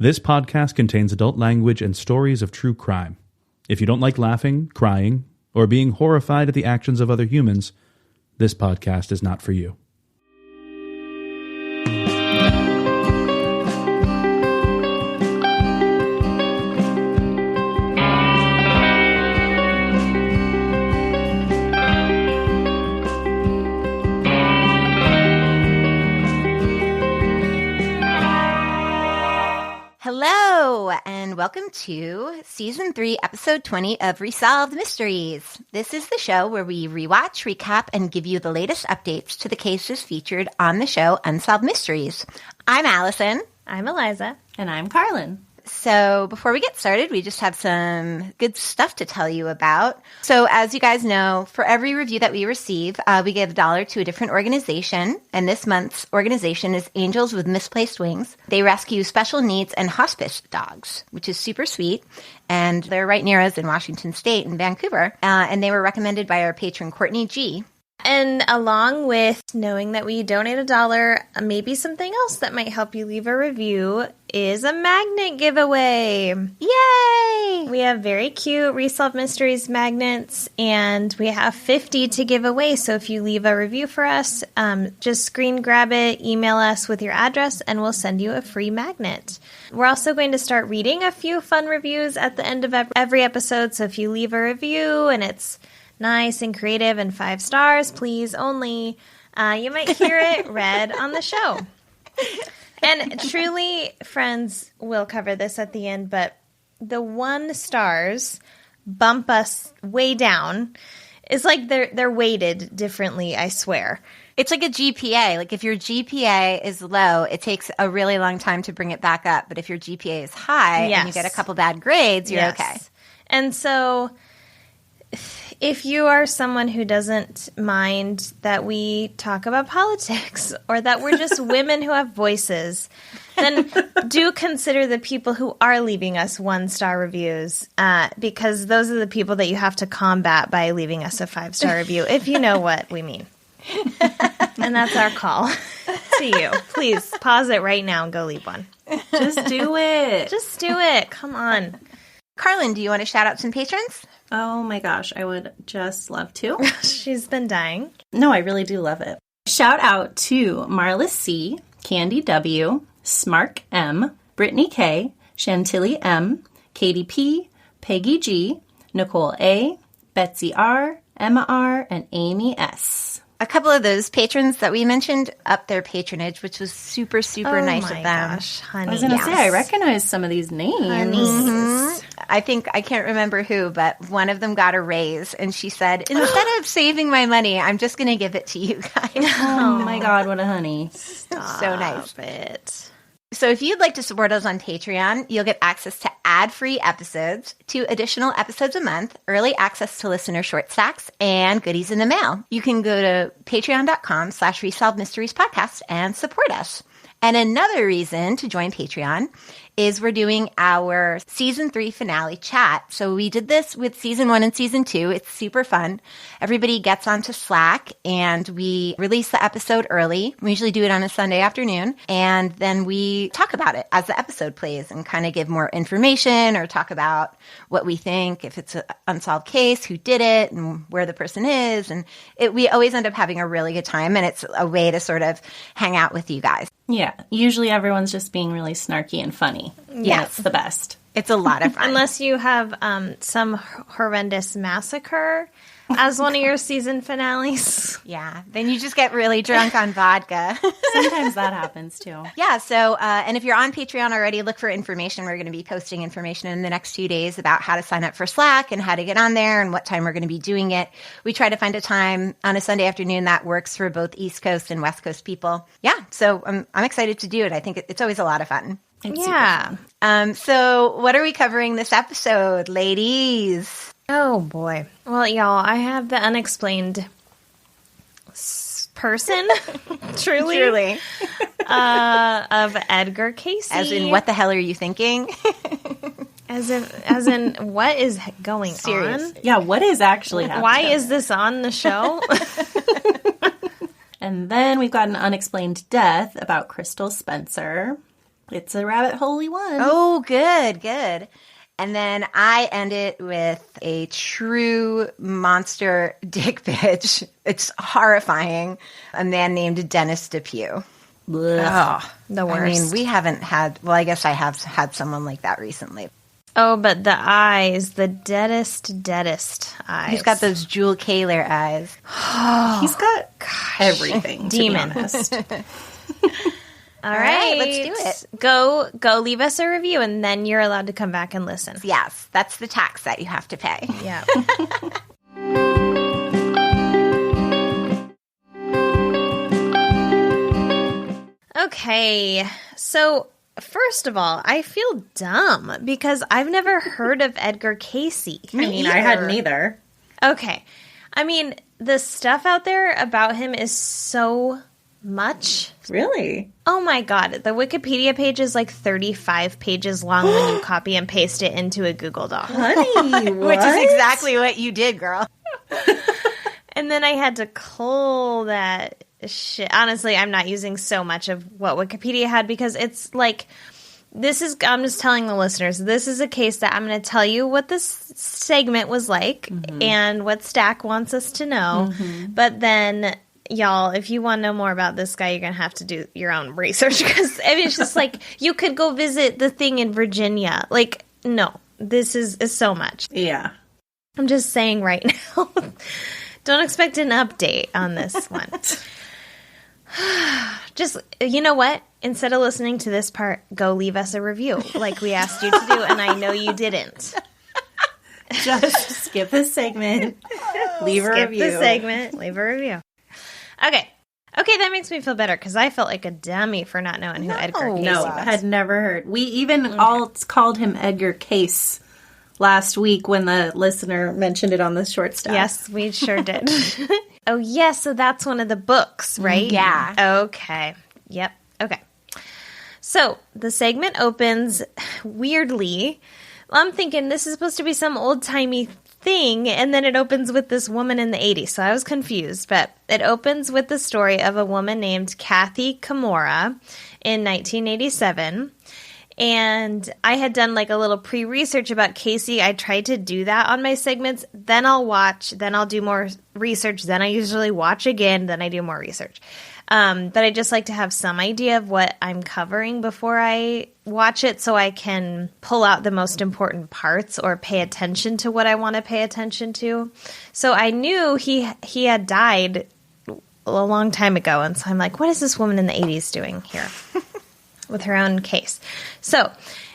This podcast contains adult language and stories of true crime. If you don't like laughing, crying, or being horrified at the actions of other humans, this podcast is not for you. Hello, and welcome to Season 3, Episode 20 of Resolved Mysteries. This is the show where we rewatch, recap, and give you the latest updates to the cases featured on the show Unsolved Mysteries. I'm Alison. I'm Eliza. And I'm Karlin. So before we get started, we just have some good stuff to tell you about. So as you guys know, for every review that we receive, we give $1 to a different organization. And this month's organization is Angels with Misplaced Wings. They rescue special needs and hospice dogs, which is super sweet. And they're right near us in Washington State in Vancouver. And they were recommended by our patron, Courtney G. And along with knowing that we donate $1, maybe something else that might help you leave a review is a magnet giveaway. Yay! We have very cute Resolved Mysteries magnets, and we have 50 to give away. So if you leave a review for us, just screen grab it, email us with your address, and we'll send you a free magnet. We're also going to start reading a few fun reviews at the end of every episode. So if you leave a review and it's nice and creative and 5 stars, please only, you might hear it read on the show. And truly, friends, we'll cover this at the end, but the 1 stars bump us way down. It's like they're weighted differently, I swear. It's like a GPA. Like if your GPA is low, it takes a really long time to bring it back up. But if your GPA is high and you get a couple bad grades, you're okay. And so if you are someone who doesn't mind that we talk about politics or that we're just women who have voices, then do consider the people who are leaving us 1-star reviews, because those are the people that you have to combat by leaving us a 5-star review, if you know what we mean. And that's our call to you. Please pause it right now and go leave one. Just do it. Just do it. Come on. Karlin, do you want to shout out some patrons? Oh my gosh, I would just love to. She's been dying. No, I really do love it. Shout out to Marla C., Candy W., Smark M., Brittany K., Chantilly M., Katie P., Peggy G., Nicole A., Betsy R., Emma R., and Amy S. A couple of those patrons that we mentioned upped their patronage, which was super, super nice of them. Gosh, honey. I was going to say, I recognize some of these names. Mm-hmm. I can't remember who, but one of them got a raise, and she said, instead of saving my money, I'm just going to give it to you guys. Oh my God, what a honey. Stop so nice. It. So if you'd like to support us on Patreon, you'll get access to ad-free episodes, 2 additional episodes a month, early access to listener short stacks, and goodies in the mail. You can go to patreon.com/Resolved Mysteries Podcast and support us. And another reason to join Patreon is we're doing our Season 3 finale chat. So we did this with Season 1 and Season 2. It's super fun. Everybody gets onto Slack, and we release the episode early. We usually do it on a Sunday afternoon, and then we talk about it as the episode plays and kind of give more information or talk about what we think, if it's an unsolved case, who did it, and where the person is. And we always end up having a really good time, and it's a way to sort of hang out with you guys. Yeah, usually everyone's just being really snarky and funny. Yeah, it's the best. It's a lot of fun. Unless you have some horrendous massacre as one of your season finales. Yeah, then you just get really drunk on vodka. Sometimes that happens too. Yeah, so, and if you're on Patreon already, look for information. We're going to be posting information in the next few days about how to sign up for Slack and how to get on there and what time we're going to be doing it. We try to find a time on a Sunday afternoon that works for both East Coast and West Coast people. Yeah, so I'm excited to do it. I think it's always a lot of fun. It's so what are we covering this episode, ladies? Oh, boy. Well, y'all, I have the unexplained person, truly, of Edgar Cayce. As in, what the hell are you thinking? As in, what is going on? Yeah, what is actually happening? Why is this on the show? And then we've got an unexplained death about Crystal Spencer. It's a rabbit hole-y one. Oh, good, good. And then I end it with a true monster dick bitch. It's horrifying. A man named Dennis DePue. Oh, The worst. I mean, we haven't had, well, I guess I have had someone like that recently. Oh, but the eyes, the deadest eyes. He's got those Jewel Kaler eyes. He's got everything, demon. to be honest. All right, let's do it. Go leave us a review, and then you're allowed to come back and listen. Yes, that's the tax that you have to pay. Yeah. Okay, so first of all, I feel dumb because I've never heard of Edgar Cayce. I hadn't either. Okay. I mean, the stuff out there about him is so much. Really? Oh my god, the Wikipedia page is like 35 pages long when you copy and paste it into a Google Doc. Honey, what? Which is exactly what you did, girl. And then I had to cull that shit. Honestly, I'm not using so much of what Wikipedia had because it's like, I'm just telling the listeners, this is a case that I'm going to tell you what this segment was like and what Stack wants us to know. But then, y'all, if you want to know more about this guy, you're going to have to do your own research because I mean, it's just like you could go visit the thing in Virginia. Like, no, this is so much. Yeah. I'm just saying right now. Don't expect an update on this one. Just, you know what? Instead of listening to this part, go leave us a review like we asked you to do, and I know you didn't. Just skip this segment. Leave a review. Skip the segment. Leave a review. Okay, that makes me feel better because I felt like a dummy for not knowing who Edgar Cayce No, was. had never heard. We even all called him Edgar Cayce last week when the listener mentioned it on the short stuff. Yes, we sure did. Oh, yes, so that's one of the books, right? Yeah. Okay. Yep. Okay. So the segment opens weirdly. I'm thinking this is supposed to be some old-timey thing, and then it opens with this woman in the 80s. So I was confused, but it opens with the story of a woman named Kathy Kimura in 1987. And I had done like a little pre-research about Cayce. I tried to do that on my segments. Then I'll watch. Then I'll do more research. Then I usually watch again. Then I do more research. But I just like to have some idea of what I'm covering before I watch it so I can pull out the most important parts or pay attention to what I want to pay attention to. So I knew he had died a long time ago. And so I'm like, what is this woman in the 80s doing here? With her own case. So,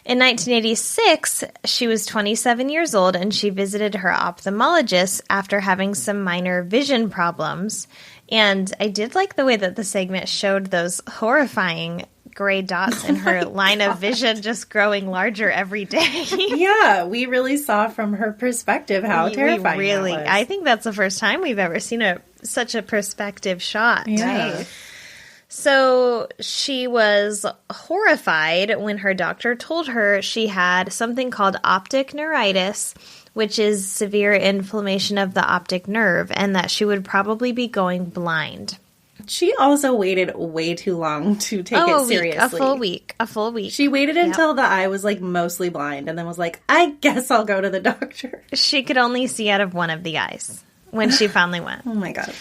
in 1986, she was 27 years old and she visited her ophthalmologist after having some minor vision problems. And I did like the way that the segment showed those horrifying gray dots in her line of vision just growing larger every day. Yeah, we really saw from her perspective how terrifying that was. I think that's the first time we've ever seen such a perspective shot. Yeah. Right? So she was horrified when her doctor told her she had something called optic neuritis, which is severe inflammation of the optic nerve, and that she would probably be going blind. She also waited way too long to take it seriously. A full week. She waited until the eye was like mostly blind and then was like, I guess I'll go to the doctor. She could only see out of one of the eyes when she finally went. Oh my God.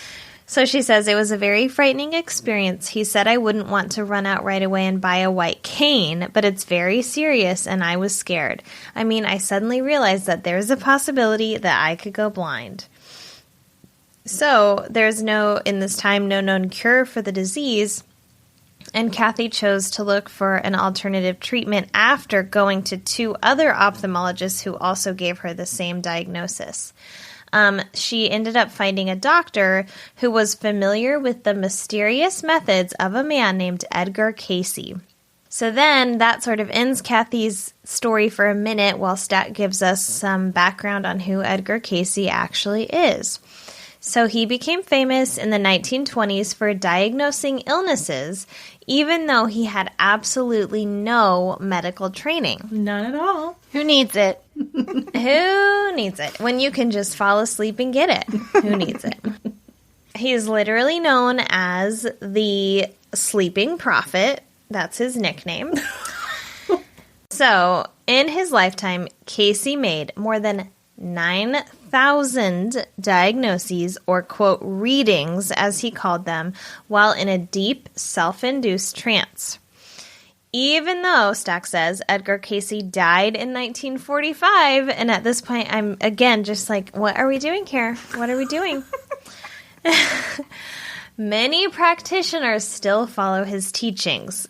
So she says, it was a very frightening experience. He said I wouldn't want to run out right away and buy a white cane, but it's very serious and I was scared. I mean, I suddenly realized that there's a possibility that I could go blind. So there's no known cure for the disease, and Kathy chose to look for an alternative treatment after going to 2 other ophthalmologists who also gave her the same diagnosis. She ended up finding a doctor who was familiar with the mysterious methods of a man named Edgar Cayce. So then that sort of ends Kathy's story for a minute while Stat gives us some background on who Edgar Cayce actually is. So he became famous in the 1920s for diagnosing illnesses, even though he had absolutely no medical training. None at all. Who needs it? Who needs it? When you can just fall asleep and get it. Who needs it? He's literally known as the Sleeping Prophet. That's his nickname. So, in his lifetime, Cayce made more than 9,000 diagnoses, or, quote, readings, as he called them, while in a deep, self-induced trance. Even though, Stack says, Edgar Cayce died in 1945, and at this point, I'm, again, just like, what are we doing here? What are we doing? Many practitioners still follow his teachings.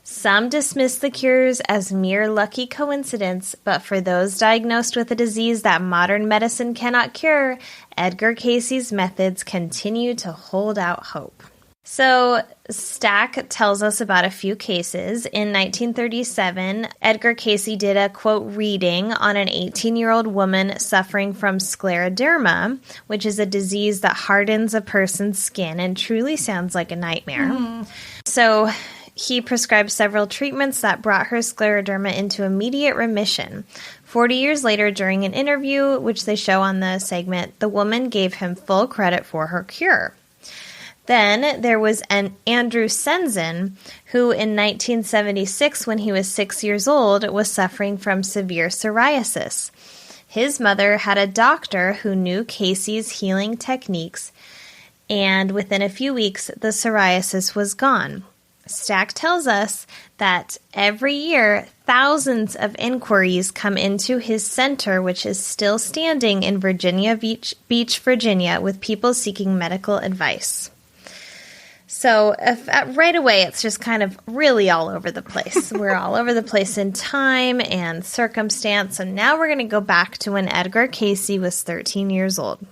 Some dismiss the cures as mere lucky coincidence, but for those diagnosed with a disease that modern medicine cannot cure, Edgar Cayce's methods continue to hold out hope. So, Stack tells us about a few cases. In 1937, Edgar Cayce did a, quote, reading on an 18-year-old woman suffering from scleroderma, which is a disease that hardens a person's skin and truly sounds like a nightmare. So, he prescribed several treatments that brought her scleroderma into immediate remission. 40 years later, during an interview, which they show on the segment, the woman gave him full credit for her cure. Then there was an Andrew Senzen, who in 1976, when he was 6 years old, was suffering from severe psoriasis. His mother had a doctor who knew Cayce's healing techniques, and within a few weeks, the psoriasis was gone. Stack tells us that every year, thousands of inquiries come into his center, which is still standing in Virginia Beach, Virginia, with people seeking medical advice. So right away, it's just kind of really all over the place. We're all over the place in time and circumstance. So now we're going to go back to when Edgar Cayce was 13 years old.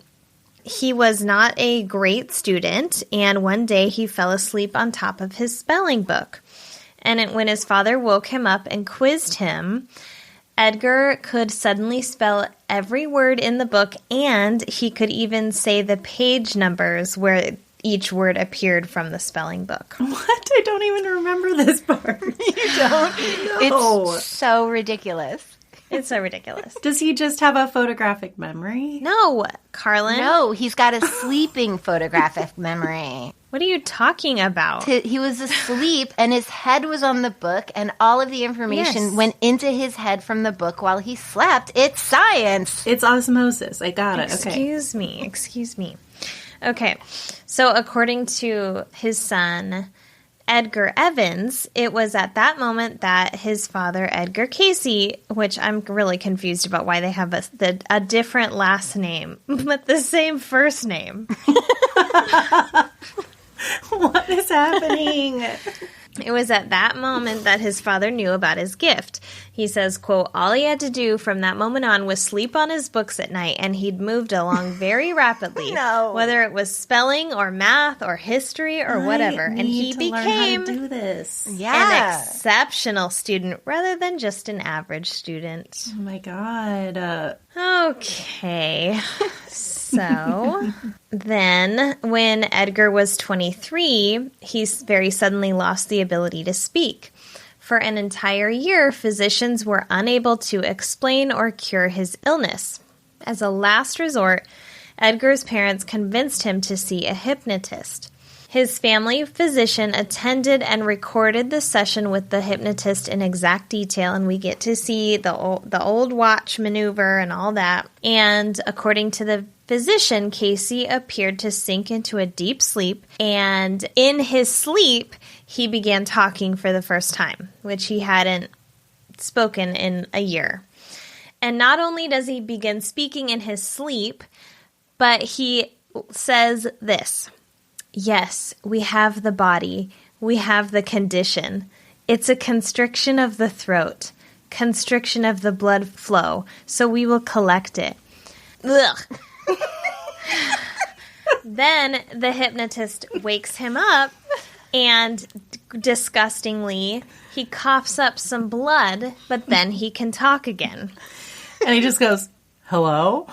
He was not a great student, and one day he fell asleep on top of his spelling book. And when his father woke him up and quizzed him, Edgar could suddenly spell every word in the book, and he could even say the page numbers where each word appeared from the spelling book. What? I don't even remember this part. You don't? No. It's so ridiculous. It's so ridiculous. Does he just have a photographic memory? No, Karlin. No, he's got a sleeping photographic memory. What are you talking about? He was asleep, and his head was on the book, and all of the information went into his head from the book while he slept. It's science. It's osmosis. I got it. Excuse me. Okay, so according to his son, Edgar Evans, it was at that moment that his father, Edgar Cayce, which I'm really confused about why they have a different last name, but the same first name. What is happening? It was at that moment that his father knew about his gift. He says, quote, all he had to do from that moment on was sleep on his books at night, and he'd moved along very rapidly. No. Whether it was spelling or math or history or whatever. And he became do this. Yeah. an exceptional student rather than just an average student. Oh my God. Okay. So then when Edgar was 23, he very suddenly lost the ability to speak. For an entire year, physicians were unable to explain or cure his illness. As a last resort, Edgar's parents convinced him to see a hypnotist. His family physician attended and recorded the session with the hypnotist in exact detail, and we get to see the old watch maneuver and all that. And according to the physician, Cayce appeared to sink into a deep sleep, and in his sleep, he began talking for the first time, which he hadn't spoken in a year. And not only does he begin speaking in his sleep, but he says this: yes, we have the body. We have the condition. It's a constriction of the throat, constriction of the blood flow, so we will collect it. Ugh. Then the hypnotist wakes him up, and disgustingly, he coughs up some blood, but then he can talk again. And he just goes, hello?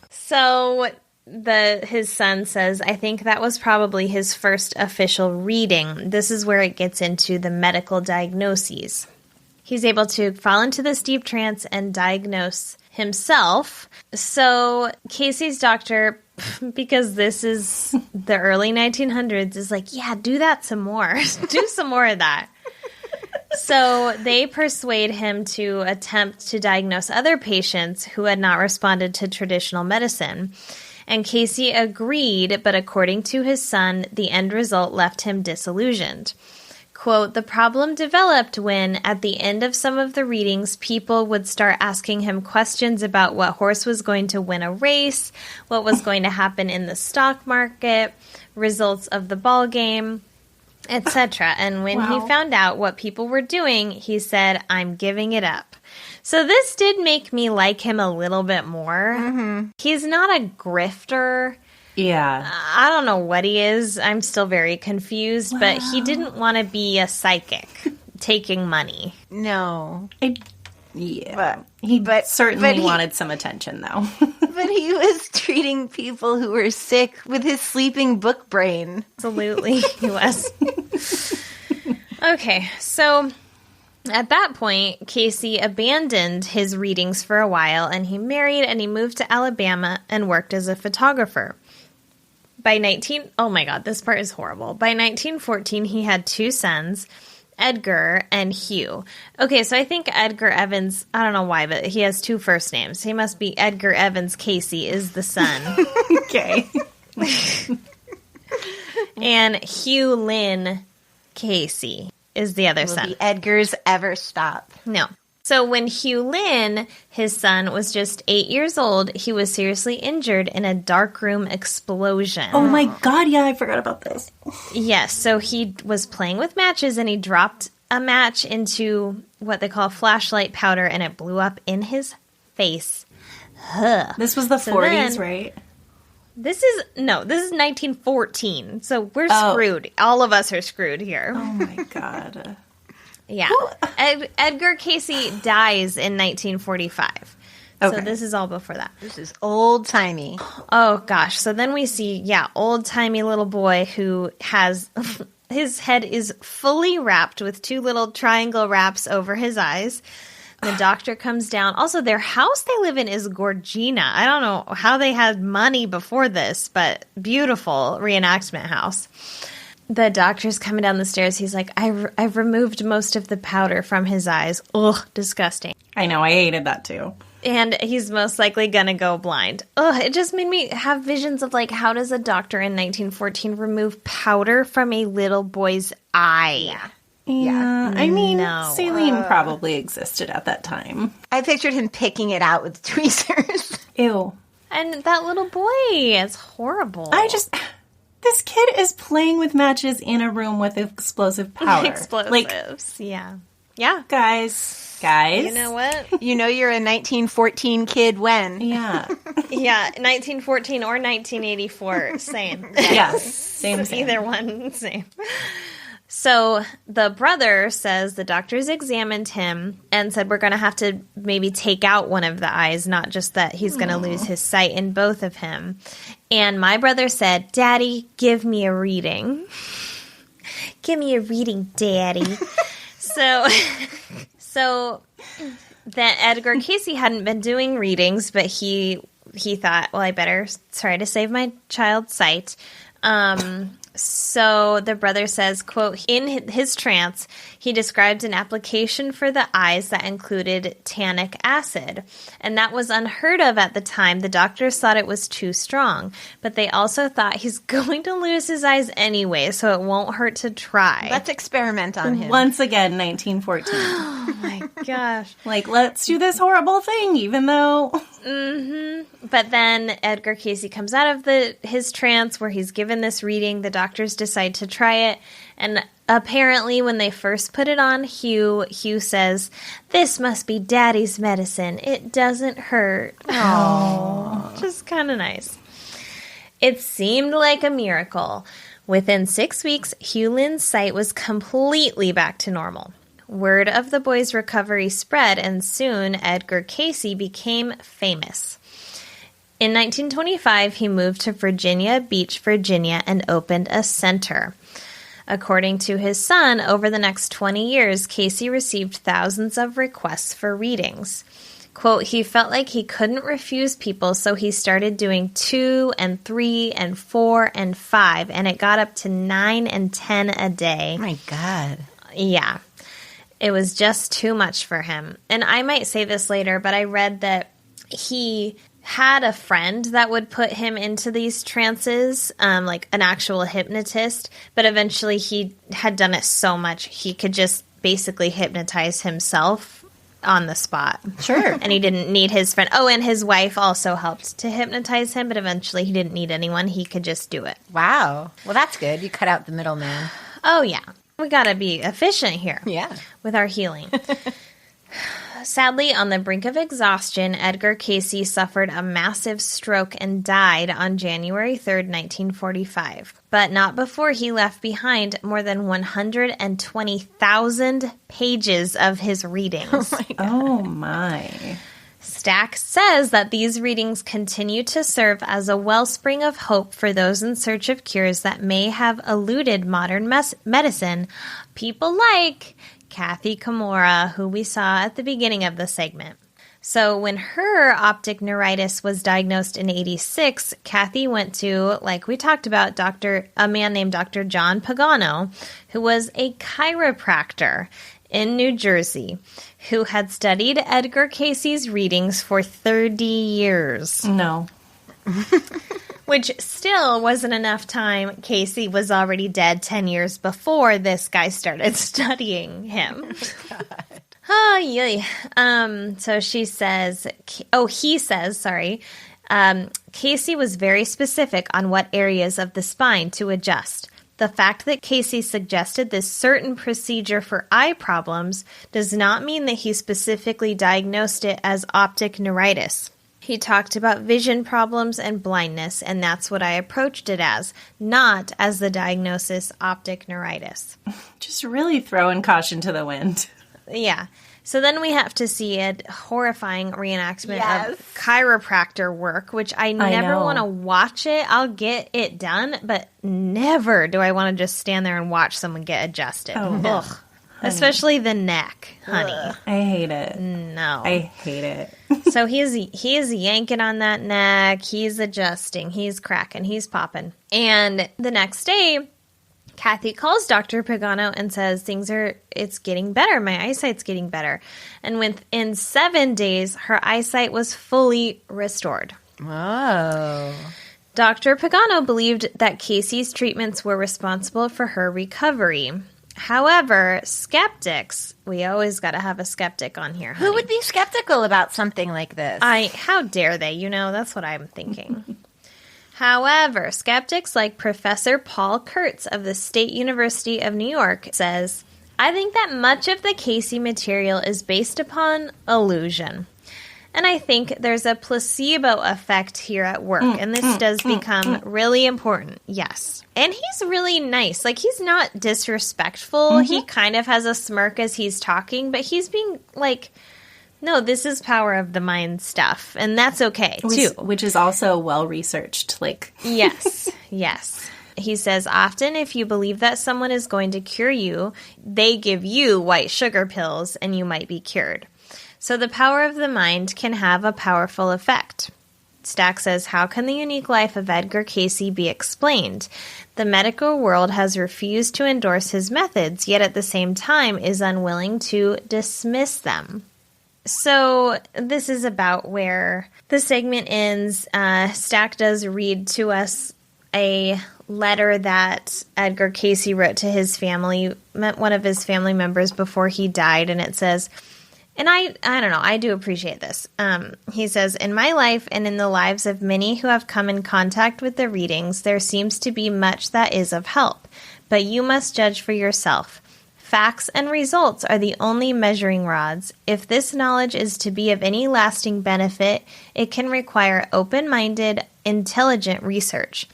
So his son says, I think that was probably his first official reading. This is where it gets into the medical diagnoses. He's able to fall into this deep trance and diagnose himself. So Cayce's doctor, because this is the early 1900s, is like, yeah, do that some more. Do some more of that. So they persuade him to attempt to diagnose other patients who had not responded to traditional medicine. And Cayce agreed, but according to his son, the end result left him disillusioned. Quote, the problem developed when, at the end of some of the readings, people would start asking him questions about what horse was going to win a race, what was going to happen in the stock market, results of the ball game, etc. And when he found out what people were doing, he said, I'm giving it up. So this did make me like him a little bit more. Mm-hmm. He's not a grifter. Yeah. I don't know what he is. I'm still very confused, but he didn't want to be a psychic taking money. No. He certainly wanted some attention, though. But he was treating people who were sick with his sleeping book brain. Absolutely, he was. Okay, so at that point, Cayce abandoned his readings for a while, and he married and he moved to Alabama and worked as a photographer. Oh my God, this part is horrible. By 1914, he had two sons, Edgar and Hugh. Okay, so I think Edgar Evans, I don't know why, but he has two first names. He must be Edgar Evans Cayce is the son. Okay. And Hugh Lynn Cayce is the other son. Will be Edgar's ever stop. No. So when Hugh Lynn, his son, was just 8 years old, he was seriously injured in a darkroom explosion. Oh my God, yeah, I forgot about this. Yes, so he was playing with matches and he dropped a match into what they call flashlight powder and it blew up in his face. This was the 40s, right? This is 1914, so we're screwed. All of us are screwed here. Oh my God. Yeah. Edgar Cayce dies in 1945. Okay. So this is all before that. This is old-timey. Oh, gosh. So then we see, old-timey little boy who has... his head is fully wrapped with two little triangle wraps over his eyes. The doctor comes down. Also, their house they live in is Gorgina. I don't know how they had money before this, but beautiful reenactment house. The doctor's coming down the stairs. He's like, I've removed most of the powder from his eyes. Ugh, disgusting. I know, I hated that too. And he's most likely going to go blind. Ugh, it just made me have visions of, like, how does a doctor in 1914 remove powder from a little boy's eye? Yeah. I mean, saline probably existed at that time. I pictured him picking it out with tweezers. Ew. And that little boy, it's horrible. This kid is playing with matches in a room with explosive powder. Explosives, yeah. Yeah. Guys. You know what? You know you're a 1914 kid when? Yeah. Yeah, 1914 or 1984, same. Yes, same. Either one, same. So the brother says the doctors examined him and said we're going to have to maybe take out one of the eyes, not just that he's going to lose his sight in both of him. And my brother said, Daddy, give me a reading. Give me a reading, Daddy. So that Edgar Cayce hadn't been doing readings, but he thought, well, I better try to save my child's sight. So the brother says, quote, in his trance, he described an application for the eyes that included tannic acid. And that was unheard of at the time. The doctors thought it was too strong. But they also thought he's going to lose his eyes anyway, so it won't hurt to try. Let's experiment on him. Once again, 1914. Oh, my gosh. Like, let's do this horrible thing, even though... Mm-hmm. But then Edgar Cayce comes out of his trance where he's given this reading. The doctors decide to try it. And apparently when they first put it on Hugh says, this must be Daddy's medicine. It doesn't hurt. Oh, just kind of nice. It seemed like a miracle. Within 6 weeks, Hugh Lynn's sight was completely back to normal. Word of the boy's recovery spread, and soon Edgar Cayce became famous. In 1925, he moved to Virginia Beach, Virginia, and opened a center. According to his son, over the next 20 years, Cayce received thousands of requests for readings. Quote, he felt like he couldn't refuse people, so he started doing 2 and 3 and 4 and 5, and it got up to 9 and 10 a day. Oh my God. Yeah. It was just too much for him. And I might say this later, but I read that he had a friend that would put him into these trances, like an actual hypnotist, but eventually he had done it so much he could just basically hypnotize himself on the spot. Sure. And he didn't need his friend. Oh, and his wife also helped to hypnotize him, but eventually he didn't need anyone. He could just do it. Wow. Well, that's good. You cut out the middleman. Oh, yeah. We got to be efficient here. Yeah. With our healing. Sadly, on the brink of exhaustion, Edgar Cayce suffered a massive stroke and died on January 3rd, 1945. But not before he left behind more than 120,000 pages of his readings. Oh my. Stack says that these readings continue to serve as a wellspring of hope for those in search of cures that may have eluded modern medicine. People like Kathy Kimura, who we saw at the beginning of the segment. So when her optic neuritis was diagnosed in 86, Kathy went to, like we talked about, a man named Dr. John Pagano, who was a chiropractor in New Jersey, who had studied Edgar Cayce's readings for 30 years. No. Which still wasn't enough time. Cayce was already dead 10 years before this guy started studying him. God. Oh, yay. So he says, Cayce was very specific on what areas of the spine to adjust. The fact that Cayce suggested this certain procedure for eye problems does not mean that he specifically diagnosed it as optic neuritis. He talked about vision problems and blindness, and that's what I approached it as, not as the diagnosis optic neuritis. Just really throwing caution to the wind. Yeah. So then we have to see a horrifying reenactment of chiropractor work, which I never want to watch it. I'll get it done, but never do I want to just stand there and watch someone get adjusted. Oh, no. Ugh. Especially the neck, honey. Ugh. I hate it. No. I hate it. So he's yanking on that neck. He's adjusting. He's cracking. He's popping. And the next day, Kathy calls Dr. Pagano and says, it's getting better. My eyesight's getting better. And within 7 days, her eyesight was fully restored. Oh. Dr. Pagano believed that Cayce's treatments were responsible for her recovery. However, skeptics, we always got to have a skeptic on here. Honey. Who would be skeptical about something like this? How dare they? That's what I'm thinking. However, skeptics like Professor Paul Kurtz of the State University of New York says, I think that much of the Cayce material is based upon illusion. And I think there's a placebo effect here at work, and this does become really important. Yes. And he's really nice. Like, he's not disrespectful. He kind of has a smirk as he's talking, but he's being like, no, this is power of the mind stuff, and that's okay, too. Which is also well-researched. Yes, yes. He says, often if you believe that someone is going to cure you, they give you white sugar pills, and you might be cured. So the power of the mind can have a powerful effect. Stack says, how can the unique life of Edgar Cayce be explained? The medical world has refused to endorse his methods, yet at the same time is unwilling to dismiss them. So this is about where the segment ends. Stack does read to us a letter that Edgar Cayce wrote to his family, one of his family members before he died, and it says, and I don't know, I do appreciate this. He says, in my life and in the lives of many who have come in contact with the readings, there seems to be much that is of help, but you must judge for yourself. Facts and results are the only measuring rods. If this knowledge is to be of any lasting benefit, it can require open-minded, intelligent research.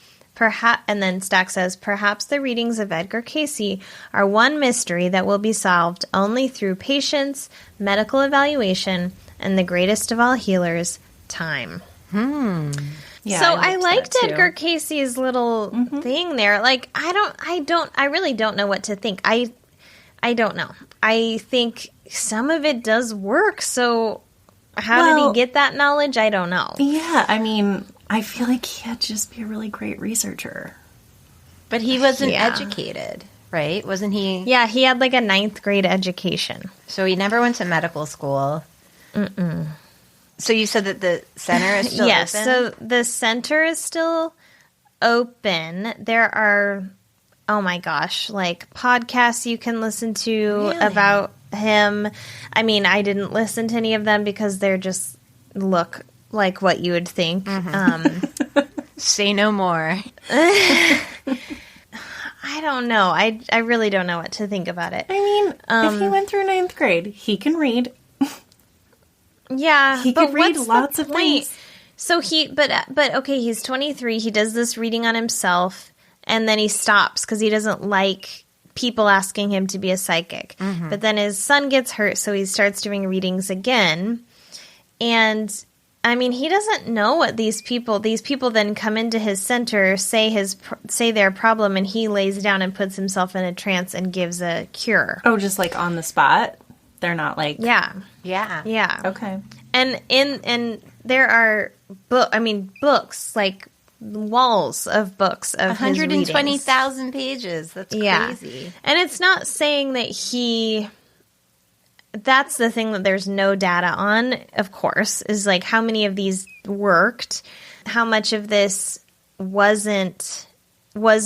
And then Stack says, perhaps the readings of Edgar Cayce are one mystery that will be solved only through patience, medical evaluation, and the greatest of all healers, time. Yeah, so I liked Edgar Cayce's little thing there. Like, I really don't know what to think. I don't know. I think some of it does work. So how did he get that knowledge? I don't know. Yeah, I mean, I feel like he had to just be a really great researcher. But he wasn't educated. right? Wasn't he? Yeah, he had like a 9th grade education. So he never went to medical school. Mm-mm. So you said that the center is still yes, open? so the center is still open. There are, oh my gosh, like podcasts you can listen to about him. I mean, I didn't listen to any of them because they're just look like what you would think. Say no more. I don't know. I really don't know what to think about it. I mean, if he went through 9th grade, he can read. Yeah, he could read lots of things. So but okay, he's 23. He does this reading on himself, and then he stops because he doesn't like people asking him to be a psychic. Mm-hmm. But then his son gets hurt, so he starts doing readings again. And I mean, he doesn't know what these people then come into his center, say their problem, and he lays down and puts himself in a trance and gives a cure. Oh, just like on the spot? They're not like... Yeah. Okay. And there are books, like walls of books of 120,000 pages. That's crazy. And it's not saying that that's the thing that there's no data on, of course, is like how many of these worked, how much of this was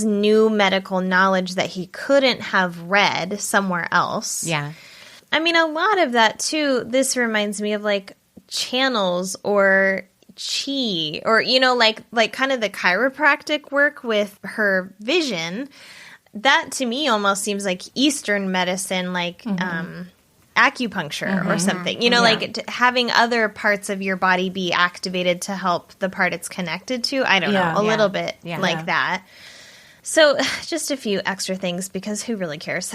new medical knowledge that he couldn't have read somewhere else. Yeah. I mean, a lot of that, too, this reminds me of, like, channels or chi or, like kind of the chiropractic work with her vision. That, to me, almost seems like Eastern medicine, like acupuncture or something. Like having other parts of your body be activated to help the part it's connected to. I don't know, a little bit like that. So, just a few extra things because who really cares?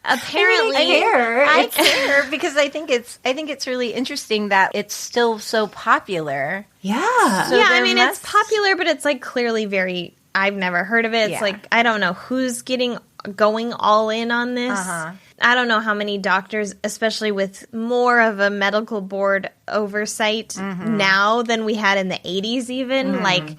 Apparently, I care because I think it's really interesting that it's still so popular. Yeah. So I mean, it's popular, but it's like clearly I've never heard of it. It's like, I don't know who's going all in on this. I don't know how many doctors, especially with more of a medical board oversight now than we had in the 80s even. Like,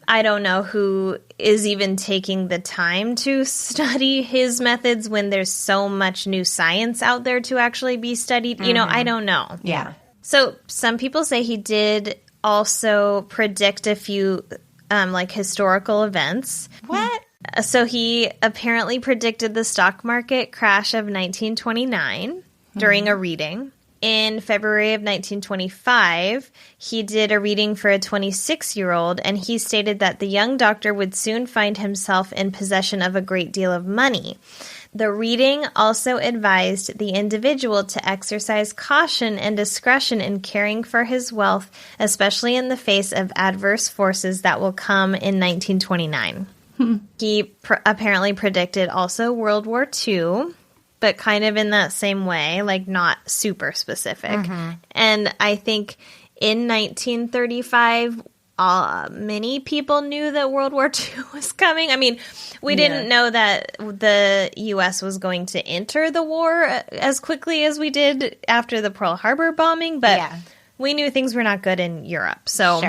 I don't know who is even taking the time to study his methods when there's so much new science out there to actually be studied. I don't know. Yeah. So some people say he did also predict a few like historical events. What? So he apparently predicted the stock market crash of 1929 during a reading. In February of 1925, he did a reading for a 26-year-old, and he stated that the young doctor would soon find himself in possession of a great deal of money. The reading also advised the individual to exercise caution and discretion in caring for his wealth, especially in the face of adverse forces that will come in 1929. He apparently predicted also World War II, but kind of in that same way, like not super specific. And I think in 1935, many people knew that World War II was coming. I mean, we didn't know that the U.S. was going to enter the war as quickly as we did after the Pearl Harbor bombing, but we knew things were not good in Europe. So,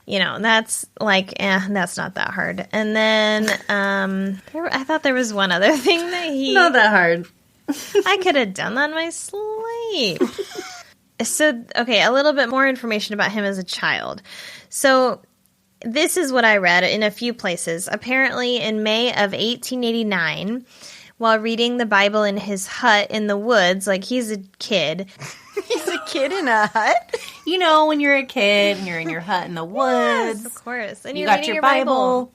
that's like, that's not that hard. And then I thought there was one other thing that Not that hard. I could have done that in my sleep. So, okay, a little bit more information about him as a child. So, this is what I read in a few places. Apparently, in May of 1889, while reading the Bible in his hut in the woods, like he's a kid. He's a kid in a hut? When you're a kid and you're in your hut in the woods. Yes, of course. And you you're got reading your Bible.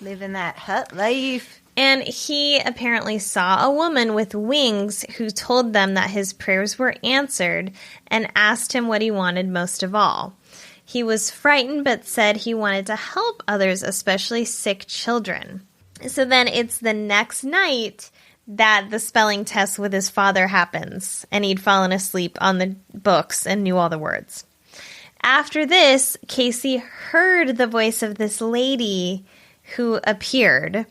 Living that hut life. And he apparently saw a woman with wings who told them that his prayers were answered and asked him what he wanted most of all. He was frightened but said he wanted to help others, especially sick children. So then it's the next night that the spelling test with his father happens, and he'd fallen asleep on the books and knew all the words. After this, Cayce heard the voice of this lady who appeared,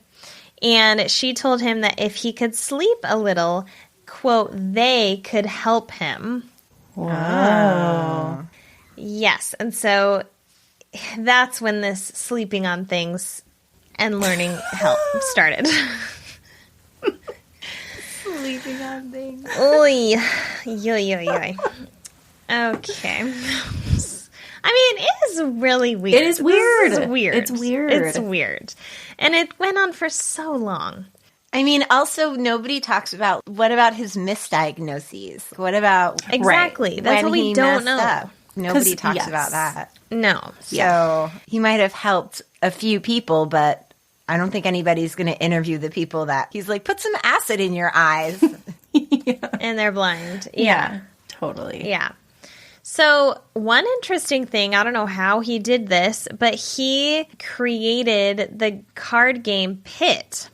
and she told him that if he could sleep a little, quote, they could help him. Wow. Yes, and so that's when this sleeping on things and learning help started. sleeping on things. Oy. Yoy. Okay. I mean, it is really weird. It is weird. This is weird. It's weird. It's weird. And it went on for so long. I mean, also, nobody talks about, what about his misdiagnoses? What about Exactly. That's when what we he don't messed know. up? Nobody talks yes. about that. No. So he might have helped a few people, but I don't think anybody's going to interview the people that he's like, put some acid in your eyes. And they're blind. Yeah, totally. Yeah. So one interesting thing, I don't know how he did this, but he created the card game Pit.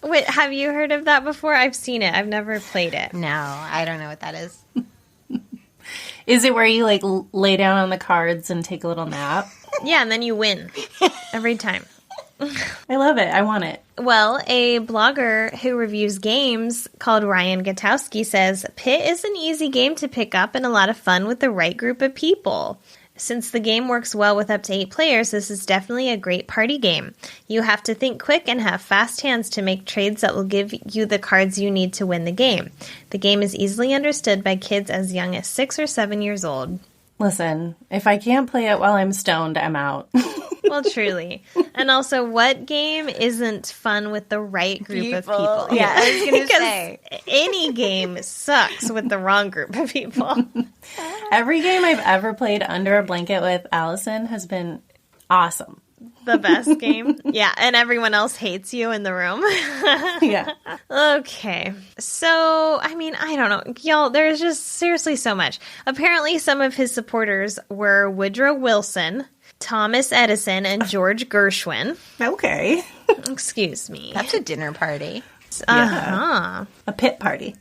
Wait, have you heard of that before? I've seen it. I've never played it. No, I don't know what that is. Is it where you like lay down on the cards and take a little nap? Yeah, and then you win every time. I love it. I want it. Well, a blogger who reviews games called Ryan Gutowski says, Pit is an easy game to pick up and a lot of fun with the right group of people. Since the game works well with up to 8 players, this is definitely a great party game. You have to think quick and have fast hands to make trades that will give you the cards you need to win the game. The game is easily understood by kids as young as 6 or 7 years old. Listen, if I can't play it while I'm stoned, I'm out. Well, truly. And also, what game isn't fun with the right group of people? Yeah, I was going to say. Any game sucks with the wrong group of people. Every game I've ever played under a blanket with Alison has been awesome. The best game. Yeah, and everyone else hates you in the room. Yeah. Okay. So, I mean, I don't know. Y'all, there's just seriously so much. Apparently, some of his supporters were Woodrow Wilson, Thomas Edison, and George Gershwin. Okay. Excuse me. That's a dinner party. Uh-huh. A pit party.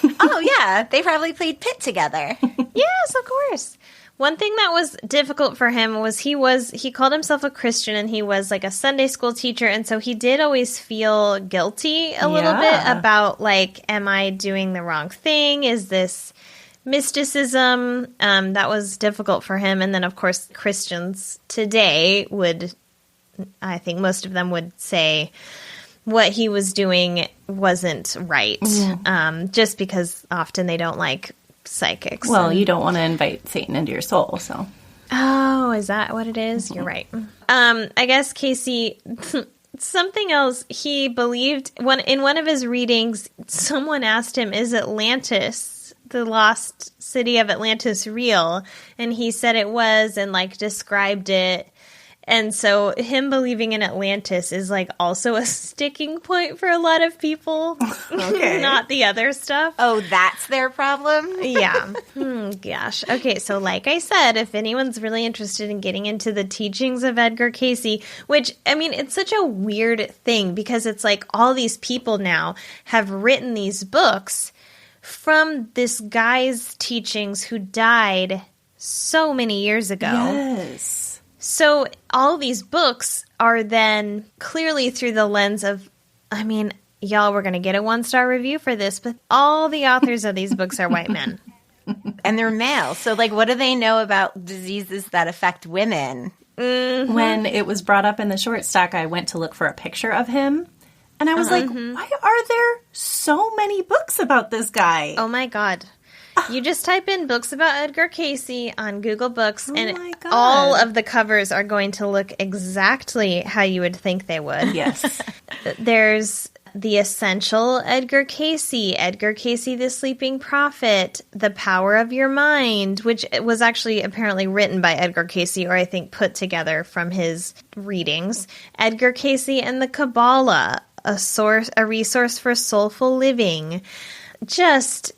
Oh, yeah. They probably played Pit together. Yes, of course. One thing that was difficult for him was he called himself a Christian and he was like a Sunday school teacher. And so he did always feel guilty a little bit about like, am I doing the wrong thing? Is this mysticism? That was difficult for him. And then of course, Christians today I think most of them would say what he was doing wasn't right. Just because often they don't like psychics. Well, you don't want to invite Satan into your soul, so. Oh, is that what it is? You're right. I guess Casey, something else he believed, in one of his readings, someone asked him, is Atlantis, the lost city of Atlantis, real? And he said it was and like described it. And so him believing in Atlantis is like also a sticking point for a lot of people. Okay. Not the other stuff. Oh, that's their problem? Yeah. Gosh. Okay, so like I said, if anyone's really interested in getting into the teachings of Edgar Cayce, which, I mean, it's such a weird thing because it's like all these people now have written these books from this guy's teachings who died so many years ago. Yes. So all these books are then clearly through the lens of, I mean, y'all, we're going to get a 1-star review for this, but all the authors of these books are white men. And they're male. So, like, what do they know about diseases that affect women? Mm-hmm. When it was brought up in the short stock, I went to look for a picture of him. And I was like, why are there so many books about this guy? Oh, my God. You just type in books about Edgar Cayce on Google Books, and my God. all of the covers are going to look exactly how you would think they would. Yes. There's The Essential Edgar Cayce, Edgar Cayce the Sleeping Prophet, The Power of Your Mind, which was actually apparently written by Edgar Cayce, or I think put together from his readings, Edgar Cayce and the Kabbalah, a resource for soulful living. Just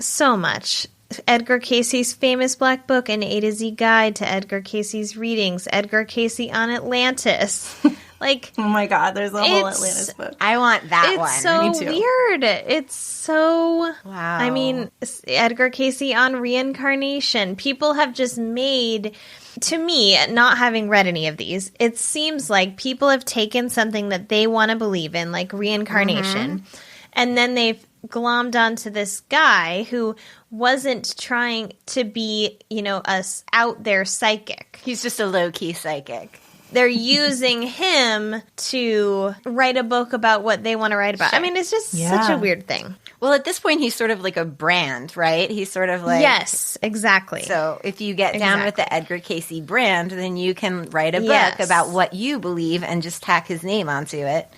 so much. Edgar Cayce's famous black book, An A to Z Guide to Edgar Cayce's Readings, Edgar Cayce on Atlantis. Like, Oh my God, there's a whole Atlantis book. I want that one. it's so Me too. weird. It's so... Wow. I mean, Edgar Cayce on reincarnation. People have just made... To me, not having read any of these, it seems like people have taken something that they want to believe in, like reincarnation, and then they've glommed onto this guy who wasn't trying to be, a out there psychic. He's just a low-key psychic. they're using him to write a book about what they want to write about. I mean, it's just such a weird thing. Well, at this point, he's sort of like a brand, right? He's sort of like... Yes, exactly. So if you get down with the Edgar Cayce brand, then you can write a book about what you believe and just tack his name onto it.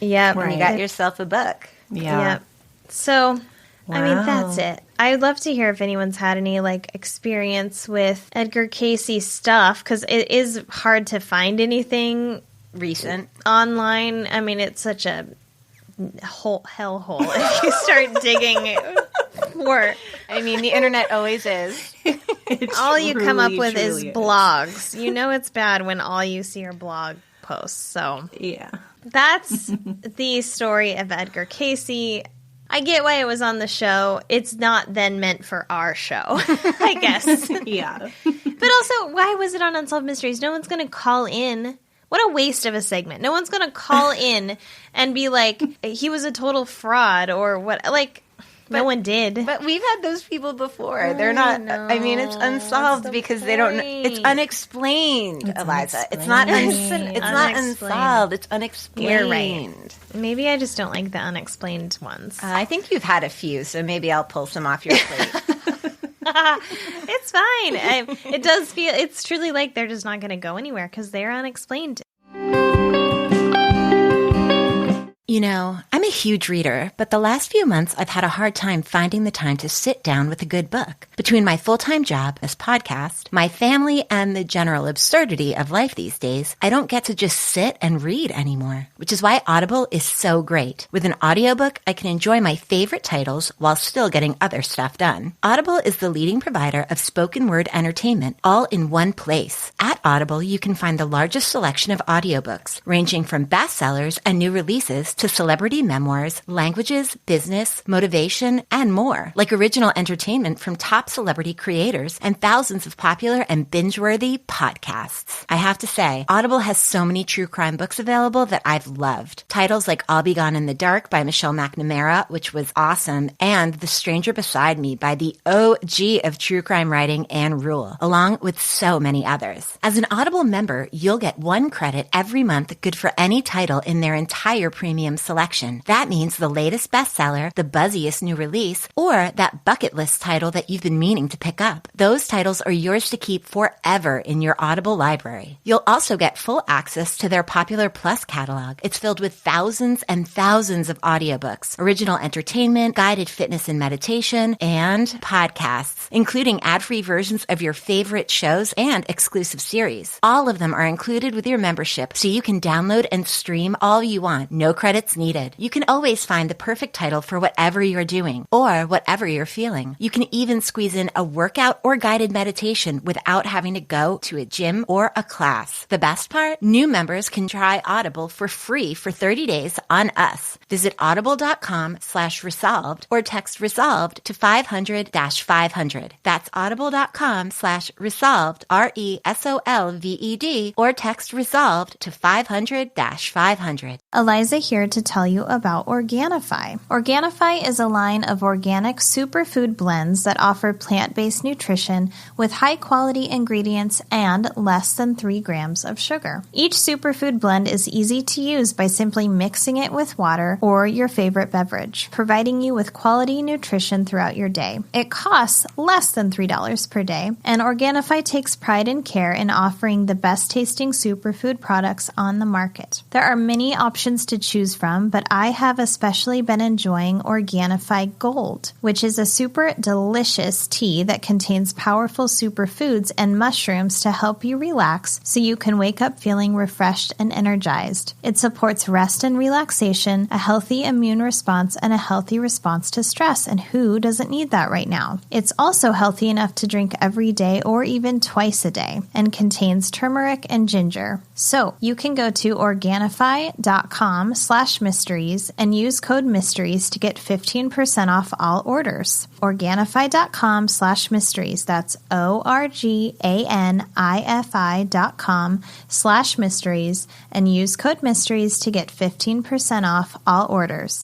Yep. And you got yourself a book. Yeah. Yep. So... Wow. I mean, that's it. I'd love to hear if anyone's had any, like, experience with Edgar Cayce stuff, because it is hard to find anything recent online. I mean, it's such a hellhole if you start digging for. I mean, the internet always is. All you come up with is blogs. You know it's bad when all you see are blog posts. So, yeah. That's the story of Edgar Cayce. I get why it was on the show. It's not then meant for our show, I guess. Yeah. But also, why was it on Unsolved Mysteries? No one's going to call in. What a waste of a segment. No one's going to call in and be like, he was a total fraud or what. Like, no one did. But we've had those people before. They're not, I mean, it's unsolved because they don't, it's unexplained, Eliza. It's not unsolved. It's unexplained. You're right. Maybe I just don't like the unexplained ones. I think you've had a few, so maybe I'll pull some off your plate. It's fine. It does feel, it's truly like they're just not going to go anywhere because they're unexplained. You know, I'm a huge reader, but the last few months I've had a hard time finding the time to sit down with a good book. Between my full-time job, this podcast, my family, and the general absurdity of life these days, I don't get to just sit and read anymore, which is why Audible is so great. With an audiobook, I can enjoy my favorite titles while still getting other stuff done. Audible is the leading provider of spoken word entertainment, all in one place. At Audible, you can find the largest selection of audiobooks, ranging from bestsellers and new releases to celebrity memoirs, languages, business, motivation, and more, like original entertainment from top celebrity creators and thousands of popular and binge-worthy podcasts. I have to say, Audible has so many true crime books available that I've loved. Titles like I'll Be Gone in the Dark by Michelle McNamara, which was awesome, and The Stranger Beside Me by the OG of true crime writing, Anne Rule, along with so many others. As an Audible member, you'll get 1 credit every month, good for any title in their entire premium selection. That means the latest bestseller, the buzziest new release, or that bucket list title that you've been meaning to pick up. Those titles are yours to keep forever in your Audible library. You'll also get full access to their Popular Plus catalog. It's filled with thousands and thousands of audiobooks, original entertainment, guided fitness and meditation, and podcasts, including ad-free versions of your favorite shows and exclusive series. All of them are included with your membership, so you can download and stream all you want. No credits needed. You can always find the perfect title for whatever you're doing or whatever you're feeling. You can even squeeze in a workout or guided meditation without having to go to a gym or a class. The best part? New members can try Audible for free for 30 days on us. Visit audible.com/resolved or text resolved to 500-500. That's audible.com/resolved, RESOLVED, or text resolved to 500-500. Eliza here to tell you about Organifi. Organifi is a line of organic superfood blends that offer plant-based nutrition with high-quality ingredients and less than 3 grams of sugar. Each superfood blend is easy to use by simply mixing it with water or your favorite beverage, providing you with quality nutrition throughout your day. It costs less than $3 per day, and Organifi takes pride and care in offering the best-tasting superfood products on the market. There are many options to choose from, but I have especially been enjoying Organifi Gold, which is a super delicious tea that contains powerful superfoods and mushrooms to help you relax so you can wake up feeling refreshed and energized. It supports rest and relaxation, a healthy immune response, and a healthy response to stress, and who doesn't need that right now? It's also healthy enough to drink every day or even twice a day, and contains turmeric and ginger. So you can go to Organifi.com/mysteries and use code mysteries to get 15% off all orders. Organifi.com/mysteries. That's ORGANIFI.com/mysteries and use code mysteries to get 15% off all orders.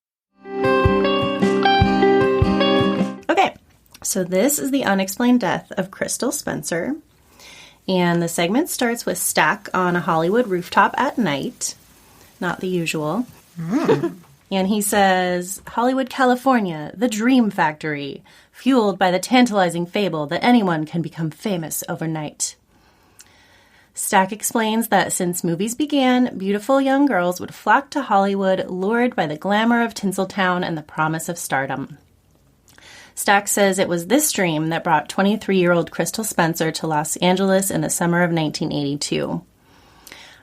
Okay, so this is the unexplained death of Crystal Spencer. And the segment starts with Stack on a Hollywood rooftop at night. Not the usual. And he says, Hollywood, California, the dream factory, fueled by the tantalizing fable that anyone can become famous overnight. Stack explains that since movies began, beautiful young girls would flock to Hollywood, lured by the glamour of Tinseltown and the promise of stardom. Stack says it was this dream that brought 23-year-old Crystal Spencer to Los Angeles in the summer of 1982.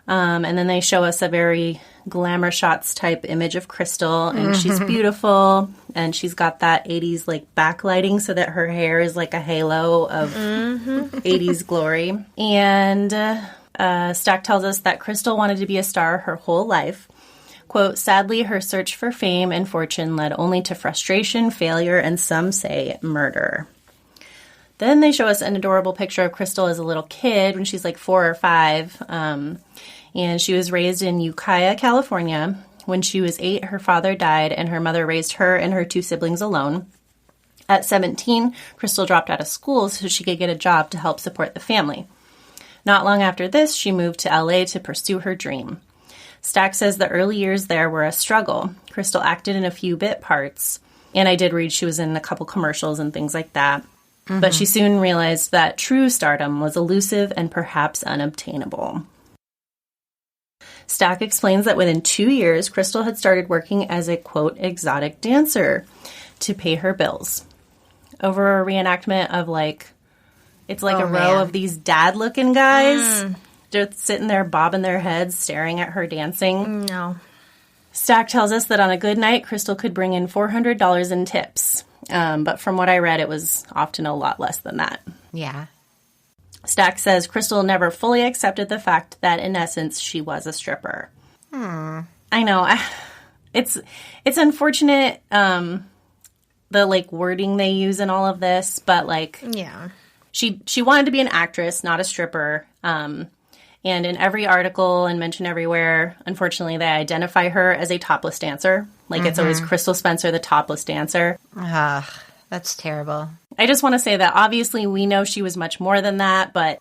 And then they show us a very glamour shots type image of Crystal, and she's beautiful, and she's got that 80s like backlighting so that her hair is like a halo of 80s glory. And Stack tells us that Crystal wanted to be a star her whole life. Quote, sadly, her search for fame and fortune led only to frustration, failure, and some say murder. Then they show us an adorable picture of Crystal as a little kid when she's like 4 or 5. And she was raised in Ukiah, California. When she was 8, her father died, and her mother raised her and her 2 siblings alone. At 17, Crystal dropped out of school so she could get a job to help support the family. Not long after this, she moved to LA to pursue her dream. Stack says the early years there were a struggle. Crystal acted in a few bit parts, and I did read she was in a couple commercials and things like that. But she soon realized that true stardom was elusive and perhaps unobtainable. Stack explains that within 2 years, Crystal had started working as a, quote, exotic dancer to pay her bills. Over a reenactment of, like, it's like row of these dad-looking guys just sitting there bobbing their heads, staring at her dancing. No. Stack tells us that on a good night, Crystal could bring in $400 in tips. But from what I read, it was often a lot less than that. Yeah. Stack says Crystal never fully accepted the fact that, in essence, she was a stripper. I know. It's unfortunate, the, like, wording they use in all of this, but, like... Yeah. She wanted to be an actress, not a stripper. And in every article and mentioned everywhere, unfortunately, they identify her as a topless dancer. Like, it's always Crystal Spencer, the topless dancer. That's terrible. I just want to say that obviously we know she was much more than that, but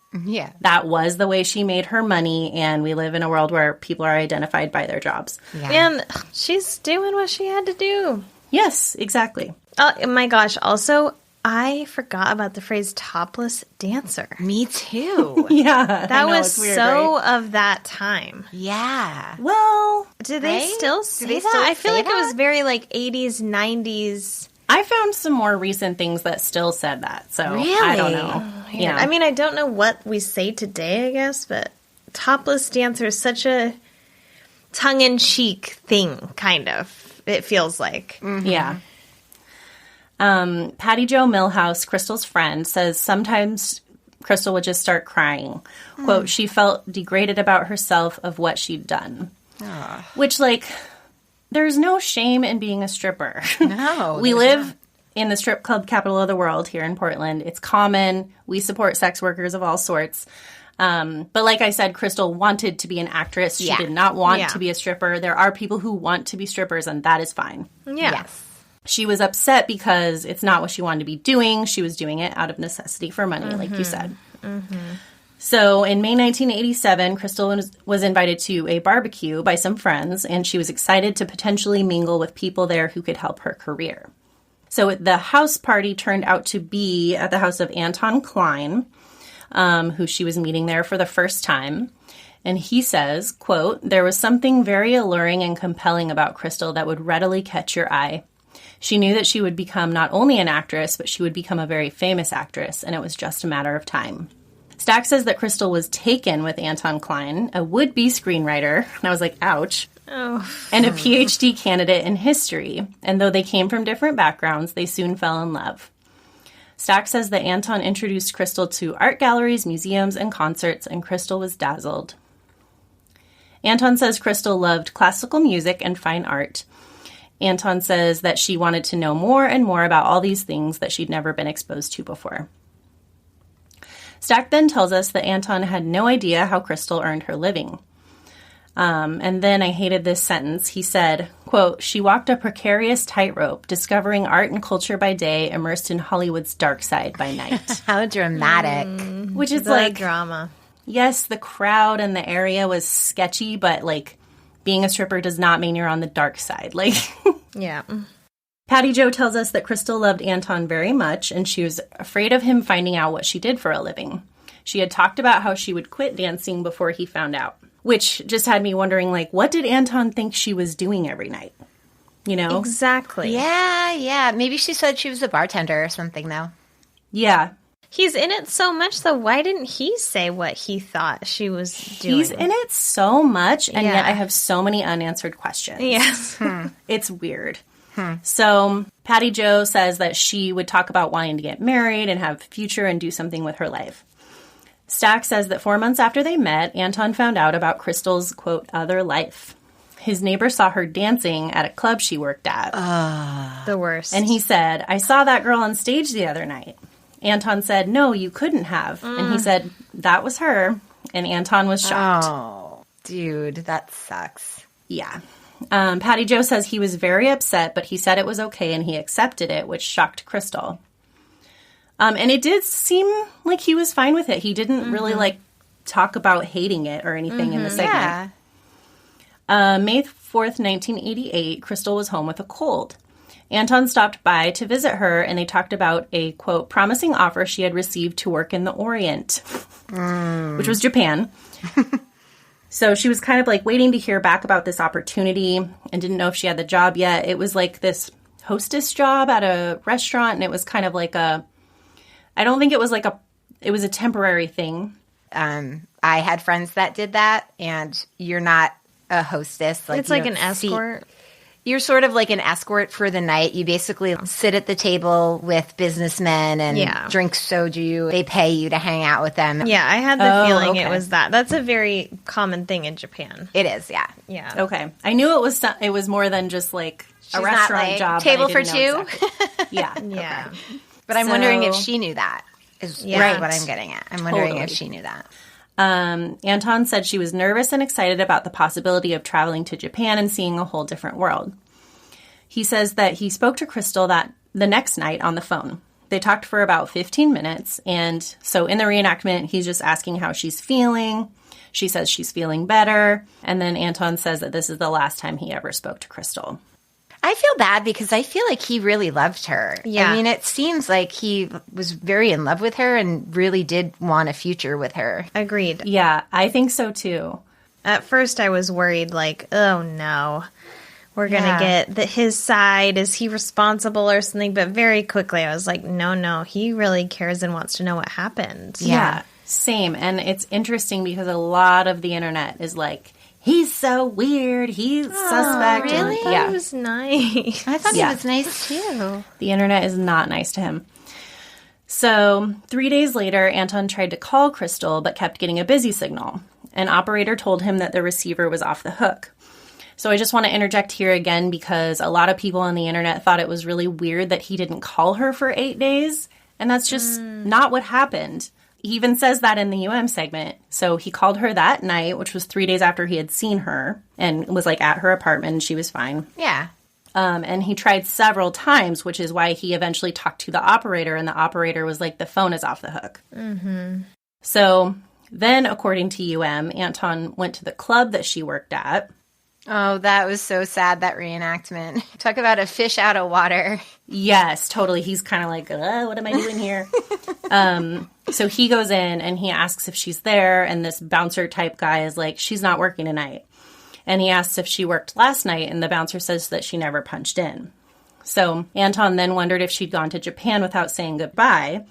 that was the way she made her money, and we live in a world where people are identified by their jobs. Yeah. And she's doing what she had to do. Yes, exactly. Oh my gosh. Also, I forgot about the phrase topless dancer. Me too. Yeah. That was weird, so right? of that time. Yeah. Well, Do they still say they that? still I feel say like it was that? very like 80s, 90s. I found some more recent things that still said that, so Really? I don't know. Yeah. I mean, I don't know what we say today, I guess, but topless dancer is such a tongue-in-cheek thing, kind of, it feels like. Yeah. Patty Jo Millhouse, Crystal's friend, says sometimes Crystal would just start crying. Quote, she felt degraded about herself of what she'd done. Which, like, there's no shame in being a stripper. No. We live in the strip club capital of the world here in Portland. It's common. We support sex workers of all sorts. But like I said, Crystal wanted to be an actress. She did not want to be a stripper. There are people who want to be strippers, and that is fine. Yeah. Yes. She was upset because it's not what she wanted to be doing. She was doing it out of necessity for money, like you said. So in May 1987, Crystal was invited to a barbecue by some friends, and she was excited to potentially mingle with people there who could help her career. So the house party turned out to be at the house of Anton Klein, who she was meeting there for the first time. And he says, quote, there was something very alluring and compelling about Crystal that would readily catch your eye. She knew that she would become not only an actress, but she would become a very famous actress, and it was just a matter of time. Stack says that Crystal was taken with Anton Klein, a would-be screenwriter, and I was like, ouch, and a PhD candidate in history. And though they came from different backgrounds, they soon fell in love. Stack says that Anton introduced Crystal to art galleries, museums, and concerts, and Crystal was dazzled. Anton says Crystal loved classical music and fine art. Anton says that she wanted to know more and more about all these things that she'd never been exposed to before. Stack then tells us that Anton had no idea how Crystal earned her living. And then I hated this sentence. He said, quote, "She walked a precarious tightrope, discovering art and culture by day, immersed in Hollywood's dark side by night." How dramatic. Which is The like, drama. yes, the crowd and the area was sketchy, but like being a stripper does not mean you're on the dark side. Like, Yeah. Patty Jo tells us that Crystal loved Anton very much, and she was afraid of him finding out what she did for a living. She had talked about how she would quit dancing before he found out, which just had me wondering, like, what did Anton think she was doing every night? You know? Exactly. Yeah. Maybe she said she was a bartender or something, though. Yeah. He's in it so much, though. Why didn't he say what he thought she was doing? He's in it so much, and Yeah. yet I have so many unanswered questions. Yes. It's weird. So Patty Jo says that she would talk about wanting to get married and have a future and do something with her life. Stack says that 4 months after they met, Anton found out about Crystal's, quote, other life. His neighbor saw her dancing at a club she worked at. The worst. And he said, "I saw that girl on stage the other night." Anton said, "No, you couldn't have." And he said, "That was her." And Anton was shocked. Oh, dude, that sucks. Yeah. Patty Jo says he was very upset, but he said it was okay and he accepted it, which shocked Crystal. And it did seem like he was fine with it. He didn't really, like, talk about hating it or anything in the segment. Yeah. May 4th, 1988, Crystal was home with a cold. Anton stopped by to visit her, and they talked about a, quote, promising offer she had received to work in the Orient, which was Japan. So she was kind of like waiting to hear back about this opportunity and didn't know if she had the job yet. It was like this hostess job at a restaurant, and it was kind of like I don't think it was like it was a temporary thing. I had friends that did that, and you're not a hostess. it's you like don't an escort. You're sort of like an escort for the night. You basically sit at the table with businessmen and drink soju. They pay you to hang out with them. Yeah, I had the feeling it okay. was that. That's a very common thing in Japan. It is, yeah. Yeah. Okay. I knew it was more than just like She's a not restaurant like, job. table but I for didn't know two? exactly. Yeah. Yeah. Okay. But I'm wondering if So- she knew that, is Yeah. what I'm getting at. I'm wondering if Totally. she knew that. Anton said she was nervous and excited about the possibility of traveling to Japan and seeing a whole different world. He says that he spoke to Crystal the next night on the phone. They talked for about 15 minutes, and so in the reenactment, he's just asking how she's feeling. She says she's feeling better, and then Anton says that this is the last time he ever spoke to Crystal. I feel bad because I feel like he really loved her. Yeah. I mean, it seems like he was very in love with her and really did want a future with her. Agreed. Yeah, I think so too. At first, I was worried, like, oh no, we're going to Yeah. get his side. Is he responsible or something? But very quickly, I was like, no, he really cares and wants to know what happened. Yeah, same. And it's interesting because a lot of the internet is like, he's so weird, he's suspect. and- really? yeah. That was nice. I thought Yeah. he was nice too. The internet is not nice to him. So 3 days later, Anton tried to call Crystal but kept getting a busy signal. An operator told him that the receiver was off the hook. So I just want to interject here again because a lot of people on the internet thought it was really weird that he didn't call her for 8 days. And that's just not what happened. He even says that in the UM segment. So he called her that night, which was 3 days after he had seen her, and was like at her apartment and she was fine. Yeah. And he tried several times, which is why he eventually talked to the operator, and the operator was like, the phone is off the hook. Mm-hmm. So then, according to UM, Anton went to the club that she worked at. Oh, that was so sad, that reenactment. Talk about a fish out of water. Yes, totally. He's kind of like, what am I doing here? So he goes in and he asks if she's there, and this bouncer type guy is like, she's not working tonight. And he asks if she worked last night, and the bouncer says that she never punched in. So Anton then wondered if she'd gone to Japan without saying goodbye,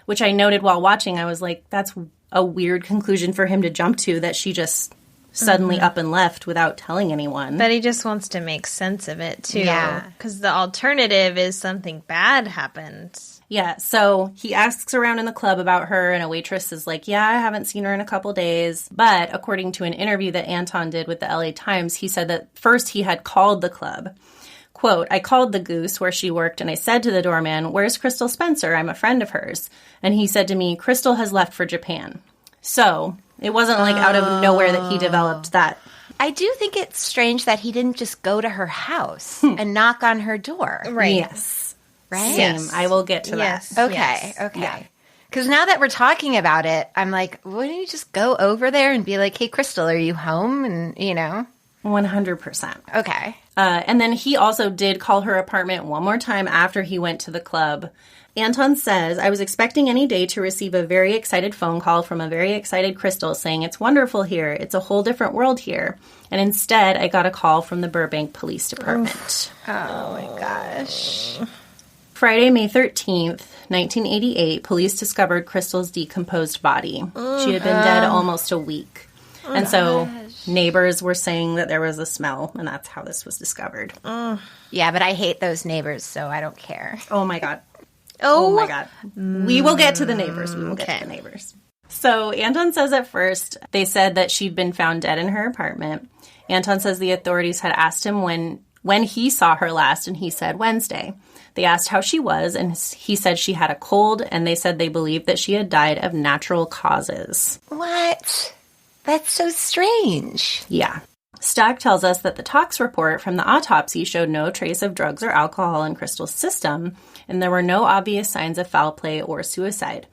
which I noted while watching. I was like, that's a weird conclusion for him to jump to, that she just suddenly up and left without telling anyone. But he just wants to make sense of it, too. Yeah. Because the alternative is something bad happened. Yeah, so he asks around in the club about her, and a waitress is like, yeah, I haven't seen her in a couple days. But according to an interview that Anton did with the LA Times, he said that first he had called the club. Quote, I called the Goose where she worked, and I said to the doorman, where's Crystal Spencer? I'm a friend of hers. And he said to me, Crystal has left for Japan. So it wasn't like out of nowhere that he developed that I do think it's strange that he didn't just go to her house and knock on her door. Right. Yes. Right? Same. Yes. I will get to Yes. that. Okay, Yes. okay. Yeah. Because now that we're talking about it, I'm like, wouldn't you just go over there and be like, hey, Crystal, are you home? And, 100%. Okay. And then he also did call her apartment one more time after he went to the club. Anton says, I was expecting any day to receive a very excited phone call from a very excited Crystal saying, it's wonderful here. It's a whole different world here. And instead, I got a call from the Burbank Police Department. Oh, my gosh. Friday, May 13th, 1988, police discovered Crystal's decomposed body. She had been dead almost a week. And so neighbors were saying that there was a smell, and that's how this was discovered. Yeah, but I hate those neighbors, so I don't care. Oh, my God. Oh, my God. We will get to the neighbors. We will get to the neighbors. So Anton says at first they said that she'd been found dead in her apartment. Anton says the authorities had asked him when he saw her last, and he said Wednesday. They asked how she was, and he said she had a cold, and they said they believed that she had died of natural causes. What? That's so strange. Yeah. Stack tells us that the tox report from the autopsy showed no trace of drugs or alcohol in Crystal's system, and there were no obvious signs of foul play or suicide.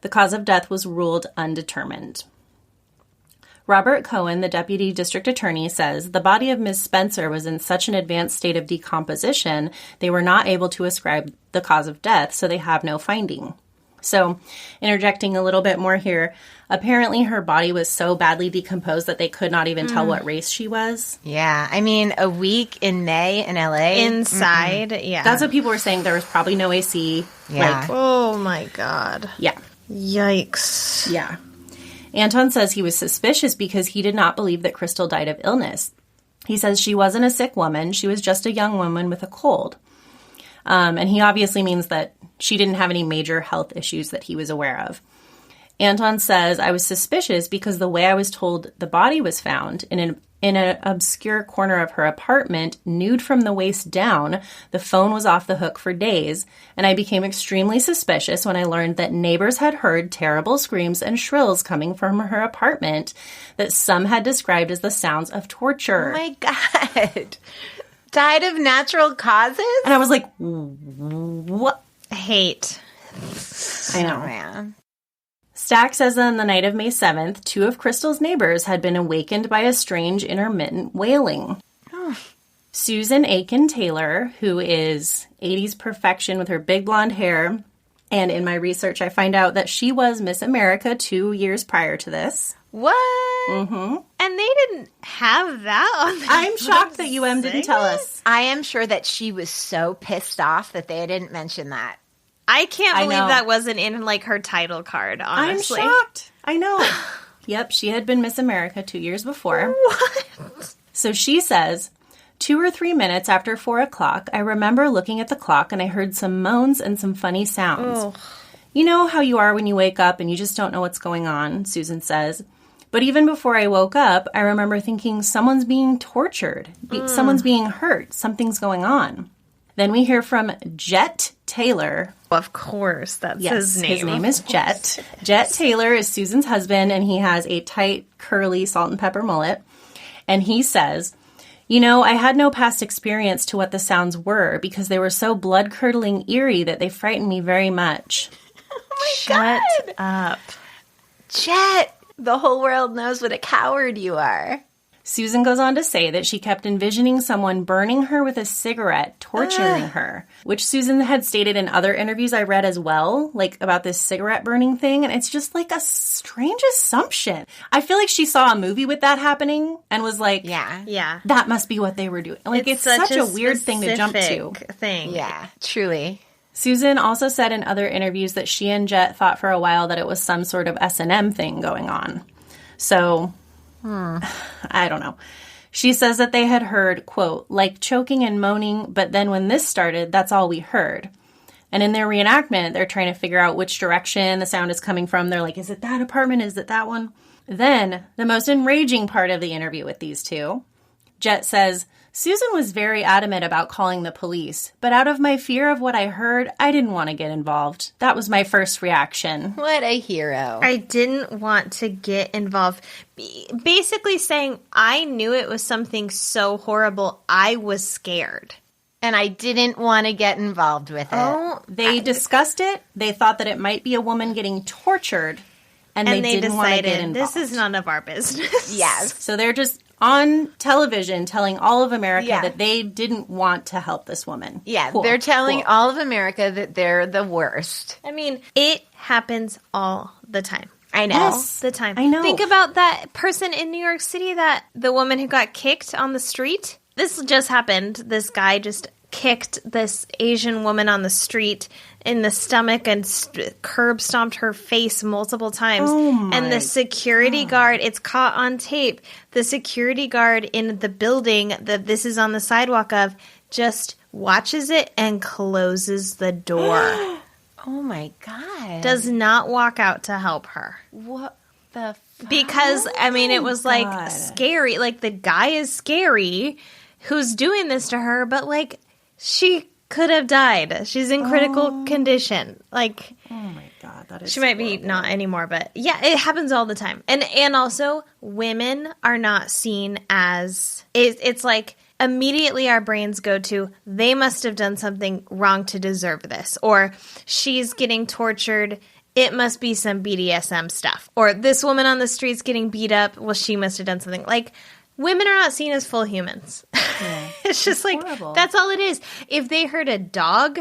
The cause of death was ruled undetermined. Robert Cohen, the deputy district attorney, says the body of Ms. Spencer was in such an advanced state of decomposition, they were not able to ascribe the cause of death, so they have no finding. So, interjecting a little bit more here, apparently her body was so badly decomposed that they could not even tell what race she was. Yeah, I mean, a week in May in LA. Inside, yeah. That's what people were saying. There was probably no AC. Yeah. Oh, my God. Yeah. Yikes. Yeah. Anton says he was suspicious because he did not believe that Crystal died of illness. He says she wasn't a sick woman. She was just a young woman with a cold. And he obviously means that she didn't have any major health issues that he was aware of. Anton says, I was suspicious because the way I was told the body was found in an obscure corner of her apartment, nude from the waist down, the phone was off the hook for days, and I became extremely suspicious when I learned that neighbors had heard terrible screams and shrills coming from her apartment that some had described as the sounds of torture. Oh, my God. Died of natural causes? And I was like, what? Hate. I know. Oh, man. Stack says on the night of May 7th, 2 of Crystal's neighbors had been awakened by a strange intermittent wailing. Oh. Susan Aiken-Taylor, who is 80s perfection with her big blonde hair, and in my research I find out that she was Miss America 2 years prior to this. What? Mm-hmm. And they didn't have that on the I'm shocked that UM didn't tell us. I am sure that she was so pissed off that they didn't mention that. I can't I believe know. that wasn't in, like, her title card, honestly. I'm shocked. I know. Yep, she had been Miss America 2 years before. What? So she says, 2 or 3 minutes after 4 o'clock, I remember looking at the clock and I heard some moans and some funny sounds. Oh. You know how you are when you wake up and you just don't know what's going on, Susan says. But even before I woke up, I remember thinking someone's being tortured. Someone's being hurt. Something's going on. Then we hear from Jet Taylor. Of course, that's Yes, his name. his name is Jet. Jet Taylor is Susan's husband, and he has a tight, curly, salt and pepper mullet. And he says, you know, I had no past experience to what the sounds were because they were so blood-curdling eerie that they frightened me very much. Oh, my Shut God. up. Jet, the whole world knows what a coward you are. Susan goes on to say that she kept envisioning someone burning her with a cigarette, torturing her, which Susan had stated in other interviews I read as well, like about this cigarette burning thing. And it's just like a strange assumption. I feel like she saw a movie with that happening and was like, Yeah. that must be what they were doing. Like, it's such a weird thing to jump to. specific thing. Yeah, truly. Susan also said in other interviews that she and Jet thought for a while that it was some sort of S&M thing going on. So, I don't know. She says that they had heard, quote, like choking and moaning, but then when this started, that's all we heard. And in their reenactment, they're trying to figure out which direction the sound is coming from. They're like, is it that apartment? Is it that one? Then, the most enraging part of the interview with these two, Jet says, Susan was very adamant about calling the police, but out of my fear of what I heard, I didn't want to get involved. That was my first reaction. What a hero. I didn't want to get involved. Basically saying I knew it was something so horrible, I was scared. And I didn't want to get involved with it. Oh, They discussed it. They thought that it might be a woman getting tortured, and they didn't want to get involved. This is none of our business. Yes. So they're just on television telling all of America that they didn't want to help this woman. Yeah, Cool. they're telling Cool. all of America that they're the worst. I mean, it happens all the time. I know. Yes. All the time. I know. Think about that person in New York City, the woman who got kicked on the street. This just happened. This guy just kicked this Asian woman on the street in the stomach and curb stomped her face multiple times. And the security guard, it's caught on tape, the security guard in the building that this is on the sidewalk of just watches it and closes the door. Oh my God. Does not walk out to help her. What the fuck? Because, I mean, it was like God. scary. Like, the guy is scary who's doing this to her, but like, she could have died. She's in critical condition. Like, Oh my God, that is she might be not anymore, but yeah, it happens all the time. And also, women are not seen as, it's like, immediately our brains go to, they must have done something wrong to deserve this. Or, she's getting tortured, it must be some BDSM stuff. Or, this woman on the street's getting beat up, well, she must have done something. Like, women are not seen as full humans. Yeah. It's just like, horrible. that's all it is. If they heard a dog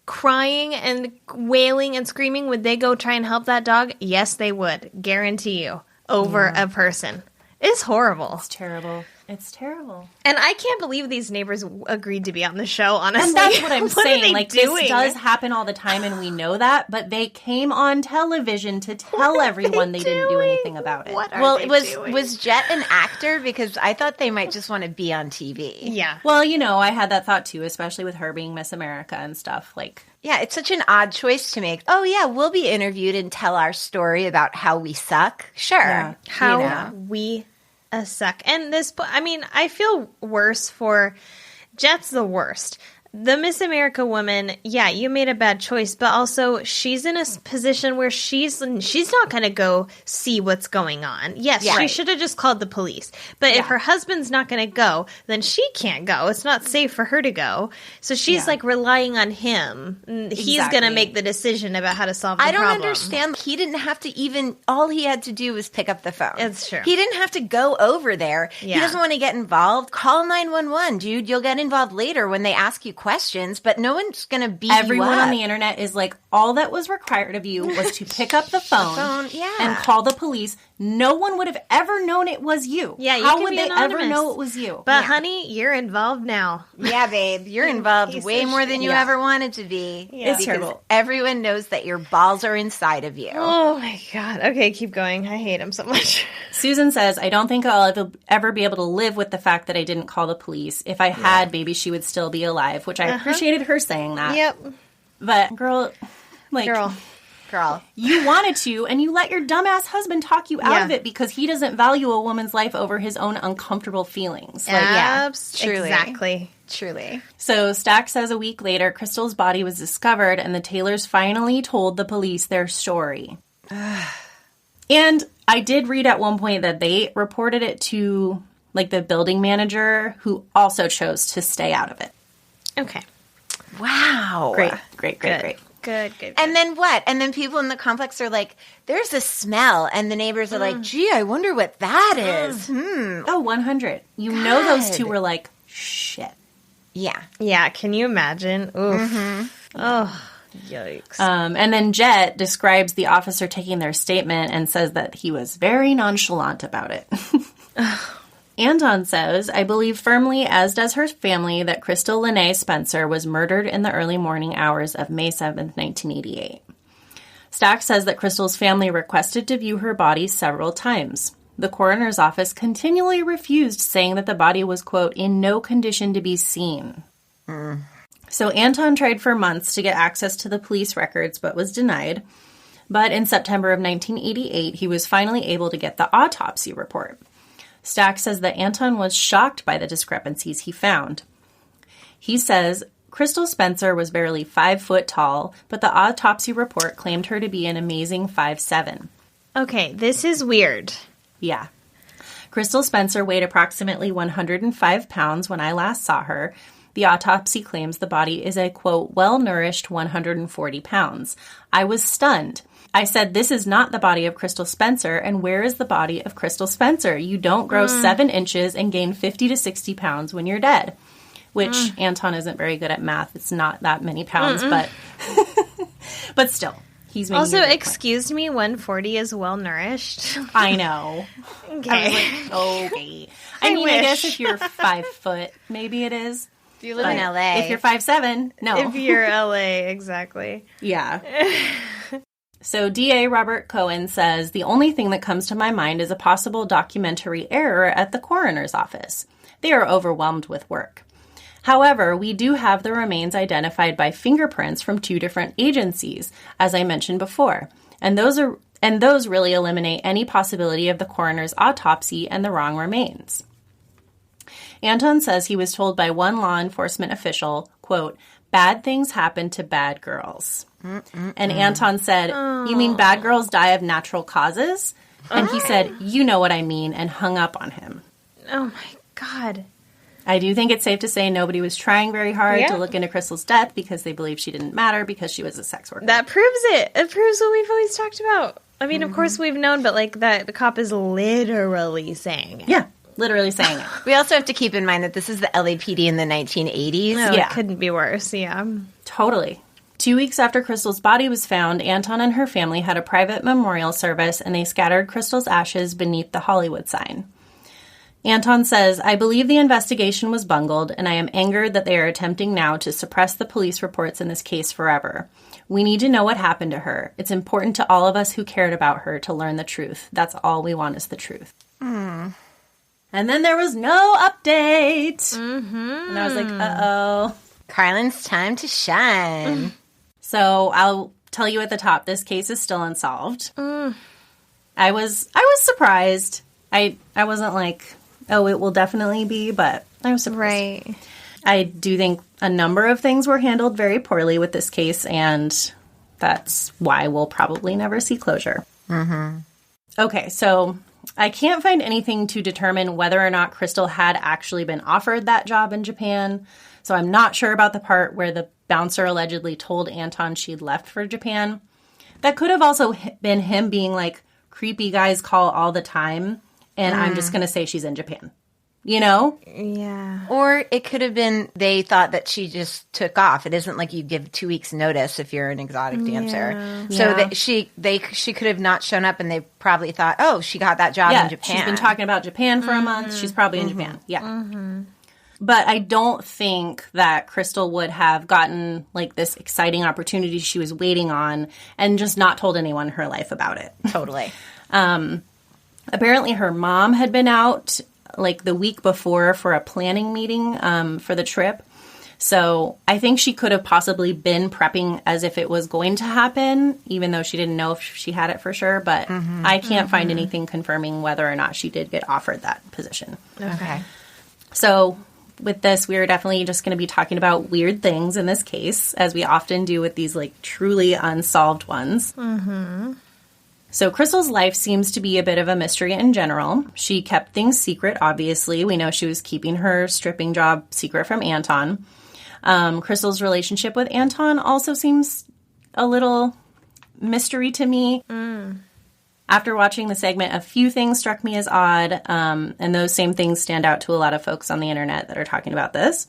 crying and wailing and screaming, would they go try and help that dog? Yes, they would. Guarantee you. Over a person. It's horrible. It's terrible. It's terrible. And I can't believe these neighbors agreed to be on the show, honestly. And that's what I'm What are saying. they Like, doing? this does happen all the time, and we know that, but they came on television to tell everyone they didn't do doing? anything about it. What are Well, they was doing? Jet an actor? Because I thought they might just want to be on TV. Yeah. Well, you know, I had that thought too, especially with her being Miss America and stuff. Like, Yeah, it's such an odd choice to make. Oh, yeah, we'll be interviewed and tell our story about how we suck. Sure. Yeah. How You know. we suck. And this, I mean, I feel worse for Jet's the worst. The Miss America woman, yeah, you made a bad choice, but also she's in a position where she's not going to go see what's going on. Yes, Yeah. she Right. should have just called the police. But if her husband's not going to go, then she can't go. It's not safe for her to go. So she's like relying on him. He's going to Exactly. make the decision about how to solve the I don't problem. understand. He didn't have to even, all he had to do was pick up the phone. It's true. He didn't have to go over there. Yeah. He doesn't want to get involved. Call 911, dude. You'll get involved later when they ask you questions, but no one's going to beat everyone you up. on the internet is like, all that was required of you was to pick up the phone, yeah. and call the police. No one would have ever known it was you. Yeah, you How can would be they anonymous. ever know it was you? But honey, you're involved now. Yeah, babe, you're involved Piece way of more shit. than you Yeah. ever wanted to be. Yeah. It's Because terrible. everyone knows that your balls are inside of you. Oh my god. Okay, keep going. I hate him so much. Susan says, I don't think I'll ever be able to live with the fact that I didn't call the police. If I had, maybe she would still be alive, which I appreciated her saying that. Yep. But, girl, like, Girl. you wanted to, and you let your dumbass husband talk you out Yeah. of it because he doesn't value a woman's life over his own uncomfortable feelings. Like, truly. Exactly. Truly. So Stack says a week later, Crystal's body was discovered, and the Taylors finally told the police their story. And I did read at one point that they reported it to, like, the building manager, who also chose to stay out of it. Okay. Wow. Great. Good. And then what? And then people in the complex are like, there's a smell. And the neighbors are like, gee, I wonder what that is. Oh, 100. You know those two were like, shit. Yeah. Yeah, can you imagine? Oof. Oh, yikes. And then Jet describes the officer taking their statement and says that he was very nonchalant about it. Anton says, I believe firmly, as does her family, that Crystal Lene Spencer was murdered in the early morning hours of May 7th, 1988. Stack says that Crystal's family requested to view her body several times. The coroner's office continually refused, saying that the body was, quote, in no condition to be seen. So Anton tried for months to get access to the police records, but was denied. But in September of 1988, he was finally able to get the autopsy report. Stack says that Anton was shocked by the discrepancies he found. He says Crystal Spencer was barely 5 foot tall, but the autopsy report claimed her to be an amazing 5'7". Okay, this is weird. Yeah. Crystal Spencer weighed approximately 105 pounds when I last saw her. The autopsy claims the body is a, quote, well-nourished 140 pounds. I was stunned. I said, this is not the body of Crystal Spencer, and where is the body of Crystal Spencer? You don't grow 7 inches and gain 50 to 60 pounds when you're dead. Which, Anton isn't very good at math. It's not that many pounds, but still. He's making also, excuse me, 140 is well-nourished. I know. Okay. I was like, okay. I guess if you're 5 foot, maybe it is. If you live in LA. If you're 5'7", no. If you're LA, exactly. Yeah. So DA Robert Cohen says, the only thing that comes to my mind is a possible documentary error at the coroner's office. They are overwhelmed with work. However, we do have the remains identified by fingerprints from 2 different agencies, as I mentioned before, and those really eliminate any possibility of the coroner's autopsy and the wrong remains. Anton says he was told by one law enforcement official, quote, bad things happen to bad girls. And Anton said, you mean bad girls die of natural causes? And he said, you know what I mean, and hung up on him. Oh my God. I do think it's safe to say nobody was trying very hard to look into Crystal's death because they believed she didn't matter because she was a sex worker. That proves it. It proves what we've always talked about. I mean, of course we've known, but like that the cop is literally saying it. Yeah, literally saying it. We also have to keep in mind that this is the LAPD in the 1980s. No, it couldn't be worse, yeah. Totally. 2 weeks after Crystal's body was found, Anton and her family had a private memorial service and they scattered Crystal's ashes beneath the Hollywood sign. Anton says, I believe the investigation was bungled, and I am angered that they are attempting now to suppress the police reports in this case forever. We need to know what happened to her. It's important to all of us who cared about her to learn the truth. That's all we want is the truth. And then there was no update. And I was like, uh-oh. Karlin's time to shine. So I'll tell you at the top, this case is still unsolved. I was surprised. I wasn't like, oh, it will definitely be, but I was surprised. Right. I do think a number of things were handled very poorly with this case, and that's why we'll probably never see closure. Okay, so I can't find anything to determine whether or not Crystal had actually been offered that job in Japan, so I'm not sure about the part where the bouncer allegedly told Anton she'd left for Japan. That could have also been him being like, creepy guys call all the time, and I'm just going to say she's in Japan. You know? Yeah. Or it could have been they thought that she just took off. It isn't like you give 2 weeks notice if you're an exotic dancer. So that she could have not shown up, and they probably thought, oh, she got that job in Japan. She's been talking about Japan for a month. She's probably in Japan. Yeah. But I don't think that Crystal would have gotten like this exciting opportunity she was waiting on and just not told anyone in her life about it. Totally. Apparently her mom had been out like the week before for a planning meeting for the trip. So I think she could have possibly been prepping as if it was going to happen, even though she didn't know if she had it for sure. But I can't find anything confirming whether or not she did get offered that position. Okay. So with this, we are definitely just going to be talking about weird things in this case, as we often do with these like truly unsolved ones. So Crystal's life seems to be a bit of a mystery in general. She kept things secret, obviously. We know she was keeping her stripping job secret from Anton. Crystal's relationship with Anton also seems a little mystery to me. After watching the segment, a few things struck me as odd, and those same things stand out to a lot of folks on the internet that are talking about this.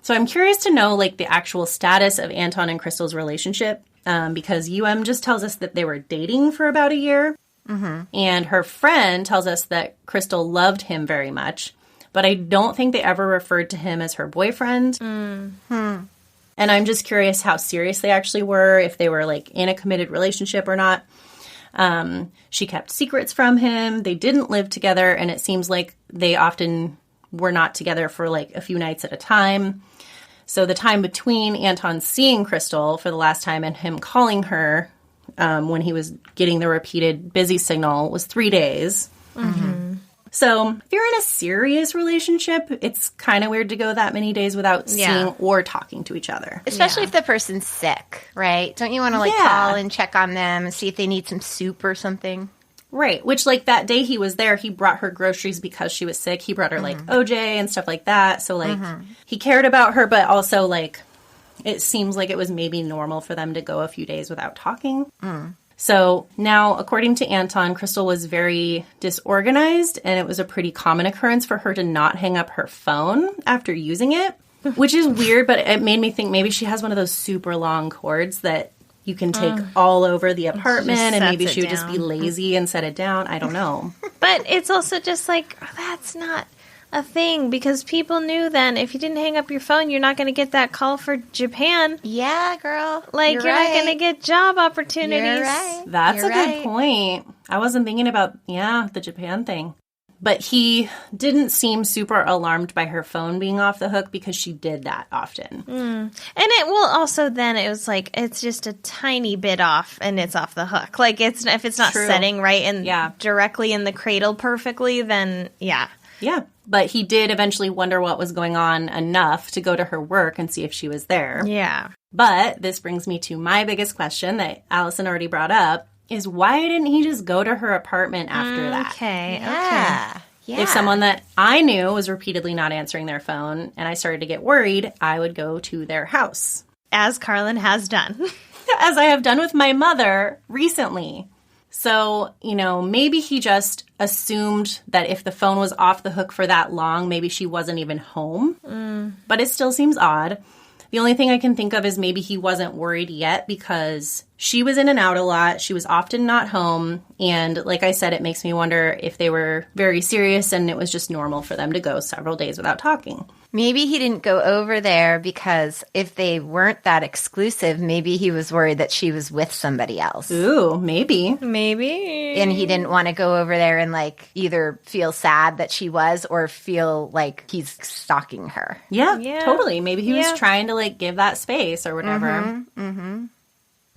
So I'm curious to know, like, the actual status of Anton and Crystal's relationship, because UM just tells us that they were dating for about a year, and her friend tells us that Crystal loved him very much, but I don't think they ever referred to him as her boyfriend. And I'm just curious how serious they actually were, if they were, like, in a committed relationship or not. She kept secrets from him. They didn't live together, and it seems like they often were not together for, like, a few nights at a time. So the time between Anton seeing Crystal for the last time and him calling her when he was getting the repeated busy signal was 3 days. So if you're in a serious relationship, it's kind of weird to go that many days without seeing or talking to each other. Especially if the person's sick, right? Don't you want to call and check on them and see if they need some soup or something? Right. Which that day he was there, he brought her groceries because she was sick. He brought her OJ and stuff like that. So he cared about her, but also it seems like it was maybe normal for them to go a few days without talking. So now, according to Anton, Crystal was very disorganized, and it was a pretty common occurrence for her to not hang up her phone after using it, which is weird, but it made me think maybe she has one of those super long cords that you can take all over the apartment, and maybe she would just be lazy and set it down. I don't know. But it's also just that's not a thing, because people knew then if you didn't hang up your phone, you're not going to get that call for Japan. Yeah, girl. You're not going to get job opportunities. You're right. That's a good point. I wasn't thinking about, the Japan thing. But he didn't seem super alarmed by her phone being off the hook because she did that often. And it will also then, it was it's just a tiny bit off and it's off the hook. If it's not setting right and directly in the cradle perfectly, then yeah. Yeah. But he did eventually wonder what was going on enough to go to her work and see if she was there. Yeah. But this brings me to my biggest question that Alison already brought up, is why didn't he just go to her apartment after that? Okay. Yeah. If someone that I knew was repeatedly not answering their phone and I started to get worried, I would go to their house. As Karlin has done. As I have done with my mother recently. So, maybe he just assumed that if the phone was off the hook for that long, maybe she wasn't even home. But it still seems odd. The only thing I can think of is maybe he wasn't worried yet because she was in and out a lot. She was often not home. And like I said, it makes me wonder if they were very serious and it was just normal for them to go several days without talking. Maybe he didn't go over there because if they weren't that exclusive, maybe he was worried that she was with somebody else. Ooh, maybe. Maybe. And he didn't want to go over there and either feel sad that she was or feel like he's stalking her. Yeah. Totally. Maybe he was trying to give that space or whatever. And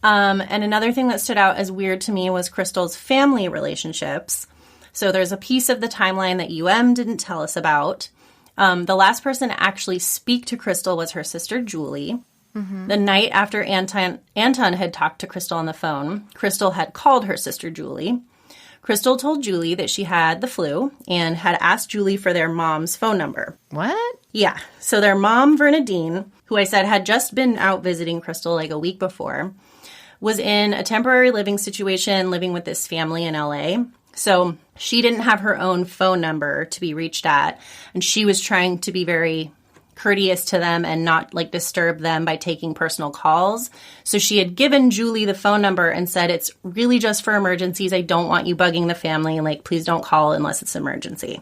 another thing that stood out as weird to me was Crystal's family relationships. So there's a piece of the timeline that UM didn't tell us about. The last person to actually speak to Crystal was her sister, Julie. The night after Anton had talked to Crystal on the phone, Crystal had called her sister, Julie. Crystal told Julie that she had the flu and had asked Julie for their mom's phone number. What? Yeah. So their mom, Vernadine, who I said had just been out visiting Crystal a week before, was in a temporary living situation living with this family in LA. So she didn't have her own phone number to be reached at, and she was trying to be very courteous to them and not disturb them by taking personal calls. So she had given Julie the phone number and said, it's really just for emergencies. I don't want you bugging the family. Please don't call unless it's an emergency.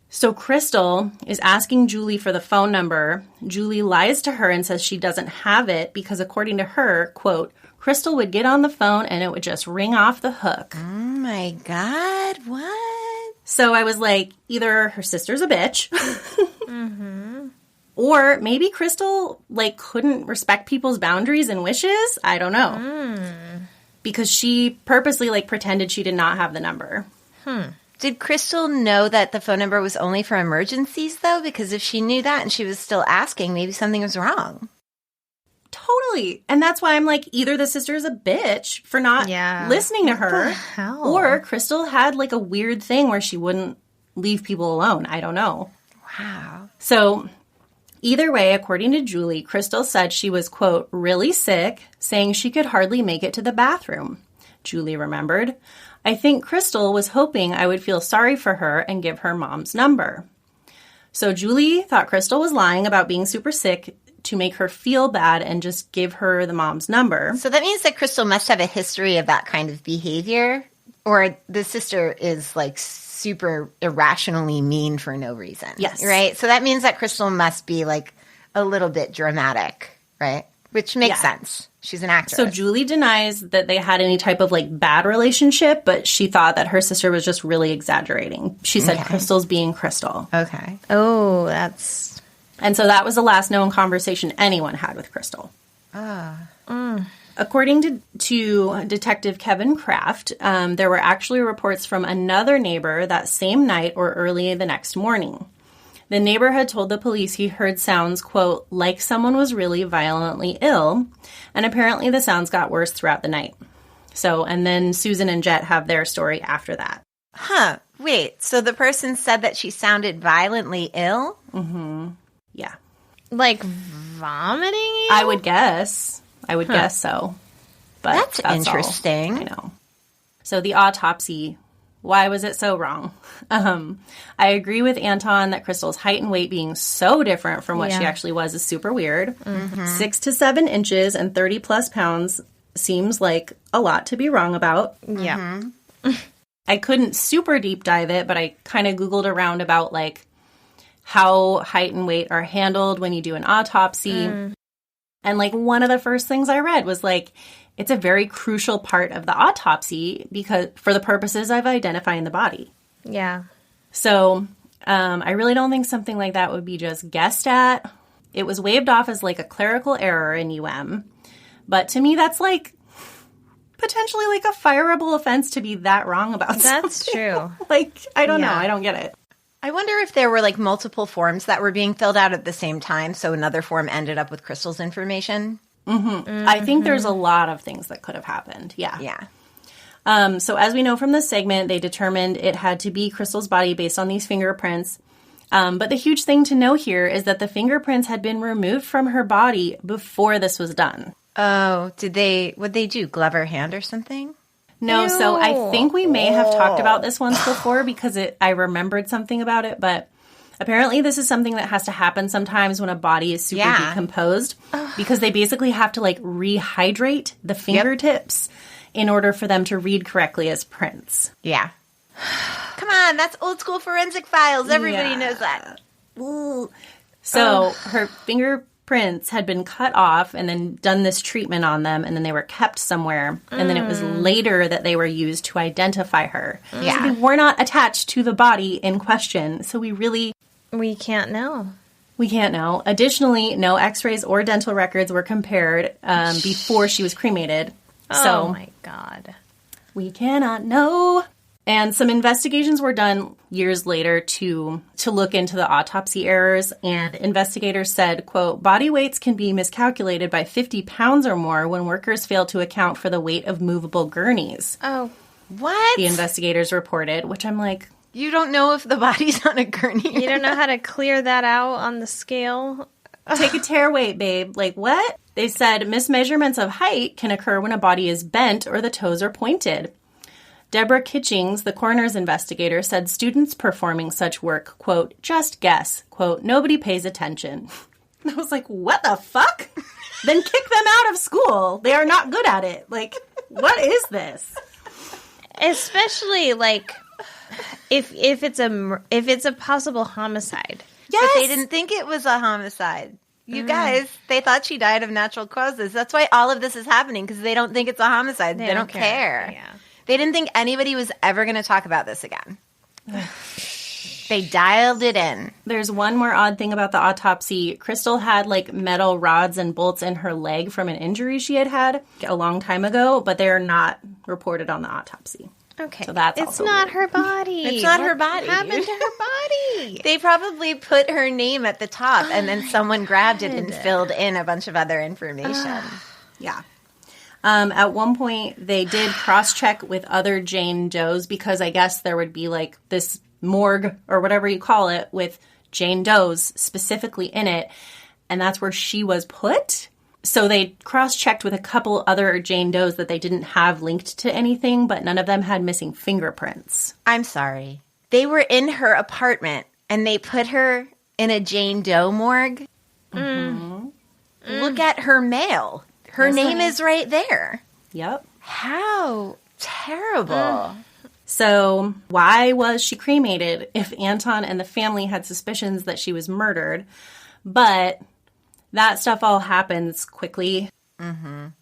So Crystal is asking Julie for the phone number. Julie lies to her and says she doesn't have it because according to her, quote, Crystal would get on the phone and it would just ring off the hook. Oh my God, what? So I was either her sister's a bitch or maybe Crystal couldn't respect people's boundaries and wishes. I don't know. Because she purposely pretended she did not have the number. Did Crystal know that the phone number was only for emergencies, though? Because if she knew that and she was still asking, maybe something was wrong. Totally. And that's why I'm either the sister is a bitch for not listening to her, or Crystal had a weird thing where she wouldn't leave people alone. I don't know. Wow. So either way, according to Julie, Crystal said she was, quote, really sick, saying she could hardly make it to the bathroom. Julie remembered. I think Crystal was hoping I would feel sorry for her and give her mom's number. So Julie thought Crystal was lying about being super sick to make her feel bad and just give her the mom's number. So that means that Crystal must have a history of that kind of behavior, or the sister is super irrationally mean for no reason. Yes. Right? So that means that Crystal must be a little bit dramatic, right? Which makes sense. She's an actress. So Julie denies that they had any type of bad relationship, but she thought that her sister was just really exaggerating. She said Crystal's being Crystal. Okay. Oh, And so that was the last known conversation anyone had with Crystal. According to Detective Kevin Kraft, there were actually reports from another neighbor that same night or early the next morning. The neighbor had told the police he heard sounds, quote, like someone was really violently ill, and apparently the sounds got worse throughout the night. So, and then Susan and Jet have their story after that. Huh. Wait, so the person said that she sounded violently ill? Mm-hmm. Yeah. Like vomiting? I would guess. I would guess so. But that's interesting. All I know. So the autopsy, why was it so wrong? I agree with Anton that Crystal's height and weight being so different from what she actually was is super weird. 6 to 7 inches and 30 plus pounds seems like a lot to be wrong about. Yeah. I couldn't super deep dive it, but I kind of Googled around about like how height and weight are handled when you do an autopsy. And like one of the first things I read was like, it's a very crucial part of the autopsy because for the purposes of identifying the body. Yeah. So I really don't think something like that would be just guessed at. It was waved off as like a clerical error in UM. But to me, that's like potentially like a fireable offense to be that wrong about That's something. true. Like, I don't know. I don't get it. I wonder if there were like multiple forms that were being filled out at the same time, so another form ended up with Crystal's information. I think there's a lot of things that could have happened. Yeah. Yeah. So as we know from this segment, they determined it had to be Crystal's body based on these fingerprints. But the huge thing to know here is that the fingerprints had been removed from her body before this was done. Oh, what'd they do? Glove her hand or something? No, so I think we may have talked about this once before because I remembered something about it, but apparently this is something that has to happen sometimes when a body is super decomposed because they basically have to like rehydrate the fingertips in order for them to read correctly as prints. Yeah. Come on, that's old school forensic files. Everybody knows that. Ooh. So her fingerprints had been cut off and then done this treatment on them, and then they were kept somewhere. And then it was later that they were used to identify her. Yeah. So they were not attached to the body in question. So We can't know. We can't know. Additionally, no x-rays or dental records were compared before she was cremated. Oh my God. We cannot know. And some investigations were done years later to look into the autopsy errors. And investigators said, quote, body weights can be miscalculated by 50 pounds or more when workers fail to account for the weight of movable gurneys. Oh, What? The investigators reported, which I'm like, You don't know if the body's on a gurney. you don't know how to clear that out on the scale? take a tear weight, babe. Like, what? They said mismeasurements of height can occur when a body is bent or the toes are pointed. Deborah Kitchings, the coroner's investigator, said students performing such work, quote, just guess, quote, nobody pays attention. And I was like, what the fuck? Then kick them out of school. They are not good at it. Like, what is this? Especially like if it's a possible homicide. Yes. But they didn't think it was a homicide. You guys, they thought she died of natural causes. That's why all of this is happening, because they don't think it's a homicide. They don't care. Yeah. They didn't think anybody was ever going to talk about this again. They dialed it in. There's one more odd thing about the autopsy. Crystal had like metal rods and bolts in her leg from an injury she had a long time ago, but they're not reported on the autopsy. Okay. So that's it's also not weird. her body. It's not her What body. happened to her body? They probably put her name at the top, and then someone grabbed it and filled in a bunch of other information. Yeah. At one point, they did cross-check with other Jane Does because I guess there would be like this morgue or whatever you call it with Jane Does specifically in it, and that's where she was put. So they cross-checked with a couple other Jane Does that they didn't have linked to anything, but none of them had missing fingerprints. I'm sorry. They were in her apartment, and they put her in a Jane Doe morgue. Look at her mail. Her name is right there. Yep. How terrible. So why was she cremated if Anton and the family had suspicions that she was murdered? But that stuff all happens quickly.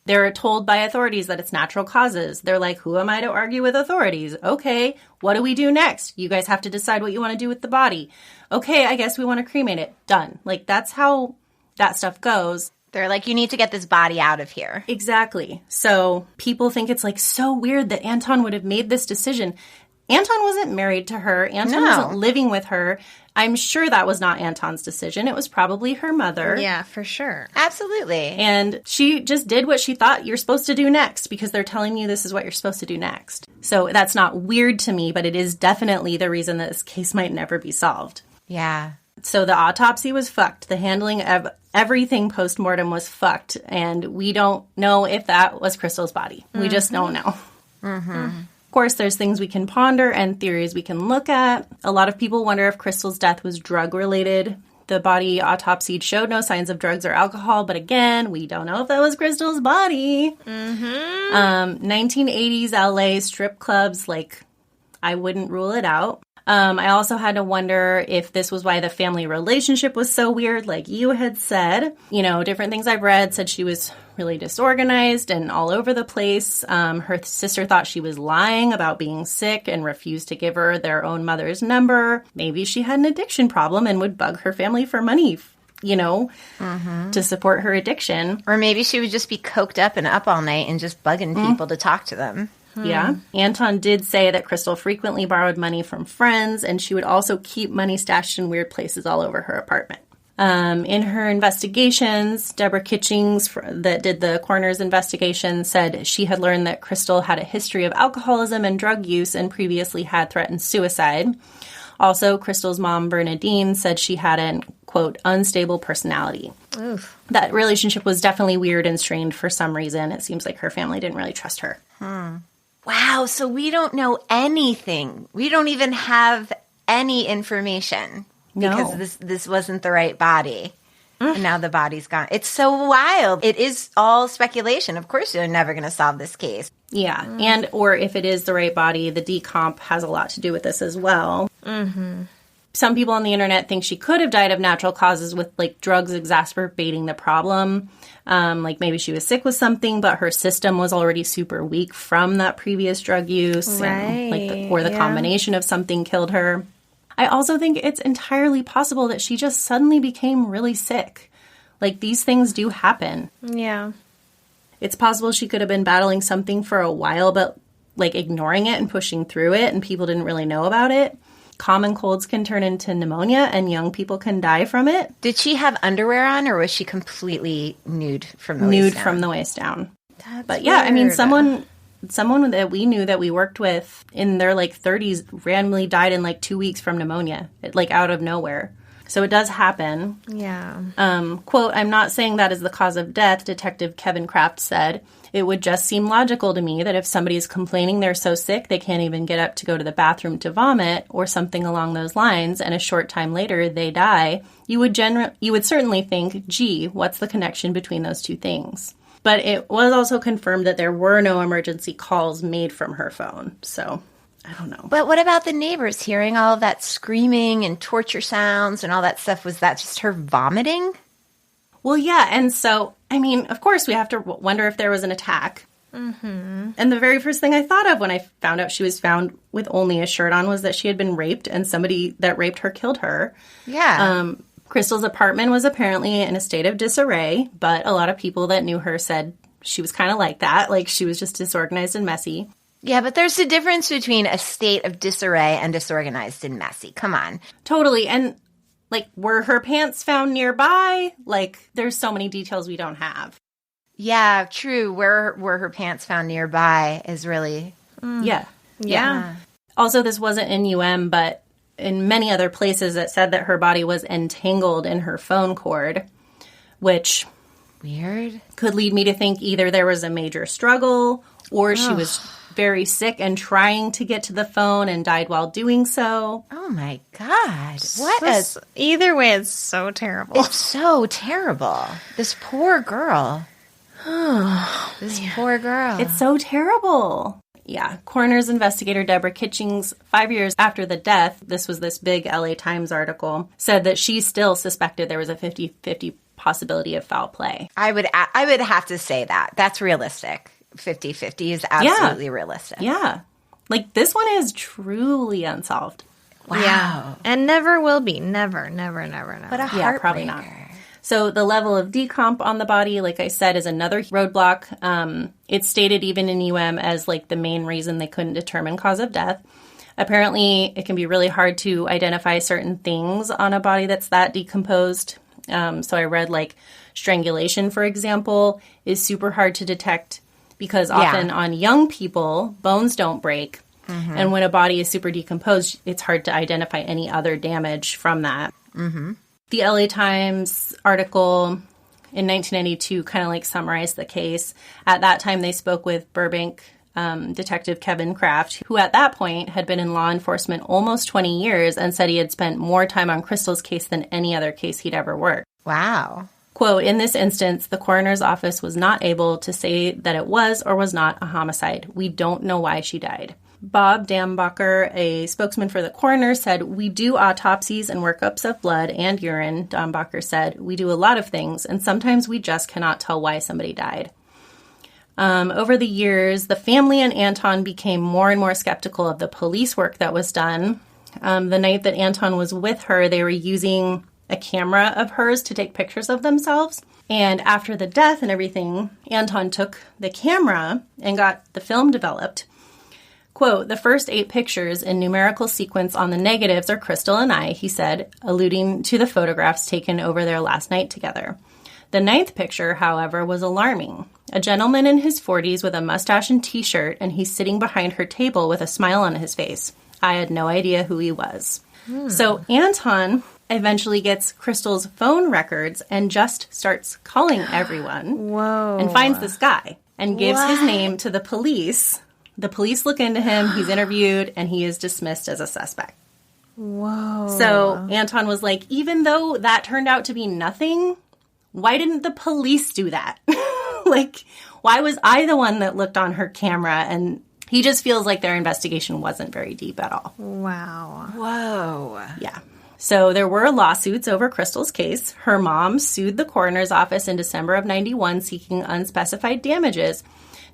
They're told by authorities that it's natural causes. They're like, who am I to argue with authorities? Okay, what do we do next? You guys have to decide what you want to do with the body. Okay, I guess we want to cremate it. Done. Like, that's how that stuff goes. They're like, you need to get this body out of here. Exactly. So people think it's like so weird that Anton would have made this decision. Anton wasn't married to her. Anton wasn't living with her. I'm sure that was not Anton's decision. It was probably her mother. Yeah, for sure. Absolutely. And she just did what she thought you're supposed to do next because they're telling you this is what you're supposed to do next. So that's not weird to me, but it is definitely the reason that this case might never be solved. Yeah. So the autopsy was fucked. The handling of everything post-mortem was fucked. And we don't know if that was Crystal's body. We just don't know. Of course, there's things we can ponder and theories we can look at. A lot of people wonder if Crystal's death was drug-related. The body autopsy showed no signs of drugs or alcohol, but again, we don't know if that was Crystal's body. 1980s LA strip clubs, I wouldn't rule it out. I also had to wonder if this was why the family relationship was so weird, like you had said. Different things I've read said she was really disorganized and all over the place. Her sister thought she was lying about being sick and refused to give her their own mother's number. Maybe she had an addiction problem and would bug her family for money, to support her addiction. Or maybe she would just be coked up and up all night and just bugging people to talk to them. Yeah. Anton did say that Crystal frequently borrowed money from friends, and she would also keep money stashed in weird places all over her apartment. In her investigations, Deborah Kitchings, that did the coroner's investigation, said she had learned that Crystal had a history of alcoholism and drug use and previously had threatened suicide. Also, Crystal's mom, Bernadine, said she had an, quote, unstable personality. Oof. That relationship was definitely weird and strained for some reason. It seems like her family didn't really trust her. Wow, so we don't know anything. We don't even have any information because this wasn't the right body. And now the body's gone. It's so wild. It is all speculation. Of course you're never going to solve this case. Yeah, and or if it is the right body, the decomp has a lot to do with this as well. Some people on the internet think she could have died of natural causes with, drugs exacerbating the problem. Maybe she was sick with something, but her system was already super weak from that previous drug use. Right. And, or the combination of something killed her. I also think it's entirely possible that she just suddenly became really sick. These things do happen. Yeah. It's possible she could have been battling something for a while, but, ignoring it and pushing through it, and people didn't really know about it. Common colds can turn into pneumonia, and young people can die from it. Did she have underwear on, or was she completely nude from the waist down? Nude from the waist down. That's yeah, weird. I mean, someone that we knew that we worked with in their 30s randomly died in 2 weeks from pneumonia, out of nowhere. So it does happen. Yeah. Quote, I'm not saying that is the cause of death, Detective Kevin Kraft said. It would just seem logical to me that if somebody's complaining they're so sick they can't even get up to go to the bathroom to vomit or something along those lines, and a short time later they die, you would certainly think, gee, what's the connection between those two things? But it was also confirmed that there were no emergency calls made from her phone, so I don't know. But what about the neighbors hearing all of that screaming and torture sounds and all that stuff? Was that just her vomiting? Well, yeah, and so, I mean, of course we have to wonder if there was an attack. And the very first thing I thought of when I found out she was found with only a shirt on was that she had been raped and somebody that raped her killed her. Yeah. Crystal's apartment was apparently in a state of disarray, but a lot of people that knew her said she was kind of like that, she was just disorganized and messy. Yeah, but there's a difference between a state of disarray and disorganized and messy. Come on. Totally, and were her pants found nearby? There's so many details we don't have. Yeah, true. Were her pants found nearby is really... Yeah. Also, this wasn't in UM, but in many other places it said that her body was entangled in her phone cord, which... Weird. Could lead me to think either there was a major struggle or she was very sick and trying to get to the phone and died while doing so. Oh my God. Either way, it's so terrible. It's so terrible. This poor girl. Poor girl. It's so terrible. Yeah. Coroner's investigator Deborah Kitchings, 5 years after the death, this was this big LA Times article, said that she still suspected there was a 50-50 possibility of foul play. I would have to say that. That's realistic. 50-50 is absolutely realistic. Yeah. This one is truly unsolved. Wow. Yeah. And never will be. Never. What a heartbreaker. Probably not. So the level of decomp on the body, like I said, is another roadblock. It's stated even in as like the main reason they couldn't determine cause of death. Apparently, it can be really hard to identify certain things on a body that's that decomposed. So I read like strangulation, for example, is super hard to detect because often on young people, bones don't break. Mm-hmm. And when a body is super decomposed, it's hard to identify any other damage from that. Mm-hmm. The LA Times article in 1992 kind of like summarized the case. At that time, they spoke with Burbank Detective Kevin Kraft, who at that point had been in law enforcement almost 20 years and said he had spent more time on Crystal's case than any other case he'd ever worked. Wow. Quote, in this instance, the coroner's office was not able to say that it was or was not a homicide. We don't know why she died. Bob Dambacher, a spokesman for the coroner, said, we do autopsies and workups of blood and urine. Dambacher said, we do a lot of things, and sometimes we just cannot tell why somebody died. Over the years, the family and Anton became more and more skeptical of the police work that was done. The night that Anton was with her, they were using a camera of hers to take pictures of themselves. And after the death and everything, Anton took the camera and got the film developed. Quote, the first 8 pictures in numerical sequence on the negatives are Crystal and I, he said, alluding to the photographs taken over their last night together. The 9th picture, however, was alarming. A gentleman in his 40s with a mustache and t-shirt, and he's sitting behind her table with a smile on his face. I had no idea who he was. So Anton eventually gets Crystal's phone records and just starts calling everyone. Whoa. And finds this guy and gives his name to the police. The police look into him, he's interviewed, and he is dismissed as a suspect. Whoa. So Anton was like, even though that turned out to be nothing, why didn't the police do that? Like, why was I the one that looked on her camera? And he just feels like their investigation wasn't very deep at all. Wow. Whoa. Yeah. So there were lawsuits over Crystal's case. Her mom sued the coroner's office in December of 91 seeking unspecified damages,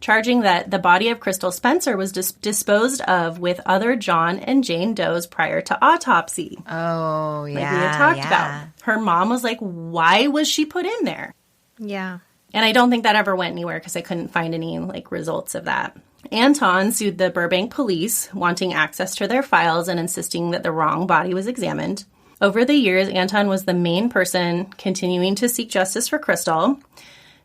charging that the body of Crystal Spencer was disposed of with other John and Jane Does prior to autopsy. Oh, yeah. Like we had talked about. Her mom was like, why was she put in there? Yeah. And I don't think that ever went anywhere because I couldn't find any like results of that. Anton sued the Burbank police, wanting access to their files and insisting that the wrong body was examined. Over the years, Anton was the main person continuing to seek justice for Crystal.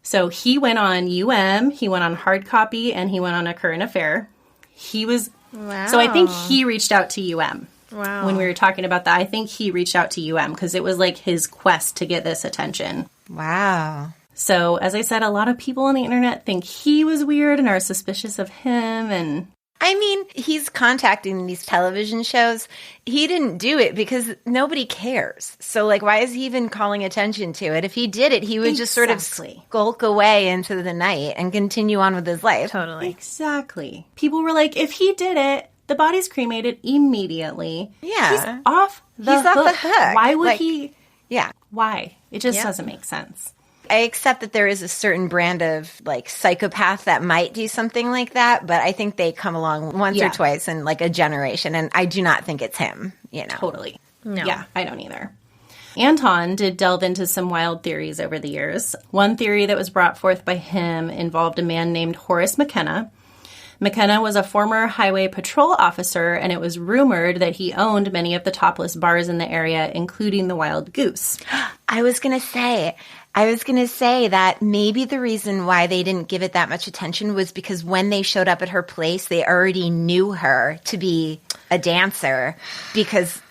So he went on he went on Hard Copy, and he went on A Current Affair. He was... Wow. So I think he reached out to UM. Wow. When we were talking about that, I think he reached out to UM because it was like his quest to get this attention. Wow. So, as I said, a lot of people on the internet think he was weird and are suspicious of him. And I mean, he's contacting these television shows. He didn't do it because nobody cares. So, like, why is he even calling attention to it? If he did it, he would just sort of skulk away into the night and continue on with his life. Totally. Exactly. People were like, if he did it, the body's cremated immediately. Yeah. He's off the hook. Why would he? Yeah. Why? It just doesn't make sense. I accept that there is a certain brand of like psychopath that might do something like that, but I think they come along once or twice in like a generation, and I do not think it's him, you know. Totally. No. Yeah, I don't either. Anton did delve into some wild theories over the years. One theory that was brought forth by him involved a man named Horace McKenna. McKenna was a former highway patrol officer, and it was rumored that he owned many of the topless bars in the area, including the Wild Goose. I was going to say that maybe the reason why they didn't give it that much attention was because when they showed up at her place, they already knew her to be a dancer because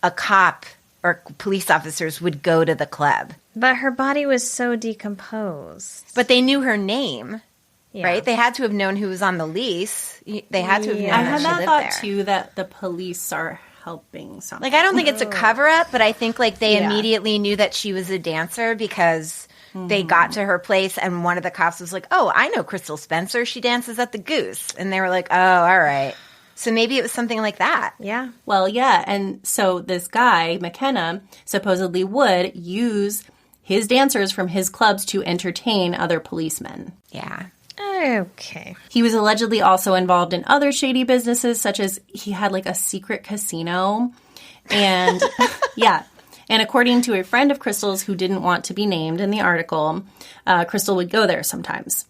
a cop or police officers would go to the club. But her body was so decomposed. But they knew her name. Yeah. Right? They had to have known who was on the lease. They had to have known I that had she that lived thought, there. too, that the police are helping something. Like, I don't think it's a cover-up, but I think, like, they immediately knew that she was a dancer because they got to her place, and one of the cops was like, oh, I know Crystal Spencer. She dances at the Goose. And they were like, oh, all right. So maybe it was something like that. Yeah. Well, yeah, and so this guy, McKenna, supposedly would use his dancers from his clubs to entertain other policemen. Yeah. Okay. He was allegedly also involved in other shady businesses, such as he had like a secret casino. And And according to a friend of Crystal's who didn't want to be named in the article, Crystal would go there sometimes.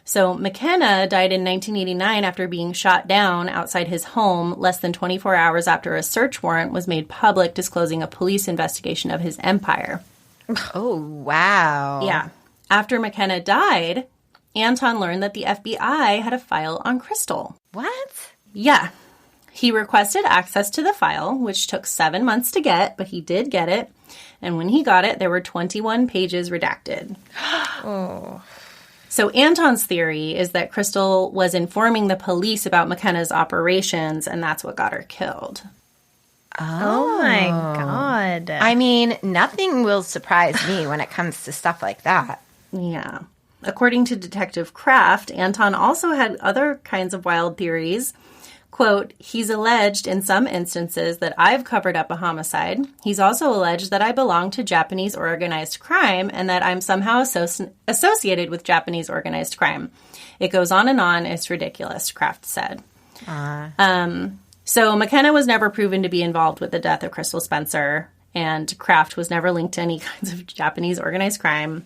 So McKenna died in 1989 after being shot down outside his home less than 24 hours after a search warrant was made public disclosing a police investigation of his empire. Oh, wow. Yeah. After McKenna died, Anton learned that the FBI had a file on Crystal. What? Yeah. He requested access to the file, which took 7 months to get, but he did get it. And when he got it, there were 21 pages redacted. Oh. So Anton's theory is that Crystal was informing the police about McKenna's operations, and that's what got her killed. Oh my God. I mean, nothing will surprise me when it comes to stuff like that. Yeah. According to Detective Kraft, Anton also had other kinds of wild theories. Quote, he's alleged in some instances that I've covered up a homicide. He's also alleged that I belong to Japanese organized crime and that I'm somehow associated with Japanese organized crime. It goes on and on. It's ridiculous, Kraft said. So McKenna was never proven to be involved with the death of Crystal Spencer, and Kraft was never linked to any kinds of Japanese organized crime.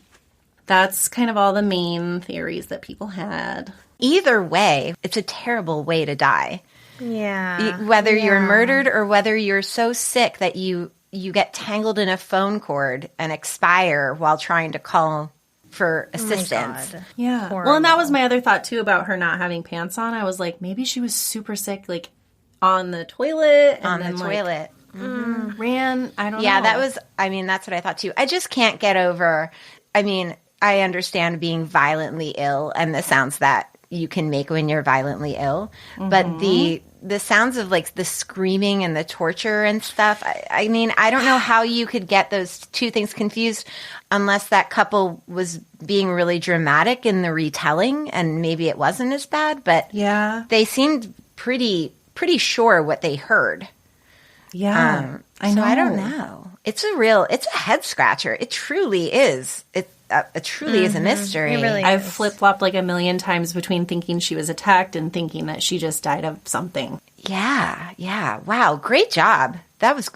That's kind of all the main theories that people had. Either way, it's a terrible way to die. Yeah. Whether you're murdered or whether you're so sick that you get tangled in a phone cord and expire while trying to call for assistance. God. Yeah. Horrible. Well, and that was my other thought, too, about her not having pants on. I was like, maybe she was super sick, like, on the toilet. And On the then, toilet. Ran, I don't know. Yeah, that's what I thought too. I just can't get over, I understand being violently ill and the sounds that you can make when you're violently ill, but the sounds of like the screaming and the torture and stuff, I don't know how you could get those two things confused unless that couple was being really dramatic in the retelling and maybe it wasn't as bad, but Yeah. they seemed pretty sure what they heard. Yeah. I know. So I don't know. It's a head scratcher. It truly is. It truly is a mystery. It really is. I've flip-flopped like a million times between thinking she was attacked and thinking that she just died of something. Yeah. Wow, great job. That was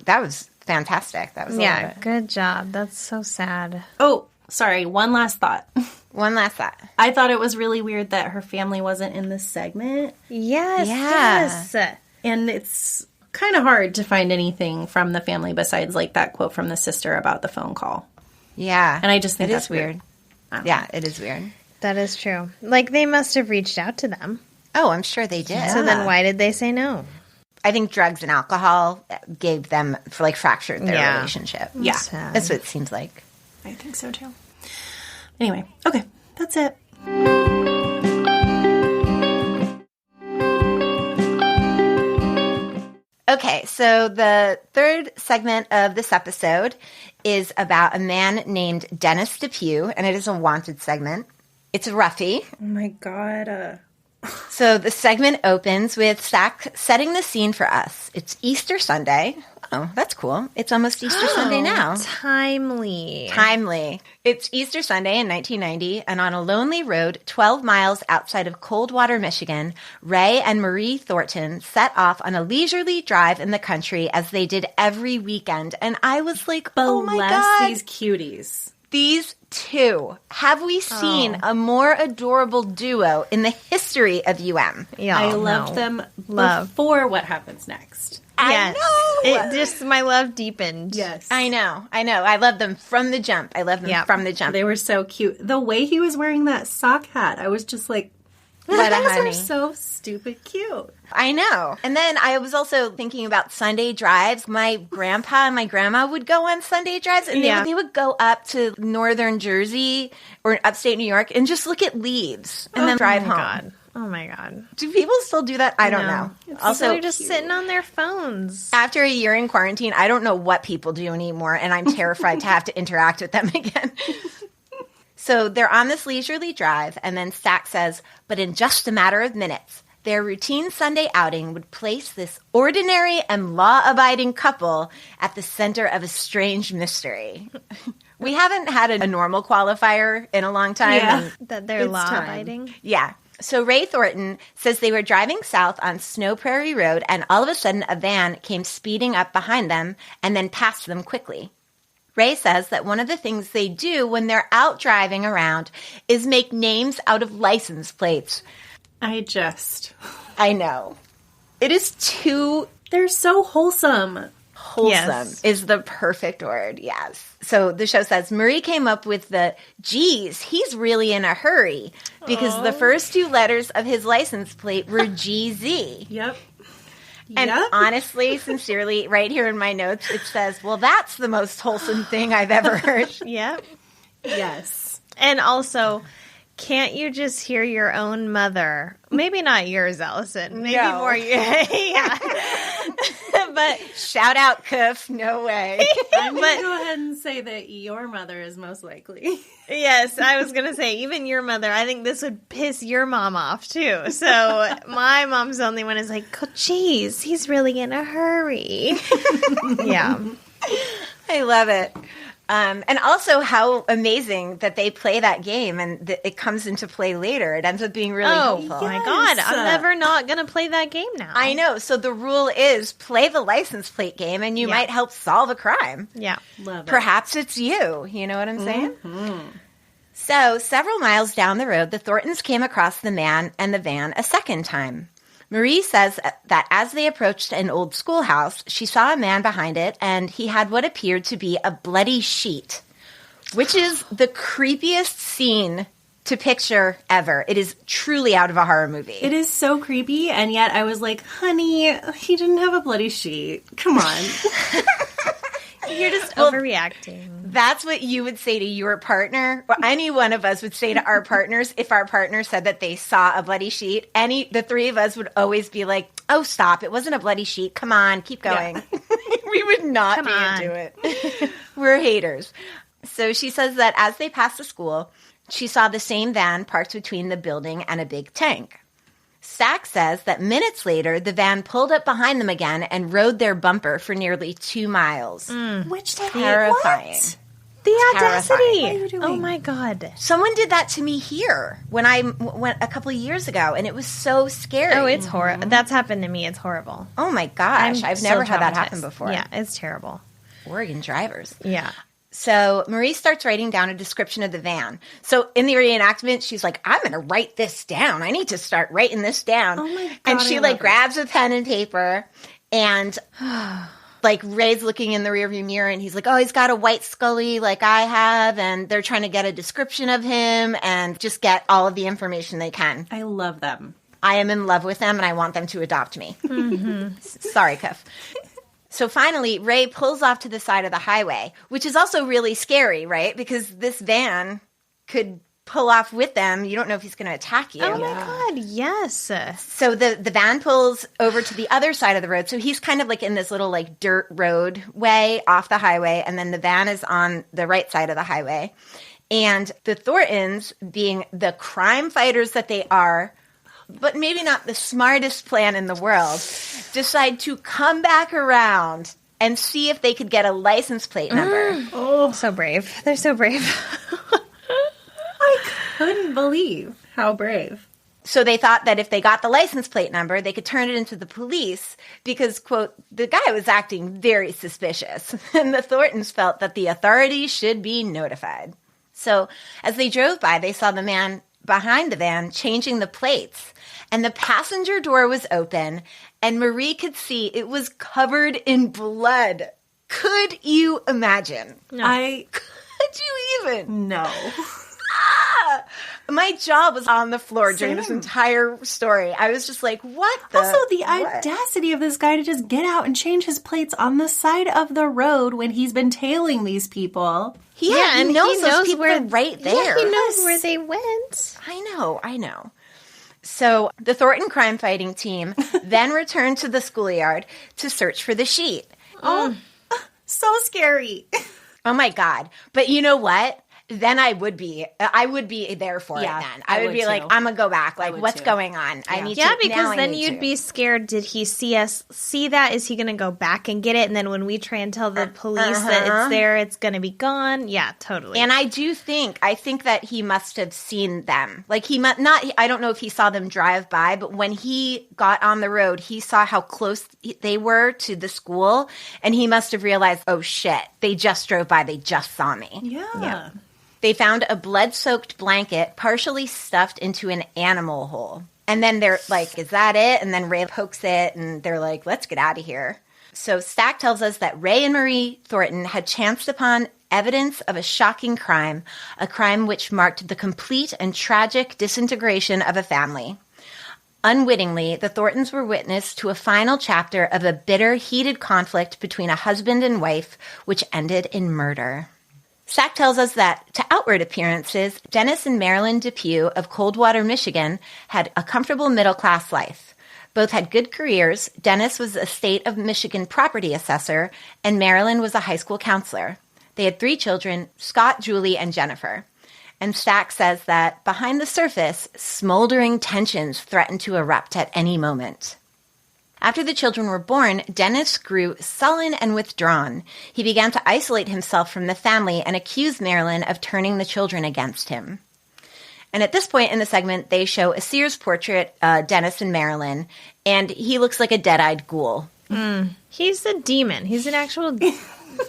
fantastic. That was good job. That's so sad. Oh, sorry. One last thought. One last thought. I thought it was really weird that her family wasn't in this segment. Yes. And it's kind of hard to find anything from the family besides like that quote from the sister about the phone call. Yeah. And I just think it that's is weird. Yeah, it is weird. That is true. Like, they must have reached out to them. Oh, I'm sure they did. So then why did they say no? I think drugs and alcohol gave them, fractured their relationship. Yeah. Sad. That's what it seems like. I think so too. Anyway, okay. That's it. Okay, so the third segment of this episode is about a man named Dennis DePue, and it is a wanted segment. It's a roughie. Oh my God. So the segment opens with Stack setting the scene for us. It's Easter Sunday. Oh, that's cool. It's almost Easter Sunday now. Timely. It's Easter Sunday in 1990, and on a lonely road 12 miles outside of Coldwater, Michigan, Ray and Marie Thornton set off on a leisurely drive in the country as they did every weekend. And I was like, oh my God. These cuties. These two. Have we seen a more adorable duo in the history of UM? Yeah, I loved them before what happens next. I know. It just, my love deepened. Yes. I know. I love them from the jump. From the jump. They were so cute. The way he was wearing that sock hat, I was just like, What a those honey. are so stupid cute. I know. And then I was also thinking about Sunday drives. My grandpa and my grandma would go on Sunday drives, and they would go up to northern Jersey or upstate New York and just look at leaves and then drive home. Oh my God. Do people still do that? I don't know. Also, they're just sitting on their phones. After a year in quarantine, I don't know what people do anymore, and I'm terrified to have to interact with them again. So they're on this leisurely drive, and then Stack says, but in just a matter of minutes, their routine Sunday outing would place this ordinary and law-abiding couple at the center of a strange mystery. We haven't had a normal qualifier in a long time. Yeah. That they're law-abiding? Yeah. So Ray Thornton says they were driving south on Snow Prairie Road, and all of a sudden a van came speeding up behind them and then passed them quickly. Ray says that one of the things they do when they're out driving around is make names out of license plates. I know. It is too... They're so wholesome. Wholesome is the perfect word, yes. So the show says, Marie came up with the, geez, he's really in a hurry, because the first 2 letters of his license plate were GZ. Yep. And honestly, sincerely, right here in my notes, it says, well, that's the most wholesome thing I've ever heard. Yep. Yes. And also, can't you just hear your own mother? Maybe not yours, Alison. Maybe more. Yeah. But shout out, Cuff. No way. I'm going to go ahead and say that your mother is most likely. Yes, I was going to say, even your mother. I think this would piss your mom off, too. So my mom's the only one who's like, oh, geez, he's really in a hurry. Yeah. I love it. And also how amazing that they play that game and it comes into play later. It ends up being really helpful. Oh, my God. I'm never not going to play that game now. I know. So the rule is play the license plate game and you might help solve a crime. Yeah. Love it. Perhaps it's you. You know what I'm saying? Mm-hmm. So several miles down the road, the Thorntons came across the man and the van a second time. Marie says that as they approached an old schoolhouse, she saw a man behind it, and he had what appeared to be a bloody sheet, which is the creepiest scene to picture ever. It is truly out of a horror movie. It is so creepy, and yet I was like, honey, he didn't have a bloody sheet. Come on. You're just overreacting. That's what you would say to your partner. Or any one of us would say to our partners if our partner said that they saw a bloody sheet. The 3 of us would always be like, oh, stop. It wasn't a bloody sheet. Come on. Keep going. Yeah. We would not be into it. We're haters. So she says that as they passed the school, she saw the same van parked between the building and a big tank. Stack says that minutes later, the van pulled up behind them again and rode their bumper for nearly 2 miles. Which terrifying. What? The audacity. What are you doing? Oh, my God. Someone did that to me here when I went a couple of years ago, and it was so scary. Oh, it's horrible. That's happened to me. It's horrible. Oh, my gosh. I've never had that happen before. Yeah, it's terrible. Oregon drivers. Yeah. So Marie starts writing down a description of the van. So in the reenactment, she's like, I'm going to write this down. I need to start writing this down. Oh my God, and she grabs a pen and paper and Ray's looking in the rearview mirror and he's like, oh, he's got a white Scully like I have. And they're trying to get a description of him and just get all of the information they can. I love them. I am in love with them and I want them to adopt me. Mm-hmm. Sorry, Cuff. So finally, Ray pulls off to the side of the highway, which is also really scary, right? Because this van could pull off with them. You don't know if he's going to attack you. Oh, my God, yes. So the van pulls over to the other side of the road. So he's kind of in this little dirt road way off the highway, and then the van is on the right side of the highway. And the Thorntons, being the crime fighters that they are, but maybe not the smartest plan in the world, decide to come back around and see if they could get a license plate number. Oh, so brave. They're so brave. I couldn't believe how brave. So they thought that if they got the license plate number, they could turn it into the police because, quote, the guy was acting very suspicious. And the Thorntons felt that the authorities should be notified. So as they drove by, they saw the man behind the van changing the plates. And the passenger door was open, and Marie could see it was covered in blood. Could you imagine? No. Could you even? No. My jaw was on the floor during this entire story. I was just like, what the? Also, the audacity of this guy to just get out and change his plates on the side of the road when he's been tailing these people. He knows those people are right there. Yeah, he knows where they went. I know. So the Thornton crime fighting team then returned to the schoolyard to search for the sheet. Oh, so scary. Oh my God. But you know what? then I would be there for it then. I would be like, too. I'm going to go back. Like, what's too. going on? I need to. Yeah, now because I then need you'd to. be scared. Did he see us see that? Is he going to go back and get it? And then when we try and tell the police that it's there, it's going to be gone? Yeah, totally. And I think that he must have seen them. Like, he must not, I don't know if he saw them drive by, but when he got on the road, he saw how close they were to the school. And he must have realized, oh shit, they just drove by. They just saw me. Yeah. They found a blood-soaked blanket partially stuffed into an animal hole. And then they're like, is that it? And then Ray pokes it, and they're like, let's get out of here. So Stack tells us that Ray and Marie Thornton had chanced upon evidence of a shocking crime, a crime which marked the complete and tragic disintegration of a family. Unwittingly, the Thorntons were witness to a final chapter of a bitter, heated conflict between a husband and wife, which ended in murder. Stack tells us that, to outward appearances, Dennis and Marilyn DePue of Coldwater, Michigan, had a comfortable middle-class life. Both had good careers. Dennis was a state of Michigan property assessor, and Marilyn was a high school counselor. They had 3 children, Scott, Julie, and Jennifer. And Stack says that, behind the surface, smoldering tensions threatened to erupt at any moment. After the children were born, Dennis grew sullen and withdrawn. He began to isolate himself from the family and accuse Marilyn of turning the children against him. And at this point in the segment, they show a Sears portrait, Dennis and Marilyn, and he looks like a dead-eyed ghoul. He's a demon. He's an actual...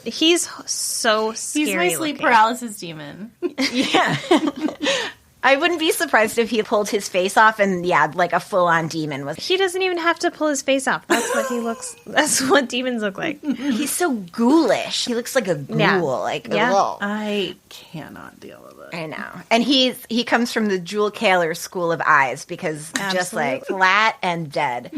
He's so scary. He's my sleep paralysis demon. Yeah. I wouldn't be surprised if he pulled his face off and, like a full-on demon was. He doesn't even have to pull his face off. That's what he looks. That's what demons look like. He's so ghoulish. He looks like a ghoul. Yeah. Like, Yeah. ugh. I cannot deal with it. I know. And he comes from the Jewel Kaler school of eyes because just like flat and dead.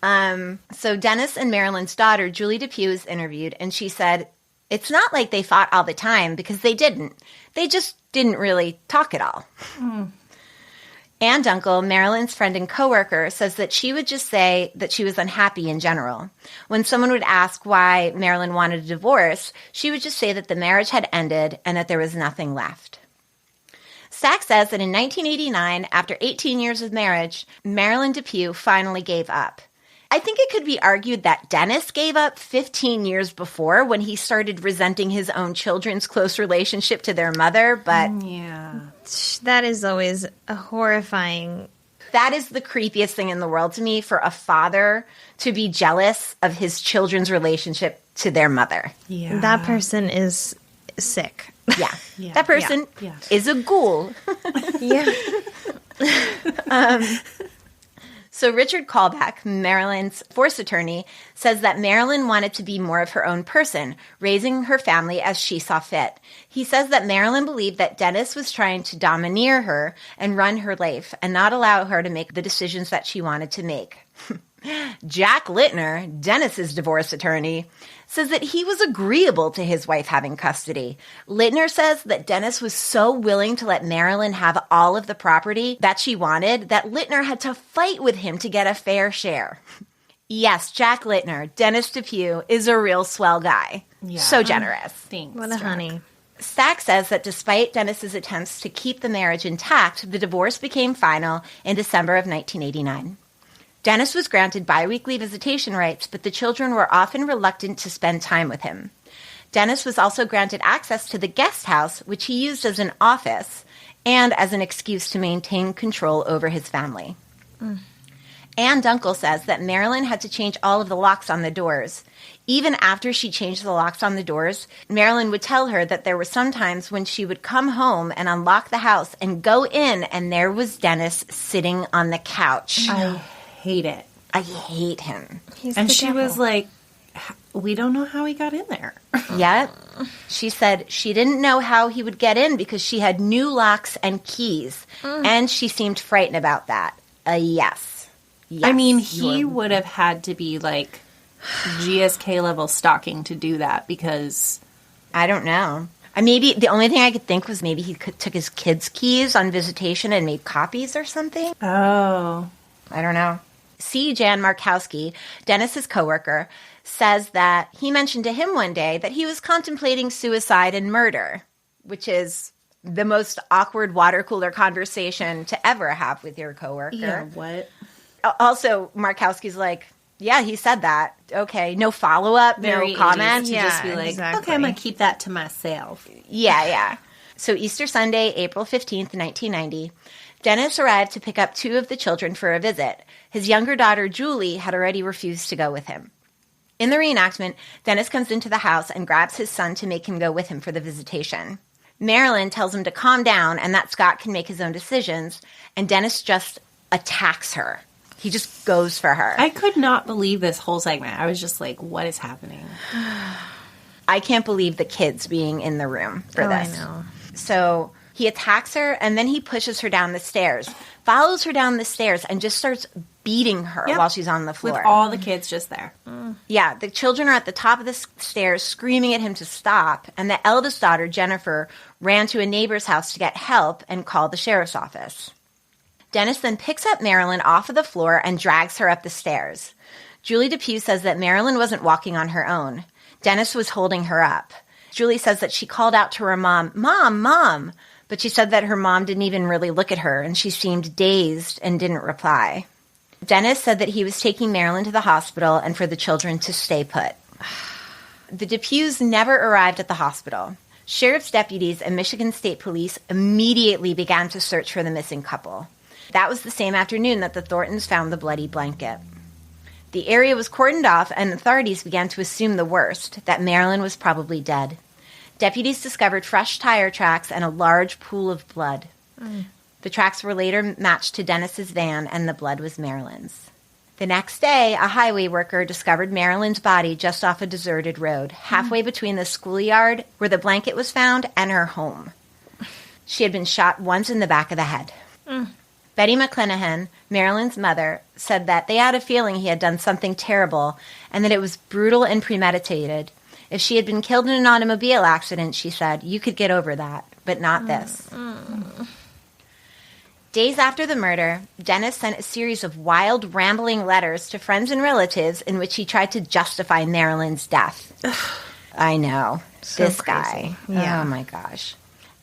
So Dennis and Marilyn's daughter, Julie DePue, is interviewed, and she said, it's not like they fought all the time because they didn't. They just didn't really talk at all. Ann Dunkel, Marilyn's friend and coworker, says that she would just say that she was unhappy in general. When someone would ask why Marilyn wanted a divorce, she would just say that the marriage had ended and that there was nothing left. Stack says that in 1989, after 18 years of marriage, Marilyn DePue finally gave up. I think it could be argued that Dennis gave up 15 years before when he started resenting his own children's close relationship to their mother, but... Yeah. That is always a horrifying... That is the creepiest thing in the world to me, for a father to be jealous of his children's relationship to their mother. Yeah. That person is sick. Yeah. Yeah. That person Yeah. is a ghoul. Yeah. So Richard Callback, Marilyn's force attorney, says that Marilyn wanted to be more of her own person, raising her family as she saw fit. He says that Marilyn believed that Dennis was trying to domineer her and run her life and not allow her to make the decisions that she wanted to make. Jack Littner, Dennis's divorce attorney, says that he was agreeable to his wife having custody. Littner says that Dennis was so willing to let Marilyn have all of the property that she wanted that Littner had to fight with him to get a fair share. Yes, Jack Littner, Dennis DePue, is a real swell guy. Yeah. So generous. Thanks. What a honey. Stack says that despite Dennis's attempts to keep the marriage intact, the divorce became final in December of 1989. Dennis was granted biweekly visitation rights, but the children were often reluctant to spend time with him. Dennis was also granted access to the guest house, which he used as an office and as an excuse to maintain control over his family. Ann Dunkel says that Marilyn had to change all of the locks on the doors. Even after she changed the locks on the doors, Marilyn would tell her that there were some times when she would come home and unlock the house and go in, and there was Dennis sitting on the couch. I hate it. I hate him. And she was like, we don't know how he got in there. Yet, she said she didn't know how he would get in because she had new locks and keys, and she seemed frightened about that. Yes. I mean, he would have had to be like GSK level stalking to do that because... I don't know. Maybe the only thing I could think was maybe he took his kids' keys on visitation and made copies or something. Oh. I don't know. C. Jan Markowski, Dennis's coworker, says that he mentioned to him one day that he was contemplating suicide and murder, which is the most awkward water cooler conversation to ever have with your coworker. Yeah, what? Also, Markowski's like, yeah, he said that. Okay, no follow-up, no comment. To just be like, okay, I'm going to keep that to myself. Yeah. So Easter Sunday, April 15th, 1990, Dennis arrived to pick up 2 of the children for a visit. His younger daughter, Julie, had already refused to go with him. In the reenactment, Dennis comes into the house and grabs his son to make him go with him for the visitation. Marilyn tells him to calm down and that Scott can make his own decisions, and Dennis just attacks her. He just goes for her. I could not believe this whole segment. I was just like, what is happening? I can't believe the kids being in the room for this. I know. So he attacks her, and then he pushes her down the stairs, follows her down the stairs, and just starts beating her while she's on the floor. With all the kids just there. Yeah, the children are at the top of the stairs screaming at him to stop, and the eldest daughter, Jennifer, ran to a neighbor's house to get help and called the sheriff's office. Dennis then picks up Marilyn off of the floor and drags her up the stairs. Julie DePue says that Marilyn wasn't walking on her own. Dennis was holding her up. Julie says that she called out to her mom, "Mom, Mom," but she said that her mom didn't even really look at her, and she seemed dazed and didn't reply. Dennis said that he was taking Marilyn to the hospital and for the children to stay put. The DePues never arrived at the hospital. Sheriff's deputies and Michigan State Police immediately began to search for the missing couple. That was the same afternoon that the Thorntons found the bloody blanket. The area was cordoned off, and authorities began to assume the worst, that Marilyn was probably dead. Deputies discovered fresh tire tracks and a large pool of blood. The tracks were later matched to Dennis's van, and the blood was Marilyn's. The next day, a highway worker discovered Marilyn's body just off a deserted road, halfway between the schoolyard where the blanket was found and her home. She had been shot once in the back of the head. Betty McClenahan, Marilyn's mother, said that they had a feeling he had done something terrible and that it was brutal and premeditated. If she had been killed in an automobile accident, she said, you could get over that, but not this. Days after the murder, Dennis sent a series of wild, rambling letters to friends and relatives in which he tried to justify Marilyn's death. I know. So this crazy. guy. Yeah. Oh, my gosh.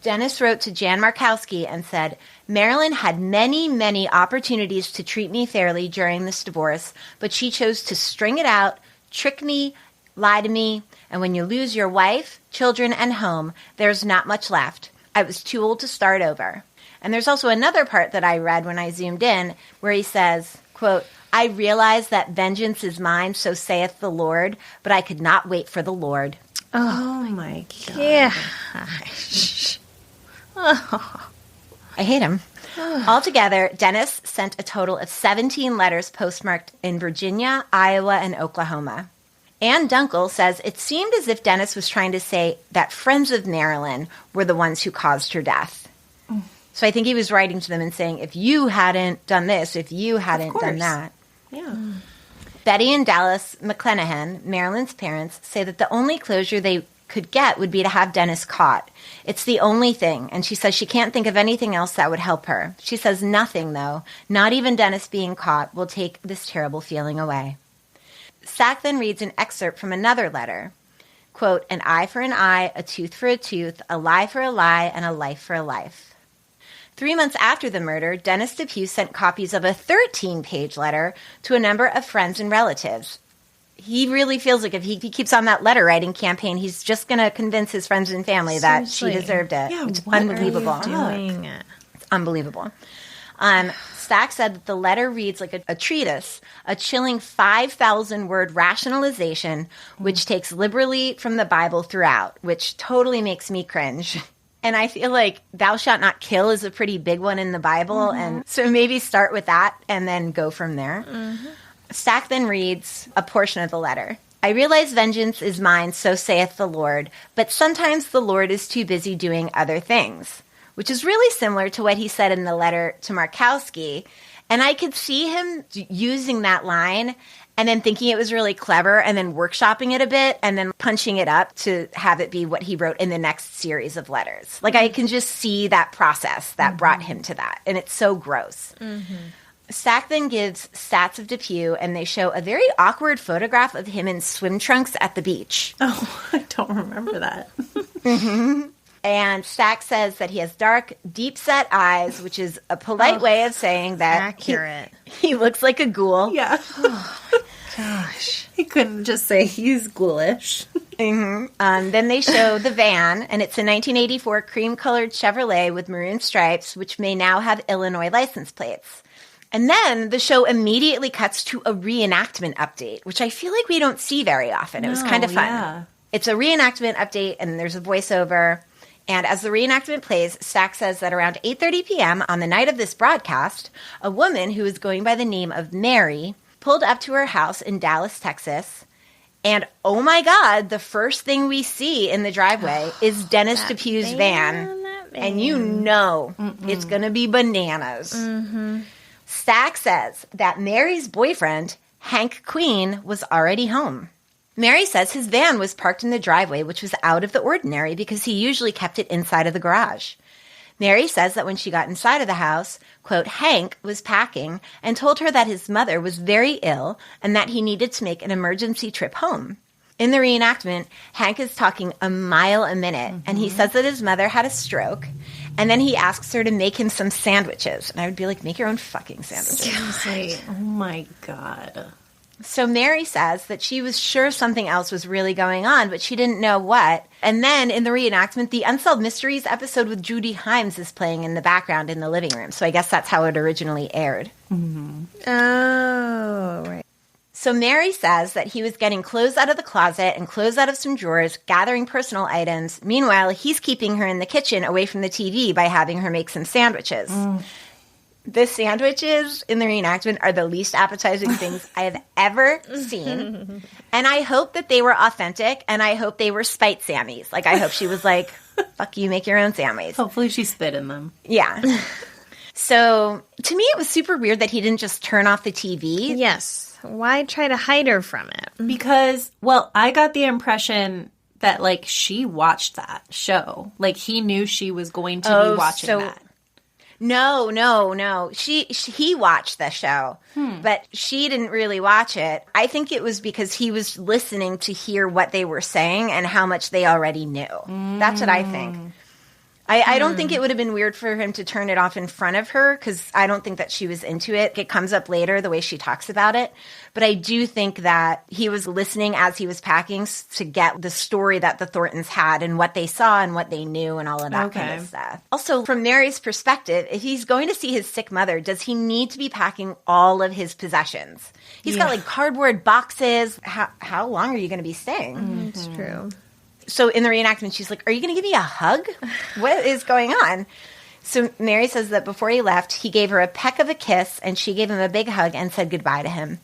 Dennis wrote to Jan Markowski and said, Marilyn had many, many opportunities to treat me fairly during this divorce, but she chose to string it out, trick me, lie to me, and when you lose your wife, children, and home, there's not much left. I was too old to start over. And there's also another part that I read when I zoomed in where he says, quote, I realize that vengeance is mine, so saith the Lord, but I could not wait for the Lord. Oh my God. Yeah. I hate him. Altogether, Dennis sent a total of 17 letters postmarked in Virginia, Iowa, and Oklahoma. Ann Dunkel says it seemed as if Dennis was trying to say that friends of Marilyn were the ones who caused her death. So I think he was writing to them and saying, if you hadn't done this, if you hadn't done that. Yeah. Betty and Dallas McClenahan, Marilyn's parents, say that the only closure they could get would be to have Dennis caught. It's the only thing, and she says she can't think of anything else that would help her. She says nothing, though, not even Dennis being caught, will take this terrible feeling away. Stack then reads an excerpt from another letter. Quote, an eye for an eye, a tooth for a tooth, a lie for a lie, and a life for a life. 3 months after the murder, Dennis DePue sent copies of a 13-page letter to a number of friends and relatives. He really feels like if he keeps on that letter-writing campaign, he's just going to convince his friends and family that she deserved it. Yeah, it's what unbelievable. Are you doing it? It's unbelievable. Stack said that the letter reads like a treatise, a chilling 5,000-word rationalization, which takes liberally from the Bible throughout, which totally makes me cringe. And I feel like thou shalt not kill is a pretty big one in the Bible, and so maybe start with that and then go from there. Stack then reads a portion of the letter. I realize vengeance is mine, so saith the Lord, but sometimes the Lord is too busy doing other things, which is really similar to what he said in the letter to Markowski. And I could see him using that line and then thinking it was really clever and then workshopping it a bit and then punching it up to have it be what he wrote in the next series of letters. Like I can just see that process that brought him to that. And it's so gross. Stack then gives stats of DePue, and they show a very awkward photograph of him in swim trunks at the beach. Oh, I don't remember that. And Stack says that he has dark, deep-set eyes, which is a polite way of saying that Accurate. he looks like a ghoul. Yeah. Gosh. He couldn't just say he's ghoulish. Then they show the van, and it's a 1984 cream-colored Chevrolet with maroon stripes, which may now have Illinois license plates. And then the show immediately cuts to a reenactment update, which I feel like we don't see very often. It was kind of fun. Yeah. It's a reenactment update, and there's a voiceover. And as the reenactment plays, Stack says that around 8:30 p.m. on the night of this broadcast, a woman who is going by the name of Mary pulled up to her house in Dallas, Texas. And, oh my God, the first thing we see in the driveway is Dennis DePue's van. And you know it's going to be bananas. Stack says that Mary's boyfriend, Hank Queen, was already home. Mary says his van was parked in the driveway, which was out of the ordinary because he usually kept it inside of the garage. Mary says that when she got inside of the house, quote, Hank was packing and told her that his mother was very ill and that he needed to make an emergency trip home. In the reenactment, Hank is talking a mile a minute, and he says that his mother had a stroke, and then he asks her to make him some sandwiches. And I would be like, make your own fucking sandwiches. Oh, my God. So Mary says that she was sure something else was really going on, but she didn't know what. And then in the reenactment, the Unsolved Mysteries episode with Judy Himes is playing in the background in the living room. So I guess that's how it originally aired. Oh, right. So Mary says that he was getting clothes out of the closet and clothes out of some drawers, gathering personal items. Meanwhile, he's keeping her in the kitchen away from the TV by having her make some sandwiches. The sandwiches in the reenactment are the least appetizing things I have ever seen. And I hope that they were authentic, and I hope they were spite Sammys. Like, I hope she was like, fuck you, make your own Sammys. Hopefully she spit in them. Yeah. So, to me, it was super weird that he didn't just turn off the TV. Yes. Why try to hide her from it? Because, well, I got the impression that, like, she watched that show. Like, he knew she was going to be watching that. No. He watched the show, but she didn't really watch it. I think it was because he was listening to hear what they were saying and how much they already knew. That's what I think. I don't think it would have been weird for him to turn it off in front of her because I don't think that she was into it. It comes up later, the way she talks about it. But I do think that he was listening as he was packing to get the story that the Thorntons had and what they saw and what they knew and all of that kind of stuff. Also, from Mary's perspective, if he's going to see his sick mother, does he need to be packing all of his possessions? He's got like cardboard boxes. How long are you going to be staying? It's true. So in the reenactment, she's like, are you going to give me a hug? What is going on? So Mary says that before he left, he gave her a peck of a kiss, and she gave him a big hug and said goodbye to him.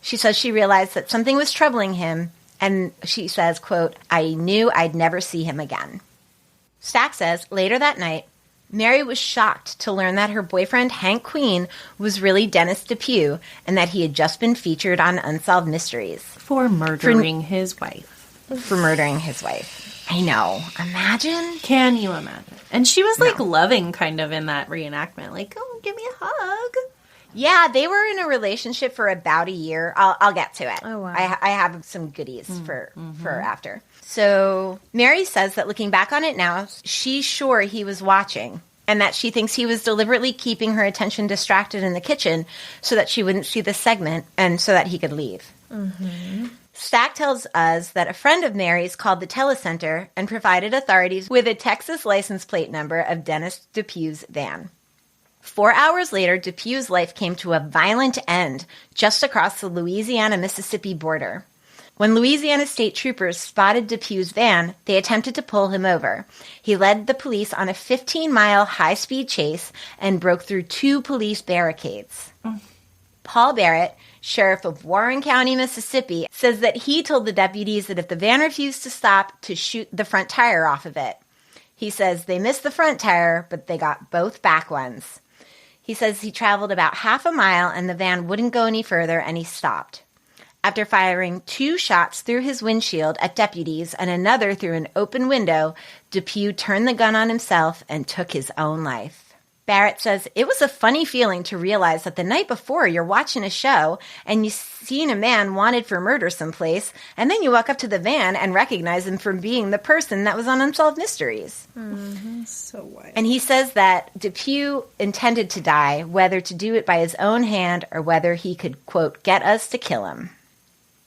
She says she realized that something was troubling him, and she says, quote, I knew I'd never see him again. Stack says later that night, Mary was shocked to learn that her boyfriend, Hank Queen, was really Dennis DePue, and that he had just been featured on Unsolved Mysteries. For murdering his wife. For murdering his wife. I know. Imagine. Can you imagine? And she was like loving kind of in that reenactment. Like, oh, give me a hug. Yeah, they were in a relationship for about a year. I'll get to it. Oh, wow. I have some goodies for after. So Mary says that looking back on it now, she's sure he was watching and that she thinks he was deliberately keeping her attention distracted in the kitchen so that she wouldn't see the segment and so that he could leave. Stack tells us that a friend of Mary's called the telecenter and provided authorities with a Texas license plate number of Dennis DePue's van. 4 hours later, DePue's life came to a violent end just across the Louisiana-Mississippi border. When Louisiana state troopers spotted DePue's van, they attempted to pull him over. He led the police on a 15-mile high-speed chase and broke through 2 police barricades. Paul Barrett, sheriff of Warren County, Mississippi, says that he told the deputies that if the van refused to stop, to shoot the front tire off of it. He says they missed the front tire, but they got both back ones. He says he traveled about half a mile and the van wouldn't go any further and he stopped. After firing 2 shots through his windshield at deputies and another through an open window, DePue turned the gun on himself and took his own life. Barrett says, it was a funny feeling to realize that the night before you're watching a show and you've seen a man wanted for murder someplace, and then you walk up to the van and recognize him for being the person that was on Unsolved Mysteries. Mm-hmm. So wild. And he says that DePue intended to die, whether to do it by his own hand or whether he could, quote, get us to kill him.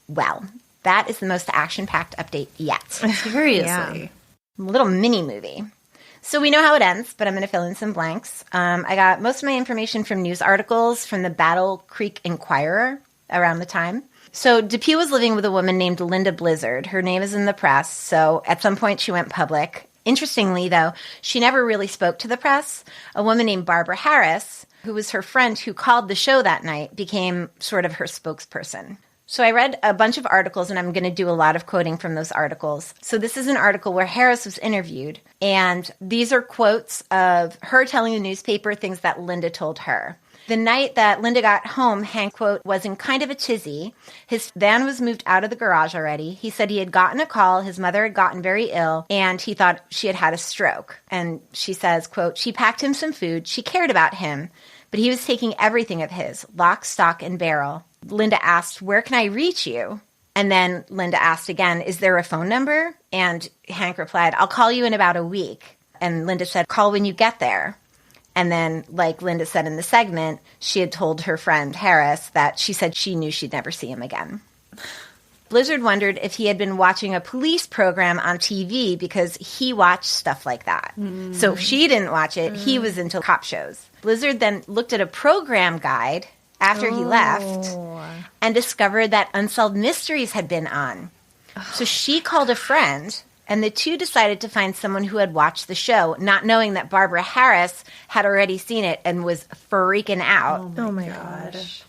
Well, that is the most action-packed update yet. Seriously. Yeah. Little mini movie. So we know how it ends, but I'm going to fill in some blanks. I got most of my information from news articles from the Battle Creek Inquirer around the time. So DePue was living with a woman named Linda Blizzard. Her name is in the press, so at some point she went public. Interestingly, though, she never really spoke to the press. A woman named Barbara Harris, who was her friend who called the show that night, became sort of her spokesperson. So I read a bunch of articles, and I'm going to do a lot of quoting from those articles. So this is an article where Harris was interviewed, and these are quotes of her telling the newspaper things that Linda told her. The night that Linda got home, Hank, quote, was in kind of a tizzy. His van was moved out of the garage already. He said he had gotten a call. His mother had gotten very ill, and he thought she had had a stroke. And she says, quote, she packed him some food. She cared about him, but he was taking everything of his, lock, stock, and barrel. Linda asked, where can I reach you? And then Linda asked again, is there a phone number? And Hank replied, I'll call you in about a week. And Linda said, call when you get there. And then, like Linda said in the segment, she had told her friend Harris that she said she knew she'd never see him again. Blizzard wondered if he had been watching a police program on TV because he watched stuff like that. So if she didn't watch it, he was into cop shows. Blizzard then looked at a program guide after he left and discovered that Unsolved Mysteries had been on. So she called a friend, and the two decided to find someone who had watched the show, not knowing that Barbara Harris had already seen it and was freaking out. Oh my gosh.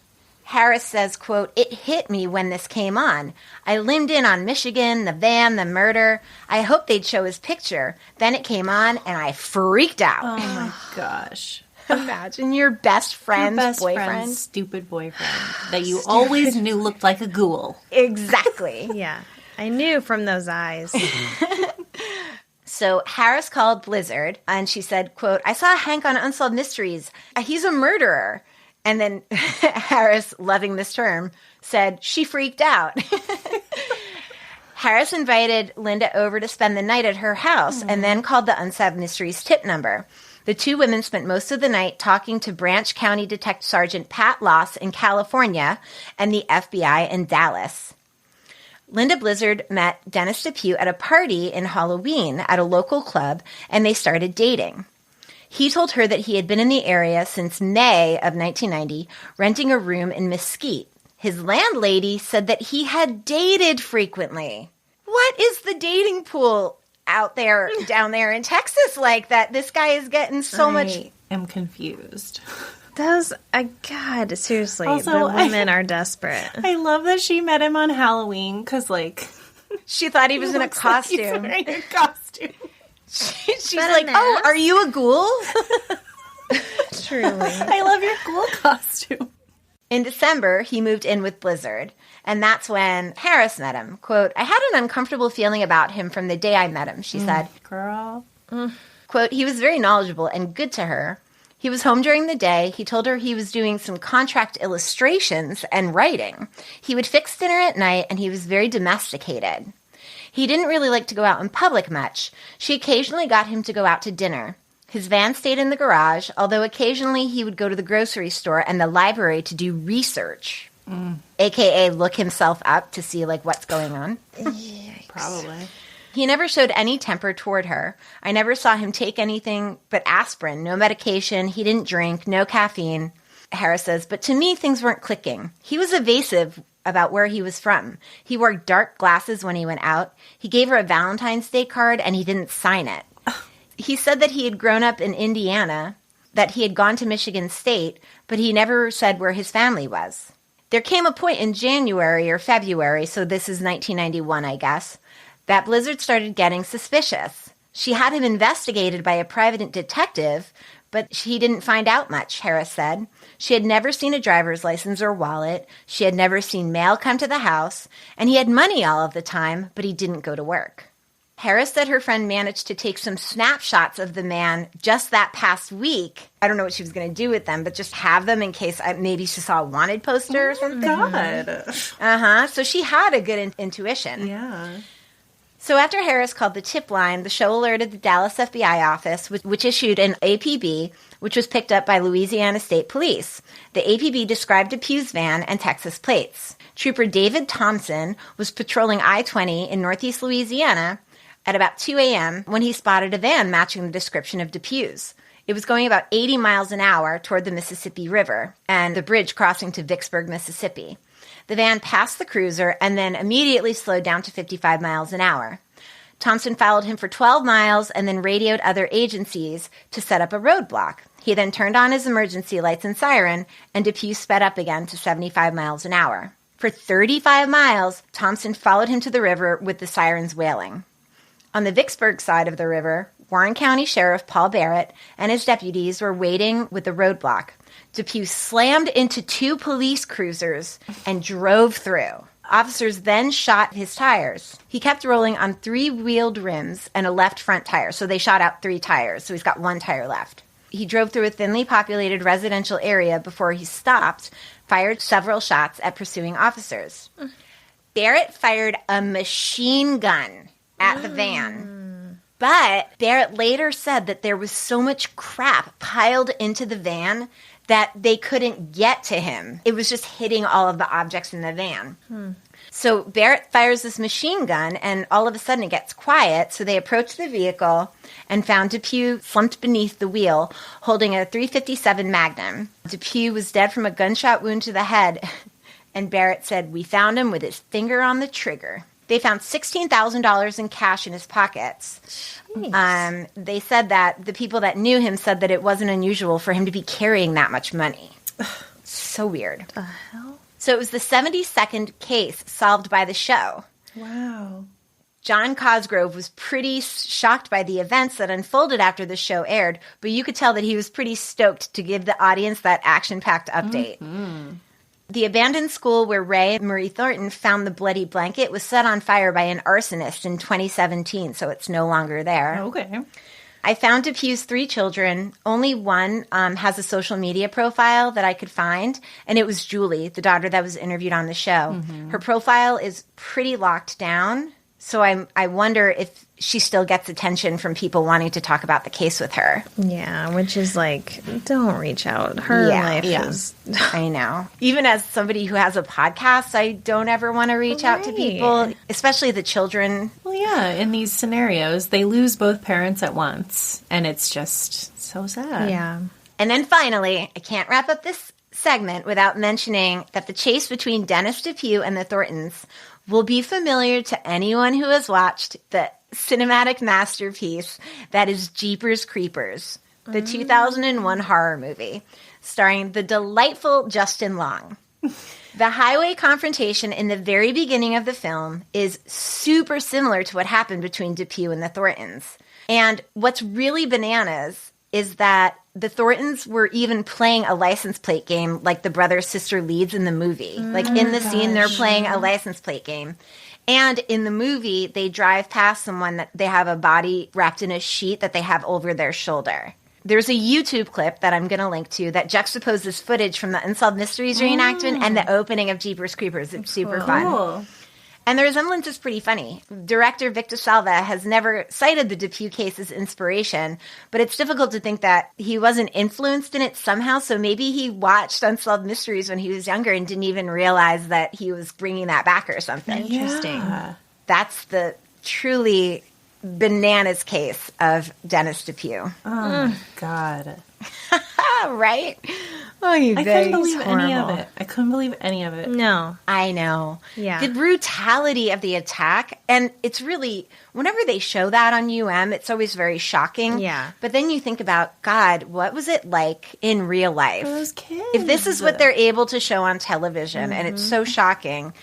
Harris says, quote, it hit me when this came on. I limbed in on Michigan, the van, the murder. I hoped they'd show his picture. Then it came on, and I freaked out. Oh my gosh. Imagine your best friend's Your best boyfriend. friend's stupid boyfriend that you always knew looked like a ghoul. Exactly. Yeah. I knew from those eyes. So Harris called Blizzard, and she said, quote, I saw Hank on Unsolved Mysteries. He's a murderer. And then Harris, loving this term, said she freaked out. Harris invited Linda over to spend the night at her house and then called the Unsolved Mysteries tip number. The two women spent most of the night talking to Branch County Detective Sergeant Pat Loss in California and the FBI in Dallas. Linda Blizzard met Dennis DePue at a party in Halloween at a local club, and they started dating. He told her that he had been in the area since May of 1990, renting a room in Mesquite. His landlady said that he had dated frequently. What is the dating pool out there, down there in Texas like that? This guy is getting so much... I am confused. Those, God, seriously, Also, the women are desperate. I love that she met him on Halloween because, like... She thought he was in a looks like he's costume. wearing a costume. She's But a like, oh, mask? are you a ghoul? Truly. I love your ghoul costume. In December, he moved in with Blizzard, and that's when Harris met him. Quote, I had an uncomfortable feeling about him from the day I met him, she said. Girl. Quote, he was very knowledgeable and good to her. He was home during the day. He told her he was doing some contract illustrations and writing. He would fix dinner at night, and he was very domesticated. He didn't really like to go out in public much. She occasionally got him to go out to dinner. His van stayed in the garage, although occasionally he would go to the grocery store and the library to do research, a.k.a. look himself up to see, like, what's going on. Probably. He never showed any temper toward her. I never saw him take anything but aspirin, no medication. He didn't drink, no caffeine. Harris says, but to me, things weren't clicking. He was evasive about where he was from. He wore dark glasses when he went out. He gave her a Valentine's Day card, and he didn't sign it. He said that he had grown up in Indiana, that he had gone to Michigan State, but he never said where his family was. There came a point in January or February, so this is 1991, I guess, that Blizzard started getting suspicious. She had him investigated by a private detective, but he didn't find out much, Harris said. She had never seen a driver's license or wallet. She had never seen mail come to the house, and he had money all of the time, but he didn't go to work. Harris said her friend managed to take some snapshots of the man just that past week. I don't know what she was going to do with them, but just have them in case maybe she saw a wanted poster or something. God. So she had a good intuition. Yeah. So after Harris called the tip line, the show alerted the Dallas FBI office, which issued an APB, which was picked up by Louisiana State Police. The APB described DePue's van and Texas plates. Trooper David Thompson was patrolling I-20 in northeast Louisiana at about 2 a.m. when he spotted a van matching the description of DePue's. It was going about 80 miles an hour toward the Mississippi River and the bridge crossing to Vicksburg, Mississippi. The van passed the cruiser and then immediately slowed down to 55 miles an hour. Thompson followed him for 12 miles and then radioed other agencies to set up a roadblock. He then turned on his emergency lights and siren, and DePue sped up again to 75 miles an hour. For 35 miles, Thompson followed him to the river with the sirens wailing. On the Vicksburg side of the river, Warren County Sheriff Paul Barrett and his deputies were waiting with the roadblock. DePue slammed into 2 police cruisers and drove through. Officers then shot his tires. He kept rolling on 3-wheeled rims and a left front tire, so they shot out 3 tires, so he's got 1 tire left. He drove through a thinly populated residential area before he stopped, fired several shots at pursuing officers. Barrett fired a machine gun at the van. But Barrett later said that there was so much crap piled into the van that they couldn't get to him. It was just hitting all of the objects in the van. So Barrett fires this machine gun, and all of a sudden it gets quiet, so they approach the vehicle and found DePue slumped beneath the wheel, holding a .357 Magnum. DePue was dead from a gunshot wound to the head, and Barrett said, "We found him with his finger on the trigger." They found $16,000 in cash in his pockets. Nice. They said that the people that knew him said that it wasn't unusual for him to be carrying that much money. So weird. The hell? So it was the 72nd case solved by the show. Wow. John Cosgrove was pretty shocked by the events that unfolded after the show aired, but you could tell that he was pretty stoked to give the audience that action-packed update. Mm-hmm. The abandoned school where Ray and Marie Thornton found the bloody blanket was set on fire by an arsonist in 2017, so it's no longer there. Okay. I found DePue's 3 children. Only one has a social media profile that I could find, and it was Julie, the daughter that was interviewed on the show. Mm-hmm. Her profile is pretty locked down, so I wonder if she still gets attention from people wanting to talk about the case with her. Yeah, which is like, don't reach out. Her life is... I know. Even as somebody who has a podcast, I don't ever want to reach out to people, especially the children. Well, yeah, in these scenarios, they lose both parents at once, and it's just so sad. Yeah. And then finally, I can't wrap up this segment without mentioning that the chase between Dennis DePue and the Thorntons will be familiar to anyone who has watched the cinematic masterpiece that is Jeepers Creepers, the 2001 horror movie starring the delightful Justin Long. The highway confrontation in the very beginning of the film is super similar to what happened between DePue and the Thorntons. And what's really bananas is that the Thorntons were even playing a license plate game like the brother-sister leads in the movie. Like in the scene, they're playing a license plate game. And in the movie, they drive past someone that they have a body wrapped in a sheet that they have over their shoulder. There's a YouTube clip that I'm going to link to that juxtaposes footage from the Unsolved Mysteries reenactment and the opening of Jeepers Creepers. It's super fun. And the resemblance is pretty funny. Director Victor Salva has never cited the DePue case as inspiration, but it's difficult to think that he wasn't influenced in it somehow. So maybe he watched Unsolved Mysteries when he was younger and didn't even realize that he was bringing that back or something. Interesting. That's the truly bananas case of Dennis DePue. Oh, God. Right? Oh, you I couldn't believe any of it. I couldn't believe any of it. No. I know. Yeah. The brutality of the attack, and it's really, whenever they show that on it's always very shocking. Yeah. But then you think about, God, what was it like in real life? Those kids. If this is what they're able to show on television, and it's so shocking,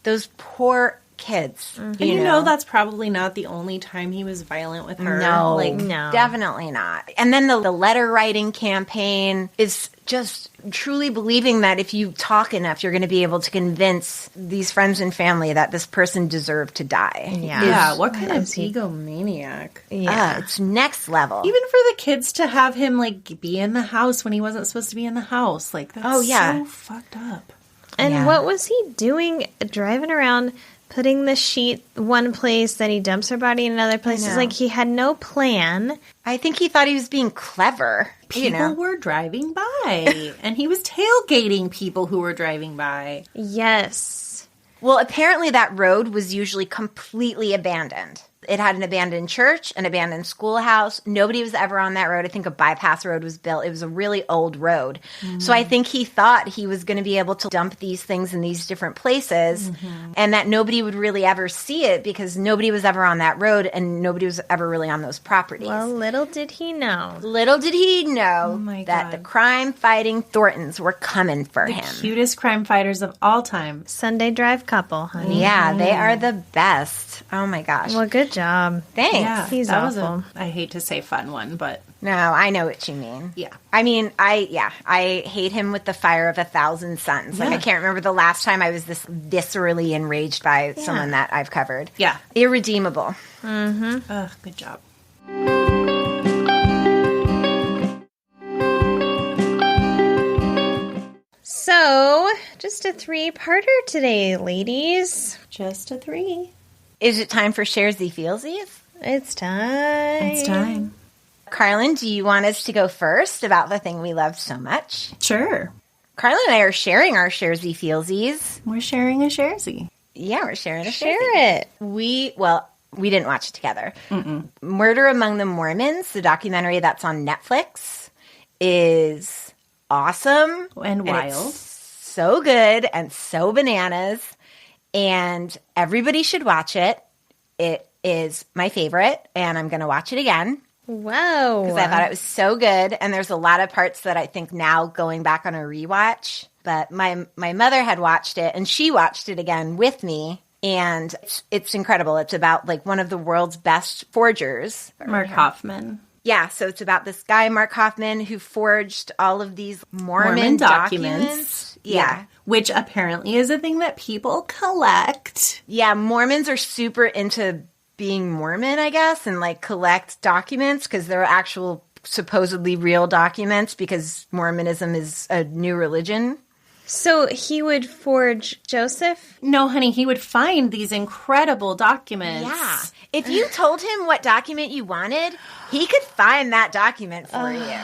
those poor kids. And you know that's probably not the only time he was violent with her. No, No. definitely not. And then the letter writing campaign is just truly believing that if you talk enough, you're going to be able to convince these friends and family that this person deserved to die. Yeah, what kind of egomaniac? Yeah. It's next level. Even for the kids to have him, like, be in the house when he wasn't supposed to be in the house. Like, that's so fucked up. And what was he doing driving around putting the sheet one place, then he dumps her body in another place? It's like he had no plan. I think he thought he was being clever. People were driving by, and he was tailgating people who were driving by. Yes. Well, apparently that road was usually completely abandoned. It had an abandoned church, an abandoned schoolhouse. Nobody was ever on that road. I think a bypass road was built. It was a really old road. So I think he thought he was going to be able to dump these things in these different places and that nobody would really ever see it because nobody was ever on that road and nobody was ever really on those properties. Well, little did he know. Little did he know my that God. the crime-fighting Thorntons were coming for him. Cutest crime fighters of all time. Sunday drive couple, honey. Yeah, they are the best. Oh, my gosh. Well, good job. Thanks. Yeah, He's that was awful. I hate to say fun one, but No, I know what you mean. yeah. I mean, I hate him with the fire of 1,000 suns. Like, Yeah. I can't remember the last time I was this viscerally enraged by someone that I've covered. Yeah. Irredeemable. Ugh, good job. So, just a 3-parter today, ladies. Just a 3. Is it time for Sharesies Feelsies? It's time. It's time. Karlin, do you want us to go first about the thing we loved so much? Sure. Karlin and I are sharing our Sharesies Feelsies. We're sharing a Sharesy. Yeah, we're sharing a Share Sharesy. it. We didn't watch it together. Murder Among the Mormons, the documentary that's on Netflix, is awesome. And wild. it's so good and so bananas. And everybody should watch it. It is my favorite, and I'm going to watch it again. Whoa. Because I thought it was so good. And there's a lot of parts that I think now going back on a rewatch. But my mother had watched it, and she watched it again with me. And it's incredible. It's about like one of the world's best forgers. Mark Hoffman. Yeah, so it's about this guy, Mark Hoffman, who forged all of these Mormon documents. Yeah. Which apparently is a thing that people collect. Yeah, Mormons are super into being Mormon, I guess, and like collect documents because they're actual supposedly real documents because Mormonism is a new religion. So he would forge Joseph? No, honey, he would find these incredible documents. Yeah. If you told him what document you wanted, he could find that document for you.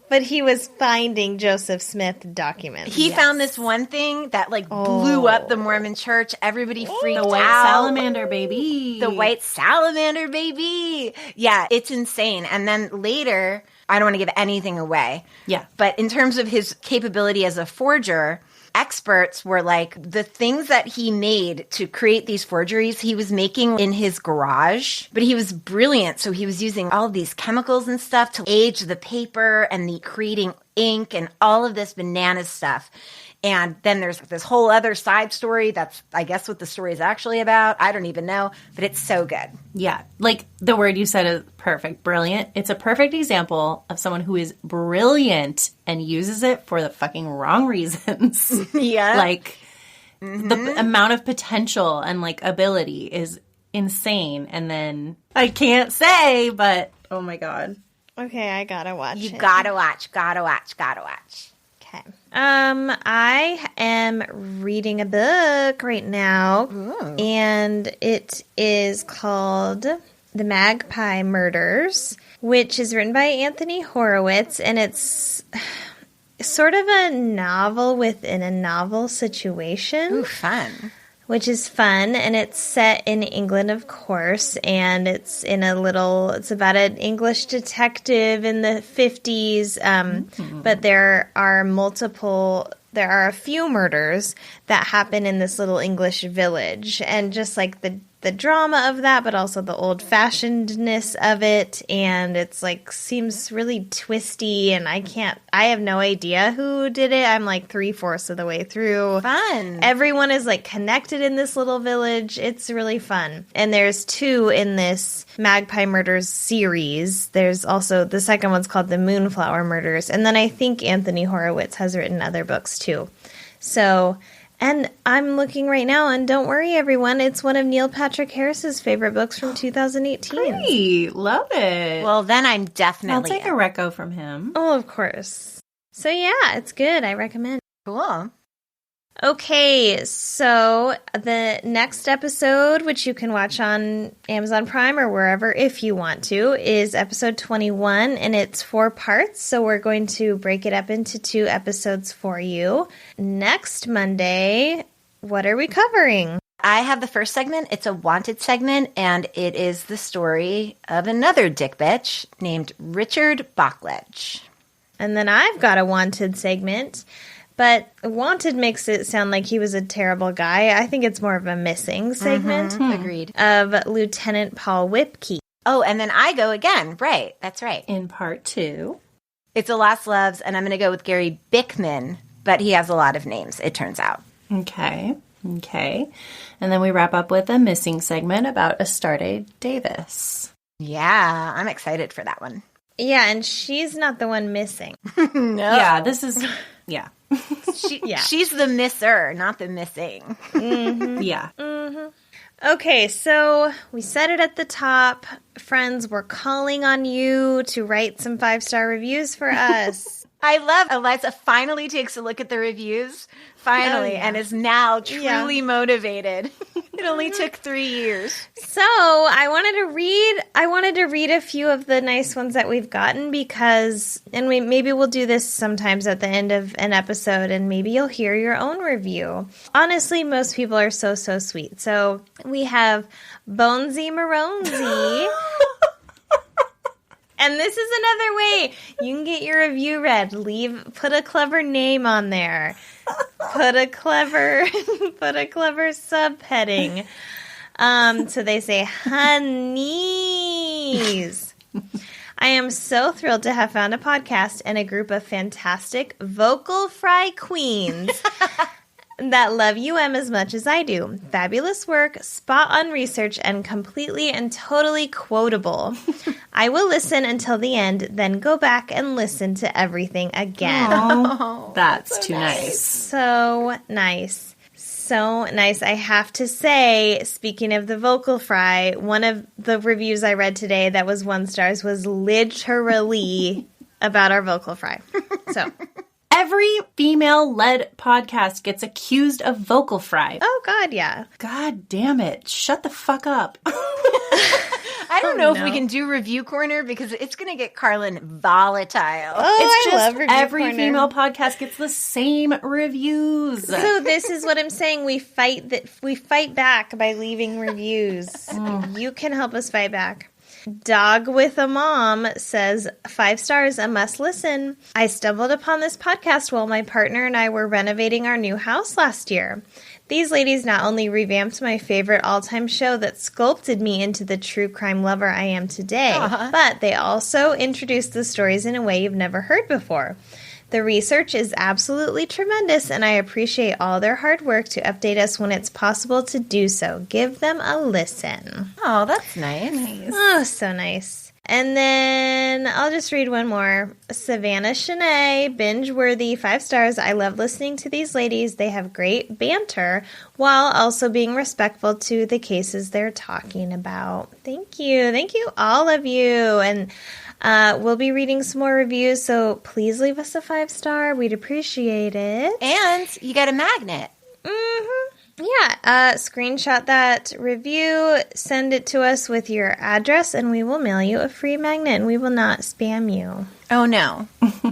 But he was finding Joseph Smith documents. He found this one thing that like blew up the Mormon church. Everybody freaked The white out. salamander, baby. The white salamander, baby. Yeah, it's insane. And then later, I don't want to give anything away. Yeah. But in terms of his capability as a forger, experts were like, the things that he made to create these forgeries, he was making in his garage. But he was brilliant. So he was using all of these chemicals and stuff to age the paper and the creating ink and all of this bananas stuff. And then there's this whole other side story that's, I guess, what the story is actually about. I don't even know, but it's so good. Yeah. Like the word you said is perfect. Brilliant. It's a perfect example of someone who is brilliant and uses it for the fucking wrong reasons. Yeah. Like the amount of potential and like ability is insane. And then I can't say, but oh my God. Okay, I gotta watch You it. gotta watch. Okay. I am reading a book right now, and it is called The Magpie Murders, which is written by Anthony Horowitz, and it's sort of a novel within a novel situation. Ooh, fun. Which is fun, and it's set in England, of course, and it's about an English detective in the 50s, but there are a few murders that happen in this little English village, and just like the the drama of that, but also the old-fashionedness of it. And it's like seems really twisty, and I have no idea who did it. I'm like 3/4 of the way through. Fun. Everyone is like connected in this little village. It's really fun. And there's 2 in this Magpie Murders series. There's also the second one's called the Moonflower Murders. And then I think Anthony Horowitz has written other books too. So, and I'm looking right now, and don't worry, everyone, it's one of Neil Patrick Harris's favorite books from 2018. Great. Love it. Well, then I'm definitely I'll take a reco from him. Oh, of course. So yeah, it's good. I recommend. cool. Okay, so the next episode, which you can watch on Amazon Prime or wherever if you want to, is episode 21, and it's 4 parts, so we're going to break it up into 2 episodes for you. Next Monday, what are we covering? I have the first segment. It's a wanted segment, and it is the story of another dick bitch named Richard Bachledge. And then I've got a wanted segment. But wanted makes it sound like he was a terrible guy. I think it's more of a missing segment. Agreed. Of Lieutenant Paul Whipkey. Oh, and then I go again. Right. That's right. In part 2. It's A Lost Loves, and I'm going to go with Gary Bickman, but he has a lot of names, it turns out. Okay. And then we wrap up with a missing segment about Astarte Davis. Yeah, I'm excited for that one. Yeah, and she's not the one missing. No. Yeah, this is... Yeah. She's the misser, not the missing. Yeah. Okay, so we said it at the top. Friends, we're calling on you to write some 5-star reviews for us. I love Eliza finally takes a look at the reviews, and is now truly motivated. It only took 3 years. So I wanted to read a few of the nice ones that we've gotten because, and maybe we'll do this sometimes at the end of an episode, and maybe you'll hear your own review. Honestly, most people are so sweet. So we have Bonesy Maronzy. And this is another way you can get your review read. Put a clever name on there. Put a clever subheading. So they say, honeys. I am so thrilled to have found a podcast and a group of fantastic vocal fry queens that love UM as much as I do. Fabulous work, spot on research, and completely and totally quotable. I will listen until the end, then go back and listen to everything again. Oh, that's too nice. So nice. So nice. I have to say, speaking of the vocal fry, one of the reviews I read today that was 1 star was literally about our vocal fry. So... Every female-led podcast gets accused of vocal fry. Oh, God, yeah. God damn it. Shut the fuck up. I don't know if we can do Review Corner because it's going to get Karlin volatile. Oh, It's I just love Review every Corner. female podcast gets the same reviews. So this is what I'm saying. We fight back by leaving reviews. You can help us fight back. Dog with a Mom says, 5 stars, a must listen. I stumbled upon this podcast while my partner and I were renovating our new house last year. These ladies not only revamped my favorite all-time show that sculpted me into the true crime lover I am today, but they also introduced the stories in a way you've never heard before. The research is absolutely tremendous, and I appreciate all their hard work to update us when it's possible to do so. Give them a listen. Oh, that's nice. Oh, so nice. And then I'll just read one more. Savannah Shanae, binge-worthy, 5 stars. I love listening to these ladies. They have great banter while also being respectful to the cases they're talking about. Thank you. Thank you, all of you. And we'll be reading some more reviews, so please leave us a 5 star. We'd appreciate it. And you get a magnet. Yeah, screenshot that review, send it to us with your address, and we will mail you a free magnet, and we will not spam you. Oh, no.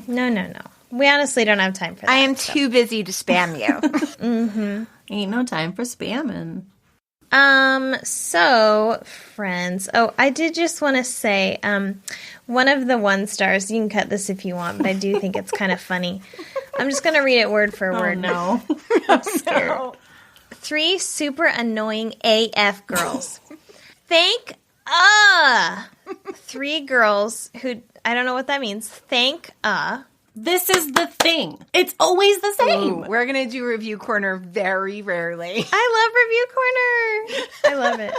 No. We honestly don't have time for that. I am too busy to spam you. Ain't no time for spamming. So, friends, I did just want to say, one of the 1 stars, you can cut this if you want, but I do think it's kind of funny. I'm just going to read it word for word. No. I'm scared. 3 super annoying AF girls. Thank 3 girls who, I don't know what that means. Thank This is the thing. It's always the same. Ooh, we're going to do Review Corner very rarely. I love Review Corner. I love it.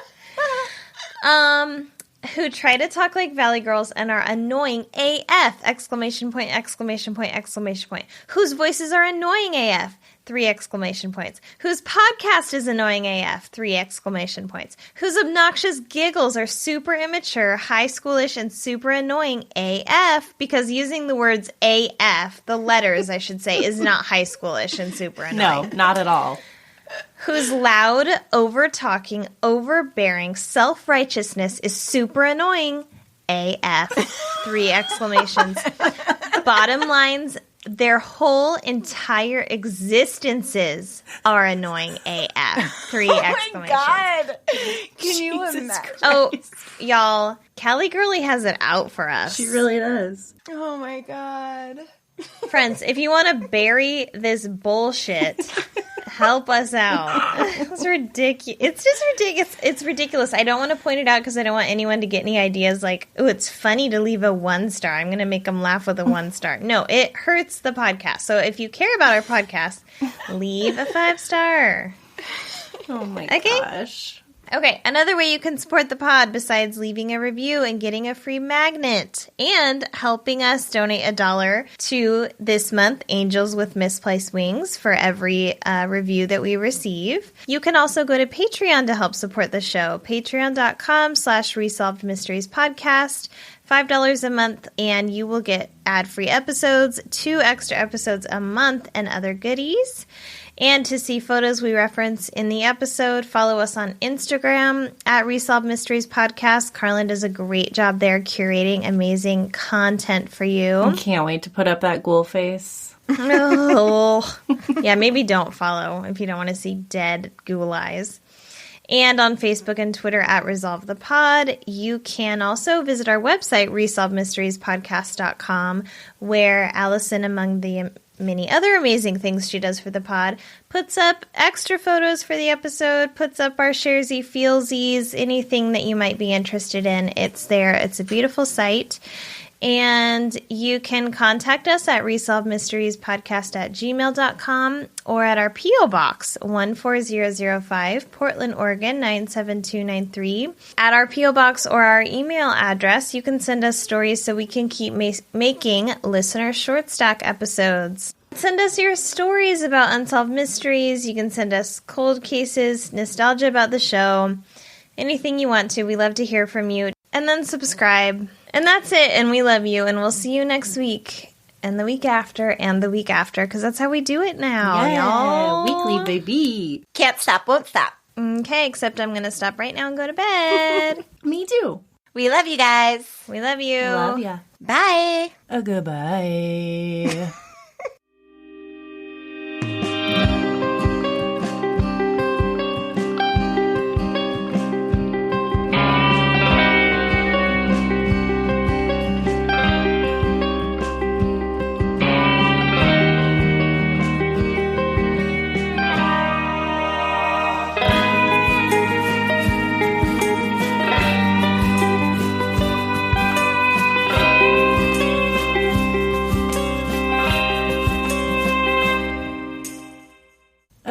Who try to talk like Valley Girls and are annoying AF! Exclamation point, exclamation point, exclamation point. Whose voices are annoying AF! 3 exclamation points. Whose podcast is annoying AF! 3 exclamation points. Whose obnoxious giggles are super immature, high schoolish, and super annoying AF! Because using the words AF, the letters I should say, is not high schoolish and super annoying. No, not at all. Whose loud, over-talking, overbearing self-righteousness is super annoying AF! 3 exclamations. Bottom lines, their whole entire existences are annoying AF! 3 exclamations. Oh my God. Can you Jesus imagine? Christ. Oh, y'all, Callie Girly has it out for us. She really does. Oh my God. Friends, if you want to bury this bullshit, help us out. It's ridiculous. It's just ridiculous. It's ridiculous. I don't want to point it out because I don't want anyone to get any ideas like, oh, it's funny to leave a 1 star. I'm going to make them laugh with a 1 star. No, it hurts the podcast. So if you care about our podcast, leave a 5 star. Oh my Okay. gosh. Okay, another way you can support the pod besides leaving a review and getting a free magnet and helping us donate $1 to this month Angels with Misplaced Wings for every review that we receive. You can also go to Patreon to help support the show. Patreon.com/Resolved Mysteries Podcast. $5 a month, and you will get ad-free episodes, 2 extra episodes a month, and other goodies. And to see photos we reference in the episode, follow us on Instagram at Resolved Mysteries Podcast. Karlin does a great job there curating amazing content for you. I can't wait to put up that ghoul face. Oh. Yeah, maybe don't follow if you don't want to see dead ghoul eyes. And on Facebook and Twitter at Resolve the Pod. You can also visit our website, resolvedmysteriespodcast.com, where Alison, among the many other amazing things she does for the pod, puts up extra photos for the episode, puts up our sharesy, feelsies, anything that you might be interested in. It's there. It's a beautiful site. And you can contact us at resolvedmysteriespodcast@gmail.com or at our P.O. Box 14005, Portland, Oregon 97293. At our P.O. Box or our email address, you can send us stories so we can keep making listener short stack episodes. Send us your stories about unsolved mysteries. You can send us cold cases, nostalgia about the show, anything you want to. We love to hear from you. And then subscribe. And that's it, and we love you, and we'll see you next week, and the week after, and the week after, because that's how we do it now, y'all. Weekly, baby. Can't stop, won't stop. Okay, except I'm going to stop right now and go to bed. Me too. We love you guys. We love you. Love ya. Bye. Goodbye.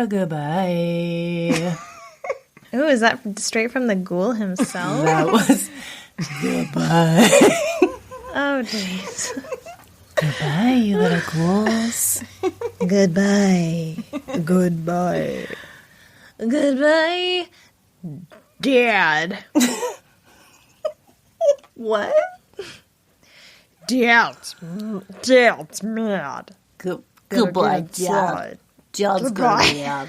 Goodbye. Ooh, is that straight from the ghoul himself? That was goodbye. Oh, jeez. Goodbye, you little ghouls. Goodbye. Goodbye. Goodbye, Dad. What? Dad's mad. Goodbye, Dad. Dad's Goodbye. good, Dad.